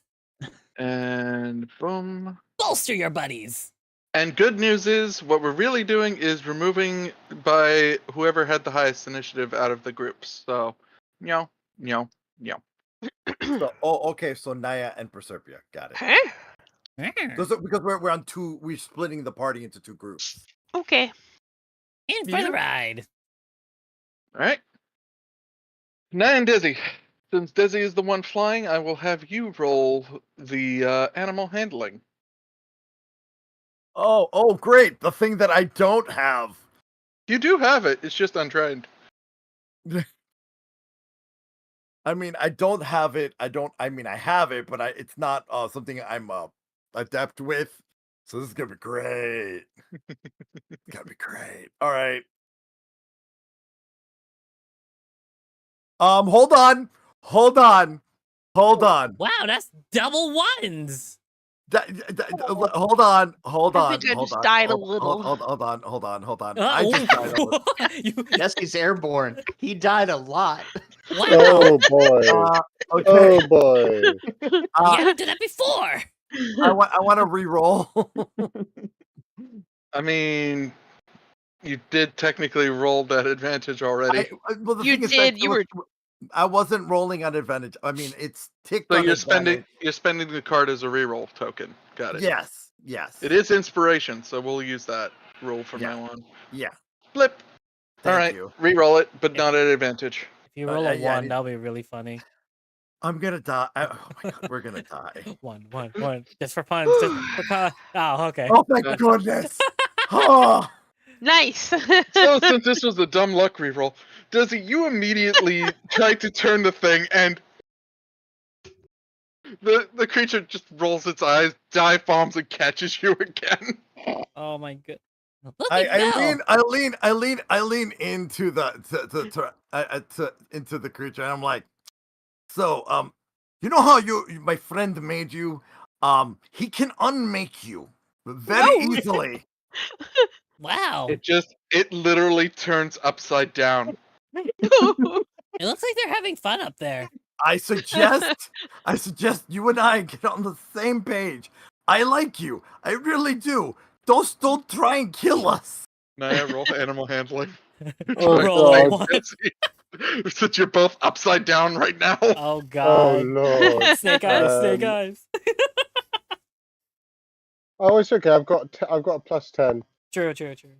S4: And boom.
S2: Bolster your buddies.
S4: And good news is, what we're really doing is removing by whoever had the highest initiative out of the groups. So, no.
S8: So, okay. So Naya and Perserpia, got it.
S3: Huh?
S8: Because we're on two, we're splitting the party into 2 groups.
S3: Okay.
S2: In for the ride.
S4: All right. Naya and Dizzy. Since Dizzy is the one flying, I will have you roll the animal handling.
S8: Oh, great! The thing that I don't have.
S4: You do have it. It's just untrained.
S8: I mean, I don't have it. I mean, I have it, but it's not something I'm adept with. So this is gonna be great. It's gonna be great. All right. Hold on.
S2: Wow, that's double ones.
S8: Hold on.
S3: I think I just died a little.
S8: Hold on. I just died a little.
S7: Jesse's airborne. He died a lot.
S2: Wow.
S6: Oh boy.
S8: Okay.
S6: Oh boy.
S2: You haven't done that before.
S8: I want to re-roll.
S4: I mean, you did technically roll that advantage already.
S8: Well, the
S3: You
S8: thing is
S3: did,
S8: that
S3: you were-
S8: I wasn't rolling on advantage. I mean, it's ticked
S4: So
S8: on
S4: you're
S8: advantage.
S4: spending the card as a reroll token. Got it.
S8: Yes.
S4: It is inspiration, so we'll use that roll from
S8: Yeah.
S4: now on.
S8: Yeah.
S4: Flip.
S8: Thank
S4: All right.
S8: you.
S4: Reroll it, but not at advantage.
S2: If you roll a
S8: yeah, I
S2: 1,
S8: need-
S2: that'll be really funny.
S8: I'm gonna die. Oh my god, we're gonna die.
S2: One. Just for puns. Just for fun. Oh, okay.
S8: Oh my goodness. Oh.
S3: Nice.
S4: So since this was a dumb luck reroll, Dizzy, you immediately tried to turn the thing, and the creature just rolls its eyes, dive bombs, and catches you again.
S2: Oh my god. Look
S8: I
S2: at
S8: lean into into the creature, and I'm like, so you know how my friend made you? He can unmake you very
S3: No.
S8: easily.
S2: Wow.
S4: It literally turns upside down.
S2: It looks like they're having fun up there.
S8: I suggest you and I get on the same page. I like you. I really do. Don't try and kill us.
S4: Naya, roll animal handling.
S6: Oh,
S2: Roll a
S6: God.
S2: 1.
S4: Since you're both upside down right now.
S2: Oh
S6: Oh
S2: god.
S6: lord.
S2: Snake eyes, snake
S6: Um,
S2: eyes.
S6: Oh, it's okay. I've got a plus 10.
S2: True.
S4: Okay.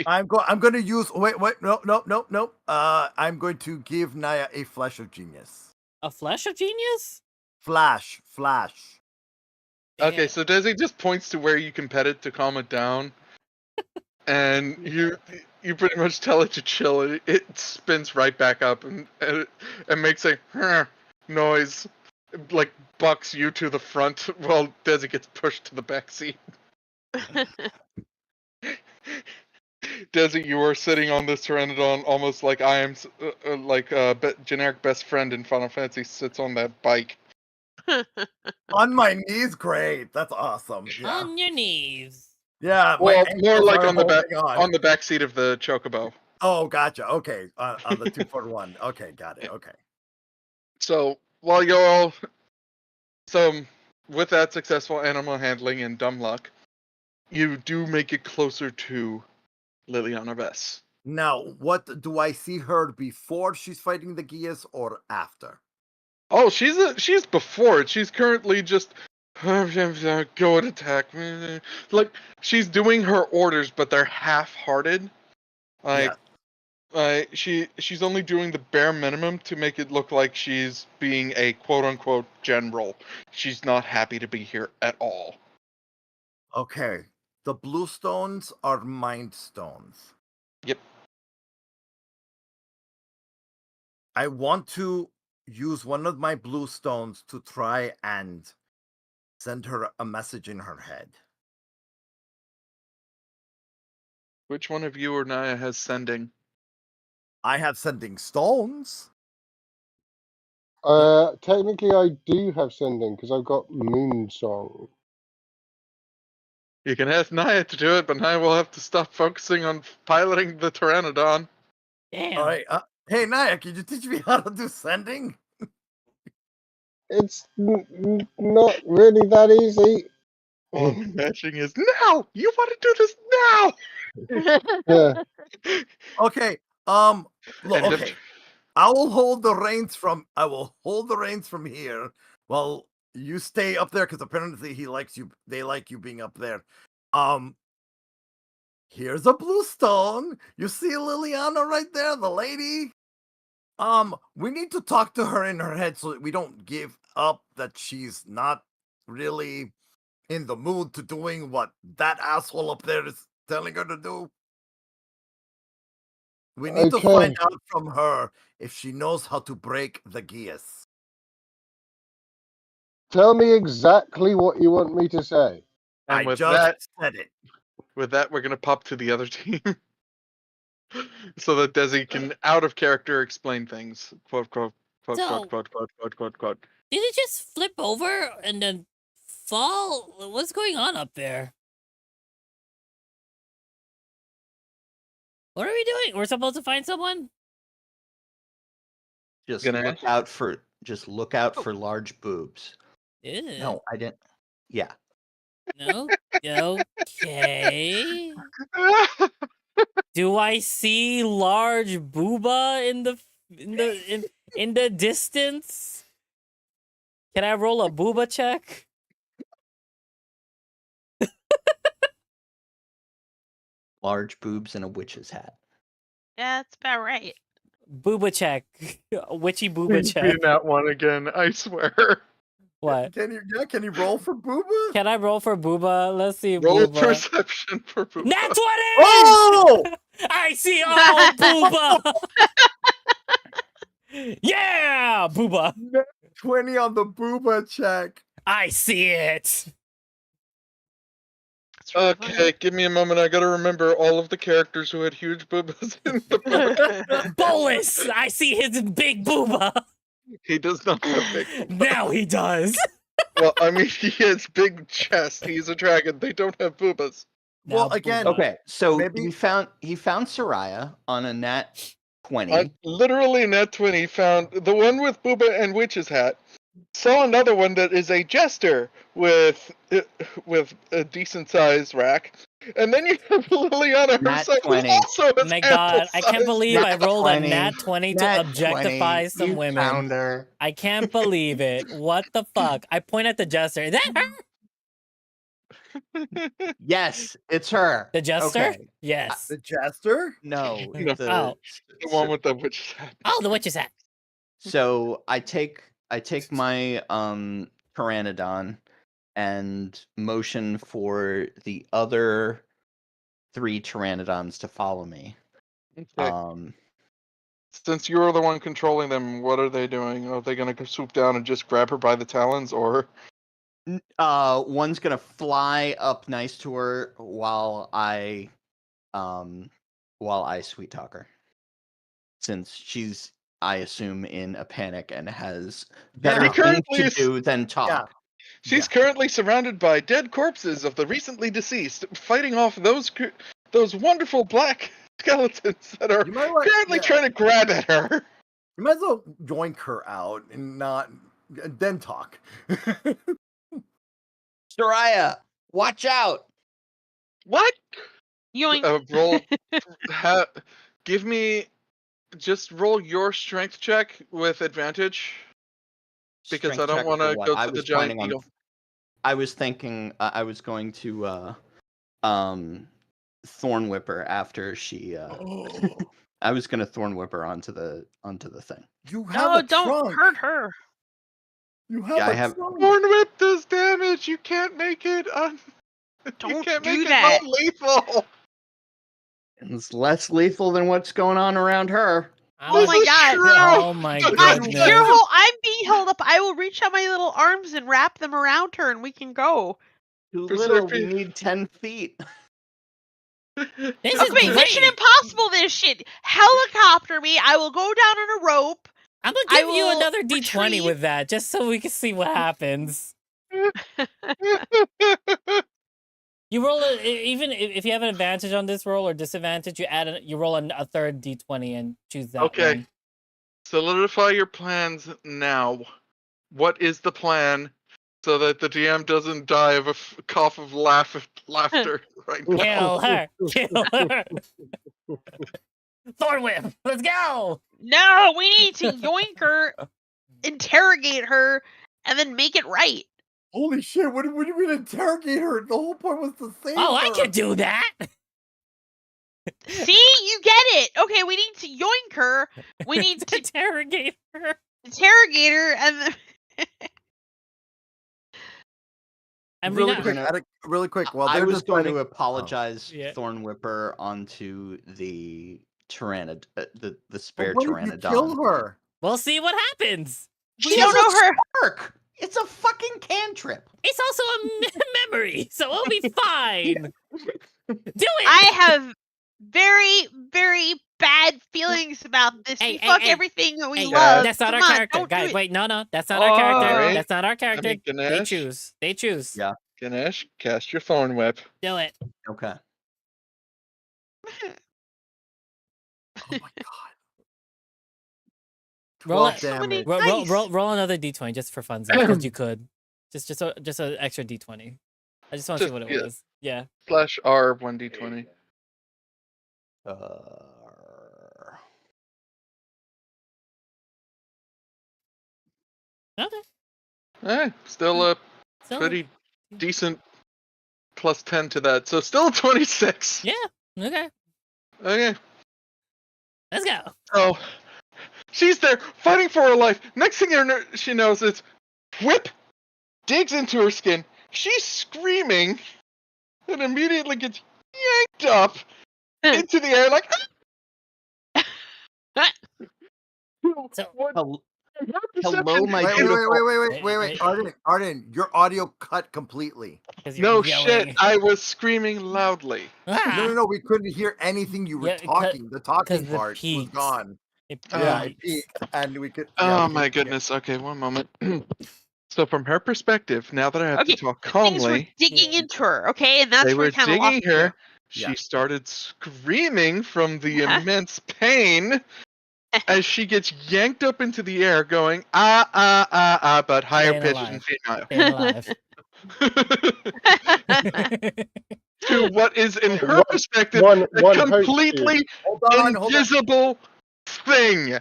S8: I'm going to use. Wait. No. I'm going to give Naya a flash of genius.
S2: A flash of genius?
S8: Flash.
S4: Okay,
S2: Yeah.
S4: so Desi just points to where you can pet it to calm it down, and you pretty much tell it to chill. It spins right back up and makes a noise, like bucks you to the front while Desi gets pushed to the back seat. Desi, you are sitting on this Pteranodon almost like I am, generic best friend in Final Fantasy sits on that bike.
S8: On my knees, great. That's awesome. Yeah.
S2: On your knees.
S8: Yeah.
S4: Well,
S8: my
S4: more
S8: ankles
S4: like
S8: are
S4: on the back
S8: holding on.
S4: on the back seat of the Chocobo.
S8: Oh, gotcha. Okay, on the 2-for-1. Okay, got it. Okay.
S4: So while you're all with that successful animal handling and dumb luck, you do make it closer to Liliana Vess.
S8: Now, what do I see her before she's fighting the Gias or after?
S4: Oh, she's before it. She's currently just go and attack. Like she's doing her orders, but they're half-hearted. Like she's only doing the bare minimum to make it look like she's being a quote-unquote general. She's not happy to be here at all.
S8: Okay. The blue stones are mind stones.
S4: Yep.
S8: I want to use one of my blue stones to try and send her a message in her head.
S4: Which one of you or Naya has sending?
S8: I have sending stones.
S6: Technically, I do have sending because I've got Moon Song.
S4: You can ask Naya to do it, but Naya will have to stop focusing on piloting the Pteranodon.
S2: Damn.
S8: All right. Hey, Naya, can you teach me how to do sending?
S6: It's not really that easy.
S4: All I'm imagining is now. You want to do this now?
S6: Yeah.
S8: Okay. Look,
S4: And
S8: okay. I will hold the reins from here while you stay up there because apparently he likes you. They like you being up there. Here's a blue stone. You see Liliana right there, the lady. We need to talk to her in her head so that we don't give up that she's not really in the mood to doing what that asshole up there is telling her to do. We need to find out from her if she knows how to break the Gias.
S6: Tell me exactly what you want me to say.
S4: And
S8: I
S4: with
S8: just said it.
S4: With that, we're gonna pop to the other team. So that Desi can, out of character, explain things. Quote, quote, quote,
S2: So-
S4: quote, quote, quote, quote, quote, quote.
S2: Did it just flip over and then fall? What's going on up there? What are we doing? We're supposed to find someone?
S5: Just
S4: Gonna
S5: look out for large boobs.
S2: Ew.
S5: No, I didn't. Yeah.
S2: No? Okay. Do I see large booba in the distance? Can I roll a booba check?
S5: Large boobs and a witch's hat.
S3: Yeah, that's about right.
S2: Booba check. Witchy booba
S4: Please
S2: check.
S4: be that one again, I swear.
S2: What?
S8: Can you roll for Booba?
S2: Can I roll for booba? Let's see
S4: Roll
S2: booba.
S4: perception for Booba.
S2: Nat 20!
S8: Oh!
S2: I see all booba! Yeah! Booba!
S8: 20 on the Booba check.
S2: I see it!
S3: That's really
S4: Okay, give me a moment. I gotta remember all of the characters who had huge boobas in the book.
S3: funny.
S2: Bolus! I see his big booba!
S4: He does not have big boobas.
S2: Now he does!
S4: Well, I mean, he has big chest. He's a dragon. They don't have boobas.
S8: Well,
S2: Now
S8: again,
S2: booba.
S5: Okay, so
S8: Maybe-
S5: he found Soraya on a nat 20.
S4: Literally, Nat 20 found the one with Booba and Witch's hat. Saw another one that is a jester with a decent sized rack, and then you have Liliana
S5: Nat
S4: herself, who
S5: 20.
S4: also has
S2: My god, I can't
S4: ample-sized
S2: believe I
S7: Nat
S2: rolled
S7: 20.
S2: a nat 20 to
S7: Nat
S2: objectify
S7: 20,
S2: some
S7: you
S2: women.
S7: found her.
S2: I can't believe it. What the fuck? I point at the jester. Is that her?
S5: Yes, it's her.
S2: The jester?
S5: Okay.
S2: Yes.
S8: The jester?
S5: No,
S4: No.
S5: the
S4: the one with the witch's hat.
S2: Oh, the witch's hat.
S5: So I take my Pteranodon and motion for the other 3 Pteranodons to follow me.
S4: Okay. Since you're the one controlling them, what are they doing? Are they gonna swoop down and just grab her by the talons, or?
S5: One's gonna fly up nice to her while I sweet talk her. Since she's, I assume, in a panic and has better
S8: Yeah.
S5: things
S4: Currently
S5: to
S4: is-
S5: do than talk.
S4: She's currently surrounded by dead corpses of the recently deceased, fighting off those wonderful black skeletons that are
S1: You might want-
S4: apparently
S1: yeah.
S4: trying to grab at her.
S1: You might as well yoink her out and not then talk.
S7: Soraya, watch out!
S4: What?
S3: Yoink.
S4: Roll. Give me. Just roll your strength check with advantage. Because
S7: Strength
S4: I don't
S7: check
S4: want
S7: for
S4: to
S7: what?
S4: go
S7: I
S4: to the
S7: was
S4: giant
S7: planning on.
S4: eagle.
S7: I was thinking I was going to Thorn Whipper after she. I was going to Thorn Whipper onto the thing.
S1: You have
S3: No,
S1: a
S3: don't
S1: trunk.
S3: hurt her.
S1: You have
S7: Yeah, I
S1: a
S7: have-
S1: trunk.
S4: Horn whip does damage. You can't make it you
S3: Don't
S4: can't
S3: do
S4: make
S3: that.
S4: it non-lethal.
S7: It's less lethal than what's going on around her.
S3: Oh my god.
S4: True.
S2: Oh my goodness.
S3: I'm being held up. I will reach out my little arms and wrap them around her and we can go.
S7: Too
S4: Preserve
S7: little. We
S4: it.
S7: need 10 feet.
S2: This is
S3: Okay, Mission
S2: great.
S3: Impossible this shit. Helicopter me. I will go down on a rope.
S2: I'm gonna
S3: I
S2: give you
S3: will
S2: another D20
S3: retrieve-
S2: with that, just so we can see what happens. You roll even if you have an advantage on this roll or disadvantage, you roll a third D20 and choose that
S4: Okay.
S2: one.
S4: Solidify your plans now. What is the plan so that the DM doesn't die of a cough of laughter right now?
S2: Kill her! Kill her! Thorn whip! Let's go!
S3: No, we need to yoink her, interrogate her, and then make it right.
S1: Holy shit! What do you mean interrogate her? The whole point was to save
S2: Oh,
S1: her.
S2: I can do that!
S3: See, you get it. Okay, we need to yoink her. We need to
S2: interrogate her.
S3: interrogate her, and then
S2: And
S1: really
S2: we
S1: quick,
S2: got,
S1: really quick. While
S7: I
S1: they're
S7: was going to
S1: deciding-
S7: apologize,
S2: yeah.
S7: Thorn Whipper, onto the the
S1: But
S7: spare
S1: what if you kill
S7: Pteranodon.
S1: her?
S2: We'll see what happens.
S3: we don't know her.
S7: Spark! It's a fucking cantrip.
S2: It's also a memory, so we'll be fine. Do it!
S3: I have very, very bad feelings about this.
S2: Hey,
S3: we
S2: hey,
S3: fuck
S2: hey.
S3: everything that we
S2: Hey,
S3: love.
S2: that's not
S3: Come
S2: our
S3: on,
S2: character,
S3: don't do
S2: guys.
S3: it.
S2: Wait, no, that's not our character.
S4: Alright.
S2: That's not our character. They
S4: Ganesh.
S2: choose. They choose.
S7: Yeah.
S4: Ganesh, cast your thorn whip.
S2: Do it.
S7: Okay.
S1: Oh my god!
S2: Roll
S1: 12
S2: it.
S3: So many-
S1: damage.
S3: Nice.
S2: Roll another D20 just for fun, because you could. Just an extra D20. I just want to see
S4: Just-
S2: what it
S4: yeah.
S2: was. Yeah.
S4: /R 1d20.
S2: Okay.
S4: Still a
S2: So,
S4: pretty decent plus 10 to that. So still 26.
S2: yeah. Okay.
S4: Okay.
S2: Let's go.
S4: Oh, she's there fighting for her life. Next thing she knows, it's whip digs into her skin. She's screaming and immediately gets yanked up into the air like.
S2: So,
S7: Hello, my
S1: Wait,
S7: beautiful.
S1: wait. Arden, your audio cut completely.
S2: 'cause you're
S4: No
S2: yelling.
S4: shit, I was screaming loudly.
S2: Ah,
S1: No, we couldn't hear anything you were
S2: Yeah,
S1: talking. The talking
S2: the
S1: part was
S2: peaks.
S1: gone.
S2: it
S1: Yeah, it
S2: peaks.
S1: peaked, and we could.
S4: Oh my goodness. Okay, one moment. So from her perspective, now that I have
S3: Okay,
S4: to talk
S3: the things were
S4: calmly,
S3: digging into her, okay, and that's
S4: they
S3: where
S4: were
S3: it kind of lost
S4: digging
S3: me.
S4: her.
S1: Yeah.
S4: She started screaming from the immense pain as she gets yanked up into the air, going but higher
S2: Staying
S4: pitched
S2: alive.
S4: and
S2: Staying alive.
S4: to what is in her
S6: One-
S4: perspective
S6: one
S4: a
S6: hopes you.
S4: completely
S1: Hold on.
S4: invisible thing.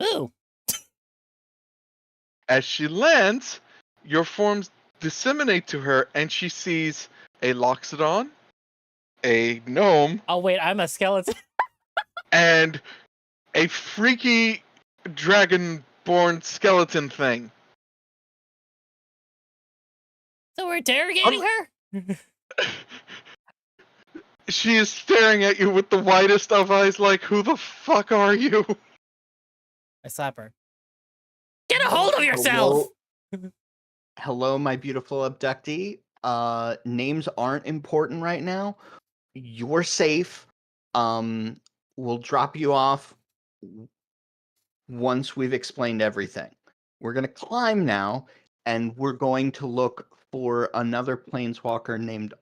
S2: Ooh.
S4: As she lands, your forms disseminate to her, and she sees a Loxodon, a gnome,
S2: Oh wait, I'm a skeleton.
S4: and a freaky dragon-born skeleton thing.
S2: So we're interrogating her?
S4: She is staring at you with the widest of eyes, like, who the fuck are you?
S2: I slap her. Get a hold of yourself!
S7: Hello, my beautiful abductee. Names aren't important right now. You're safe. We'll drop you off once we've explained everything. We're gonna climb now, and we're going to look for another planeswalker named